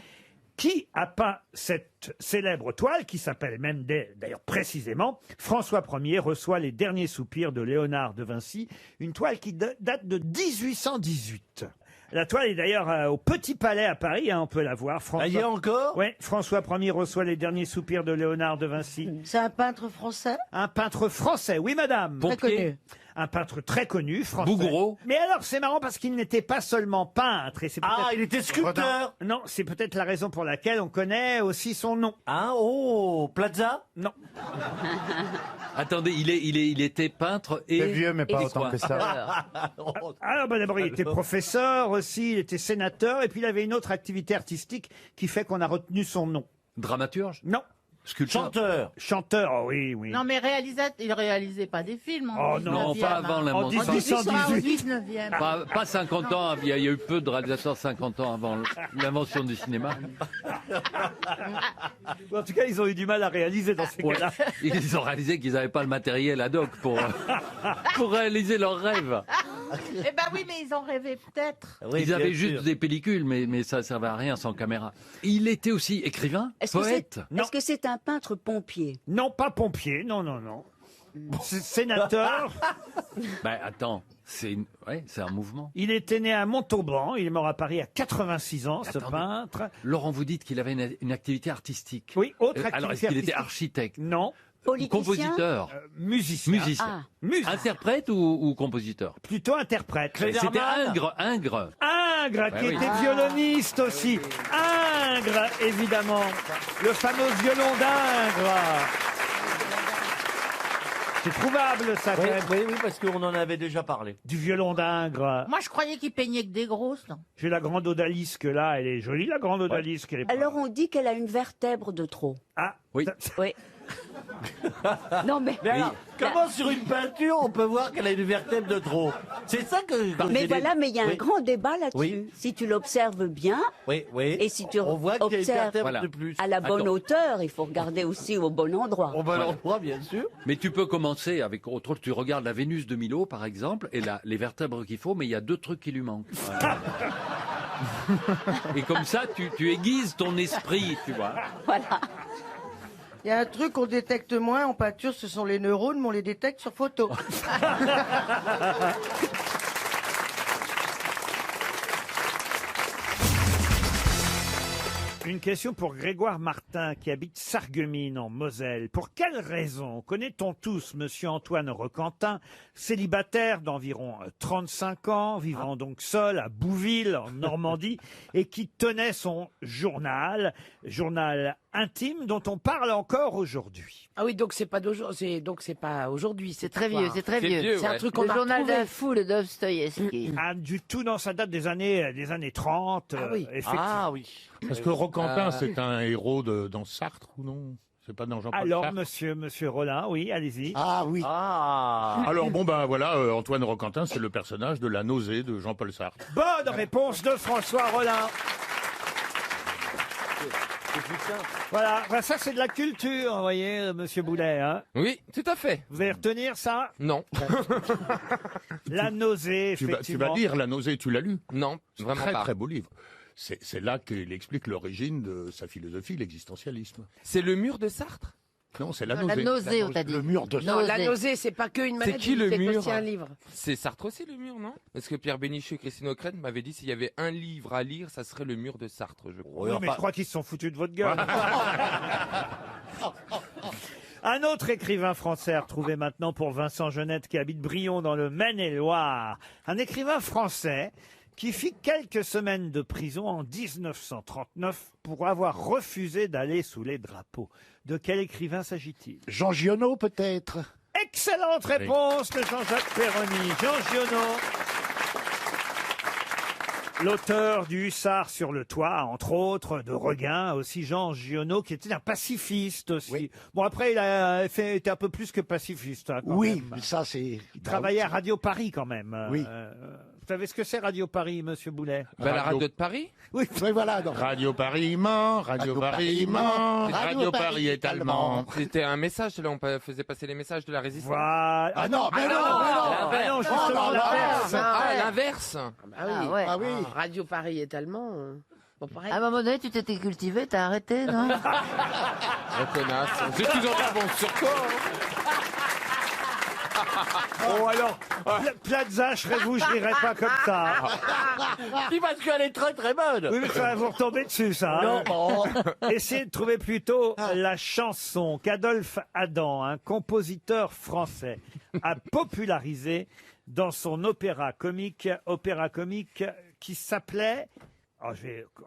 Qui a peint cette célèbre toile, qui s'appelle même d'ailleurs précisément « François Ier reçoit les derniers soupirs de Léonard de Vinci », une toile qui date de 1818. La toile est d'ailleurs au Petit Palais à Paris, hein, on peut la voir. Il y a encore? Oui, François Ier reçoit les derniers soupirs de Léonard de Vinci. C'est un peintre français? Un peintre français, oui madame. Très connu. Un peintre très connu, français. Bouguereau. Mais alors, c'est marrant parce qu'il n'était pas seulement peintre. Et c'est il était sculpteur. Non, c'est peut-être la raison pour laquelle on connaît aussi son nom. Ah, Plaza? Non. Attendez, il était peintre et... C'est vieux, mais pas autant que ça. Alors, d'abord, il était professeur aussi, il était sénateur, et puis il avait une autre activité artistique qui fait qu'on a retenu son nom. Dramaturge? Non. Sculpteur. Chanteur, oh oui. Non, mais il réalisait pas des films. Oh non, pas avant l'invention. En 1818. Pas 50 ans, il y a eu peu de réalisateurs 50 ans avant l'invention du cinéma. En tout cas, ils ont eu du mal à réaliser dans ces cas-là. Ils ont réalisé qu'ils n'avaient pas le matériel ad hoc pour réaliser leurs rêves. Eh ben oui, mais ils ont rêvé peut-être. Ils avaient juste des pellicules, mais ça ne servait à rien sans caméra. Il était aussi écrivain, poète. Est-ce que c'est un peintre pompier? Non, pas pompier, non. Sénateur. Attends, c'est un mouvement. Il était né à Montauban, il est mort à Paris à 86 ans, ce peintre. Laurent, vous dites qu'il avait une activité artistique. Oui, autre activité Alors, est-ce qu'il était artistique. architecte? Non. Politicien? Compositeur? Musicien. Musicien. Interprète ou compositeur? Plutôt interprète. C'était Ingres. Ingres, qui oui. était violoniste aussi. Ingres, évidemment. Le fameux violon d'Ingres. C'est trouvable, ça, quand même. Oui, parce qu'on en avait déjà parlé. Du violon d'Ingres. Moi, je croyais qu'il peignait que des grosses. J'ai la grande odalisque, là. Elle est jolie, la grande odalisque. Elle est... Alors, on dit qu'elle a une vertèbre de trop. Ah, oui. Oui. Non, mais alors, comment sur une peinture on peut voir qu'elle a une vertèbre de trop? C'est ça que... Mais voilà, mais il y a un grand débat là-dessus. Oui. Si tu l'observes bien, et si tu on voit qu'il y a une observes vertèbre de plus. à la bonne hauteur, il faut regarder aussi au bon endroit. Au bon endroit, bien sûr. Mais tu peux commencer avec autre chose. Tu regardes la Vénus de Milo, par exemple, et là, les vertèbres qu'il faut, mais il y a deux trucs qui lui manquent. Et comme ça, tu aiguises ton esprit, tu vois. Voilà. Il y a un truc qu'on détecte moins en peinture, ce sont les neurones, mais on les détecte sur photo. Une question pour Grégoire Martin, qui habite Sarreguemines, en Moselle. Pour quelle raison connaît-on tous Monsieur Antoine Roquentin, célibataire d'environ 35 ans, vivant donc seul à Bouville, en Normandie, et qui tenait son journal intime dont on parle encore aujourd'hui? Ah oui, donc c'est pas d'aujourd'hui, c'est pas aujourd'hui. C'est très vieux, c'est très vieux. C'est un truc qu'on a Le journal retrouvé. d'un fou de Dostoïevski. Ah, du tout, non, ça date des années 30. Ah oui. Parce que Roquentin, c'est un héros dans Sartre, ou non? C'est pas dans Jean-Paul Alors, Sartre? monsieur Rollin, oui, allez-y. Ah oui. Alors voilà, Antoine Roquentin, c'est le personnage de La Nausée de Jean-Paul Sartre. Bonne réponse de François Rollin. Voilà, bah, ça c'est de la culture, vous voyez, monsieur Boulet. Hein. Oui, tout à fait. Vous allez retenir ça? Non. La nausée, Tu effectivement. vas lire La nausée, tu l'as lu? Non, C'est vraiment très pas. très beau livre. C'est là qu'il explique l'origine de sa philosophie, l'existentialisme. C'est le mur de Sartre? Non, c'est la La nausée. nausée, on t'a dit. Le mur de Non, la Nausée. nausée, c'est pas qu'une maladie. C'est qui le mur aussi un livre. C'est Sartre aussi le mur, non? Parce que Pierre Bénichou et Christine O'Krent m'avaient dit s'il y avait un livre à lire, ça serait le mur de Sartre, je crois. Oui, mais je crois qu'ils se sont foutus de votre gueule. Un autre écrivain français à retrouver maintenant pour Vincent Genette qui habite Brion dans le Maine-et-Loire. Un écrivain français qui fit quelques semaines de prison en 1939 pour avoir refusé d'aller sous les drapeaux. De quel écrivain s'agit-il? Jean Giono, peut-être? Excellente réponse de Jean-Jacques Perroni. Jean Giono, l'auteur du Hussard sur le toit, entre autres, de Regain, aussi Jean Giono, qui était un pacifiste aussi. Bon, après, il a été un peu plus que pacifiste. Hein, quand Oui, même. mais ça c'est... Il travaillait à Radio Paris quand même. Oui. Vous savez ce que c'est Radio Paris, monsieur Boulet? Bah, la radio de Paris? Oui, voilà. donc. Radio Paris ment, Radio Paris ment, Radio Paris est allemand. C'était un message, là, on faisait passer les messages de la résistance. Voilà. Ah non, mais non, Ah non, justement, l'inverse. Ah, l'inverse. Ah oui. Ah ouais. Ah oui. Radio Paris est allemand. Bon, pareil. À un moment donné, tu t'étais cultivé, t'as arrêté, non? Oh, connasse. J'ai toujours pas bon sur quoi, Oh alors, Plaza, vous, je dirais pas comme ça. Oui, parce qu'elle est très très bonne. Oui, mais ça va vous retomber dessus, ça. hein. Non. Essayez de trouver plutôt la chanson qu'Adolphe Adam, un compositeur français, a popularisée dans son opéra comique qui s'appelait...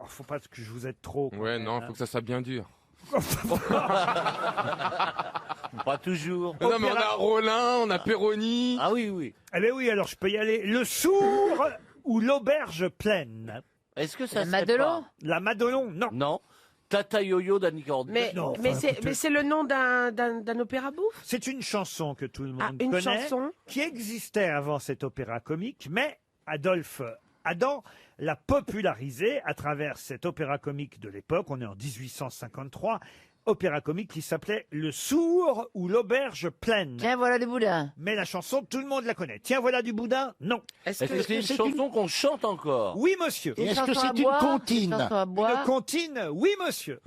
faut pas que je vous aide trop. quand Ouais, même, non, hein. faut que ça soit bien dur. Pas toujours. Non, mais on a Rollin, on a Perroni. Ah oui, oui. Eh bien oui, alors je peux y aller. Le sourd ou l'auberge pleine? Est-ce que ça La serait Madelon pas... La Madelon, non. Non. Tata Yo-Yo d'Annie Cordy. Mais, Non, mais enfin, c'est écoutez. mais c'est le nom d'un opéra bouffe. C'est une chanson que tout le monde Ah, une connaît, chanson. qui existait avant cet opéra comique, mais Adolphe Adam l'a popularisée à travers cet opéra comique de l'époque. On est en 1853. Opéra comique qui s'appelait Le Sourd ou l'Auberge pleine. Tiens, voilà du boudin. Mais la chanson, tout le monde la connaît. Tiens, voilà du boudin? Non. Est-ce que c'est une chanson qu'on chante encore? Oui, monsieur. Une Est-ce que chanson à c'est une boire, comptine? une chanson à boire. Une comptine? Oui, monsieur.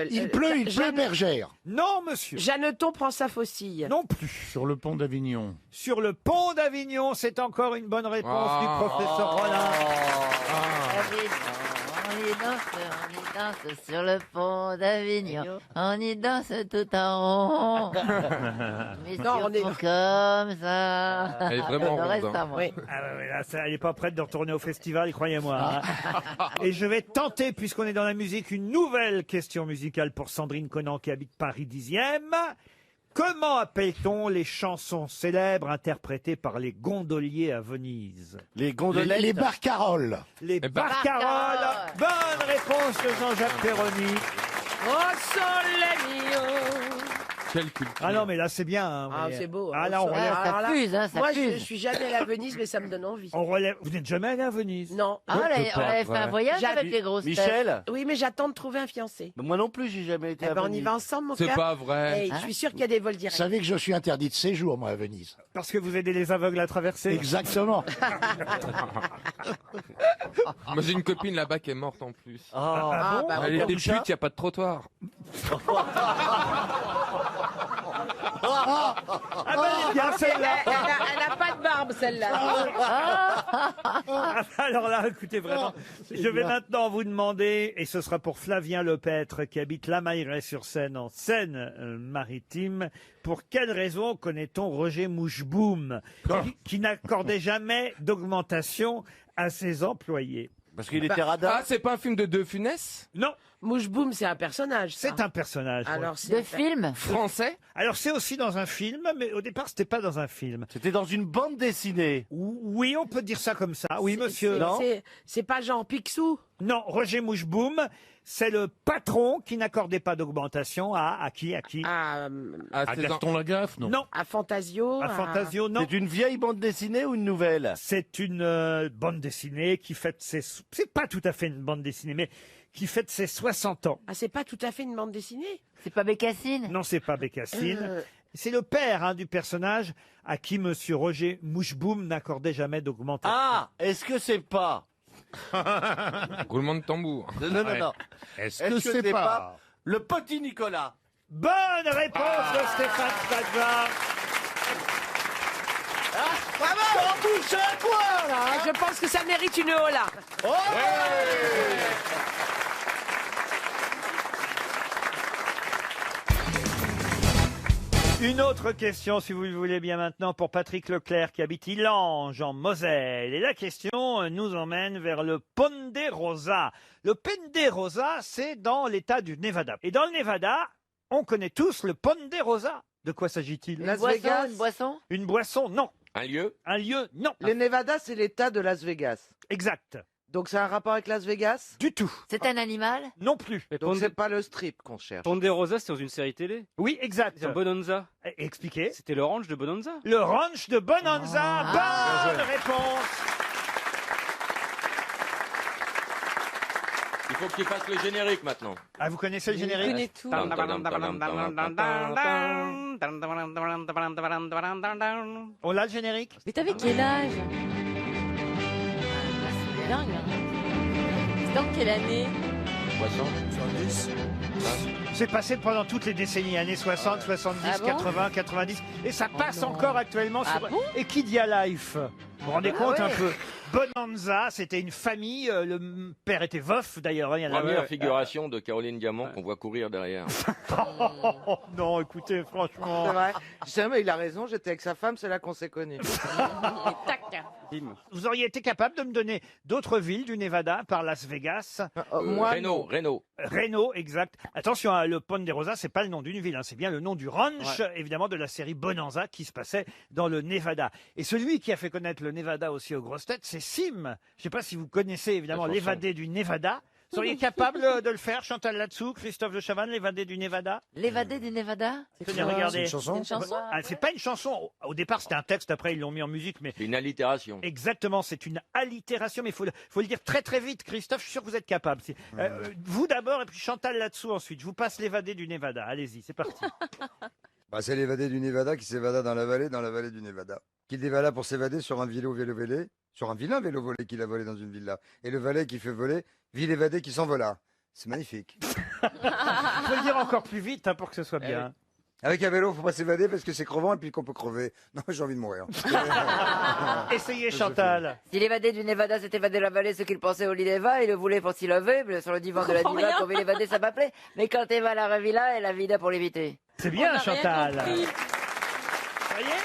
Il pleut bergère. Non, monsieur. Jeanneton prend sa faucille. Non plus. Sur le pont d'Avignon. Sur le pont d'Avignon, c'est encore une bonne réponse du professeur Rollin. On y danse sur le pont d'Avignon. On y danse tout en rond. Mais Non, on est- comme ça. Elle est vraiment J'adorais ronde, hein. ça, moi. Oui. Ah ouais, là, elle n'est pas prête de retourner au festival, croyez-moi. hein. Et je vais tenter, puisqu'on est dans la musique, une nouvelle question musicale pour Sandrine Conan qui habite Paris 10e. Comment appelle-t-on les chansons célèbres interprétées par les gondoliers à Venise? Les gondelettes. Les barcaroles. Les barcaroles. Bonne réponse de Jean-Jacques Perroni. Oh sole mio. Quelle culture. Ah non, mais là, c'est bien. hein, vous Ah, voyez. c'est beau. Ah, là, on Au relève. soleil. Alors là, fuse, hein, ça moi, fuse. je suis jamais allée à Venise, mais ça me donne envie. On relève. Vous n'êtes jamais allé à Venise? Non. Ah, on avait fait un voyage J'habite- avec les grosses têtes. Michel. Oui, mais j'attends de trouver un fiancé. Moi non plus, j'ai jamais été Eh à ben, on y Venise. va ensemble, mon C'est cœur. pas vrai. Hey, je suis sûre qu'il y a des vols Vous directs. savez que je suis interdit de séjour, moi, à Venise. Parce que vous aidez les aveugles à traverser. Exactement. Moi, j'ai une copine là-bas qui est morte en plus. Ah bon? bah, Elle on était chat. pute, y a pas de trottoir. Ah ben, elle est bien celle-là. Elle a pas de barbe, celle-là. Ah, alors là, écoutez, vraiment, je vais maintenant vous demander, et ce sera pour Flavien Lepêtre, qui habite La Mailleraie-sur-Seine, en Seine-Maritime, pour quelle raison connaît-on Roger Moucheboum, qui n'accordait jamais d'augmentation à ses employés? Parce qu'il était radin. Ah, c'est pas un film de De Funès? Non, Moucheboum, c'est un personnage. ça. c'est un personnage. Alors, oui. c'est De film. Français? Alors c'est aussi dans un film, mais au départ, c'était pas dans un film. C'était dans une bande dessinée. Oui, on peut dire ça comme ça. Oui, monsieur. C'est pas Jean Picsou. Non, Roger Moucheboum, c'est le patron qui n'accordait pas d'augmentation à qui? À Ah, c'est dans- Lagaffe, non? Non, à Fantasio. à Fantasio, non. C'est une vieille bande dessinée ou une nouvelle? C'est une bande dessinée qui fête ses... C'est pas tout à fait une bande dessinée, mais qui fête ses 60 ans. Ah, c'est pas tout à fait une bande dessinée? C'est pas Bécassine? Non, c'est pas Bécassine. C'est le père du personnage à qui Monsieur Roger Mouchboum n'accordait jamais d'augmentation. Ah, est-ce que c'est pas Roulement de tambour. Non. Est-ce que c'est pas le petit Nicolas? Bonne réponse de Stéphane Plaza. Bravo! On bouge à quoi, là? Je pense que ça mérite une hola. Une autre question, si vous le voulez bien maintenant, pour Patrick Leclerc qui habite Illange, en Moselle. Et la question nous emmène vers le Ponderosa. Le Ponderosa, c'est dans l'état du Nevada. Et dans le Nevada, on connaît tous le Ponderosa. De quoi s'agit-il? Las Vegas. Une boisson? Une boisson, non. Un lieu? Un lieu, non. Le Nevada, c'est l'état de Las Vegas. Exact. Donc c'est un rapport avec Las Vegas? Du tout. C'est un animal? Non plus. Donc c'est pas le strip qu'on cherche. Ponderosa, c'est dans une série télé. Oui, exact. C'est un Bonanza. Expliquez. C'était le ranch de Bonanza. Le ranch de Bonanza. Bonne réponse. Il faut que tu fasses le générique maintenant. Ah, vous connaissez le générique? connais tout. On l'a le générique? Mais t'avais quel âge? C'est dingue. Hein. C'est dans quelle année? Poisson. C'est passé pendant toutes les décennies, années 60, 70, Ah bon 80, 90. Et ça passe encore actuellement Ah sur bon Equidia Life. Vous vous rendez compte un peu? Bonanza, c'était une famille. Le père était veuf d'ailleurs. Il y en a Première figuration de Caroline Diamant qu'on voit courir derrière. Oh, non, écoutez, franchement. C'est vrai. Je sais, mais il a raison, j'étais avec sa femme, c'est là qu'on s'est connus. Vous auriez été capable de me donner d'autres villes du Nevada par Las Vegas? Reno. Reno, exact. Attention, hein, le Ponderosa, c'est pas le nom d'une ville, hein, c'est bien le nom du ranch, évidemment, de la série Bonanza qui se passait dans le Nevada. Et celui qui a fait connaître le Nevada aussi aux grosses têtes, c'est Sim. Je sais pas si vous connaissez évidemment l'évadé du Nevada. Vous seriez capable de le faire, Chantal Latsou, Christophe de Chavannes, l'évadé du Nevada? L'évadé du Nevada? Tenez, regardez. C'est une chanson? C'est une chanson? Ah, c'est pas une chanson. Au départ, c'était un texte. Après, ils l'ont mis en musique. Mais C'est une allitération. exactement, c'est une allitération. Mais il faut le dire très très vite, Christophe. Je suis sûr que vous êtes capable. Vous d'abord et puis Chantal Latsou ensuite. Je vous passe l'évadé du Nevada. Allez-y, c'est parti. C'est l'évadé du Nevada qui s'évada dans la vallée du Nevada. Qui dévala pour s'évader sur un vélo-vélé, sur un vilain vélo-volé qu'il a volé dans une villa. Et le valet qui fait voler, vit l'évadé qui s'envola. C'est magnifique. Il faut le dire encore plus vite pour que ce soit bien. Avec un vélo, faut pas s'évader parce que c'est crevant et puis qu'on peut crever. Non, j'ai envie de mourir. Essayez, Chantal. Si l'évadé du Nevada s'est évadé de la vallée, ce qu'il pensait au lit d'Eva, il le voulait pour s'y lever, mais sur le divan de la diva, pour l'évader, ça m'appelait. Mais quand Eva la revila, elle a vida pour l'éviter. C'est bien, Chantal. Rien compris. Vous voyez?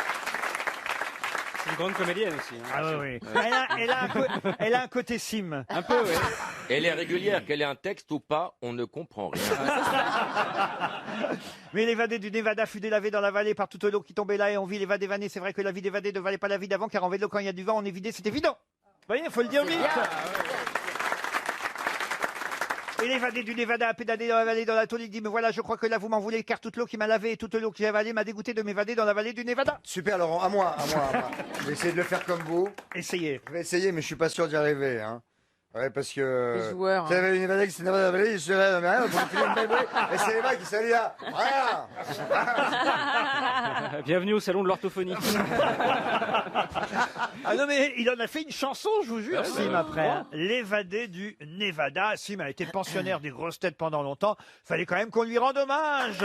C'est une grande comédienne aussi. Hein. Ah oui, oui. Elle a un côté Sim. Un peu, oui. Elle est régulière, qu'elle ait un texte ou pas, on ne comprend rien. Mais l'évadé du Nevada fut délavé dans la vallée par toute l'eau qui tombait là et on vit l'évadé vanner. C'est vrai que la vie d'évadé ne valait pas la vie d'avant car en vélo, quand il y a du vent, on est vidé, c'est évident. Vous voyez, il faut le dire vite. Et l'évadé du Nevada a pédalé dans la vallée dans la tôle. Il dit, mais voilà, je crois que là, vous m'en voulez car toute l'eau qui m'a lavé et toute l'eau qui j'ai avalée m'a dégoûté de m'évader dans la vallée du Nevada. Super, Laurent, à moi. Je vais essayer de le faire comme vous. Essayez. Je vais essayer, mais je suis pas sûr d'y arriver. Hein. Ouais, parce que. Les joueurs, C'est la Nevada qui s'est dans la vallée, je serais mais rien, on peut filer une belle bruit. Et c'est les mecs qui s'allient là. Rien. Bienvenue au salon de l'orthophonie. Ah non, mais il en a fait une chanson, je vous jure, Sim, après. Hein. L'évadé du Nevada. Sim a été pensionnaire des grosses têtes pendant longtemps. Fallait quand même qu'on lui rende hommage.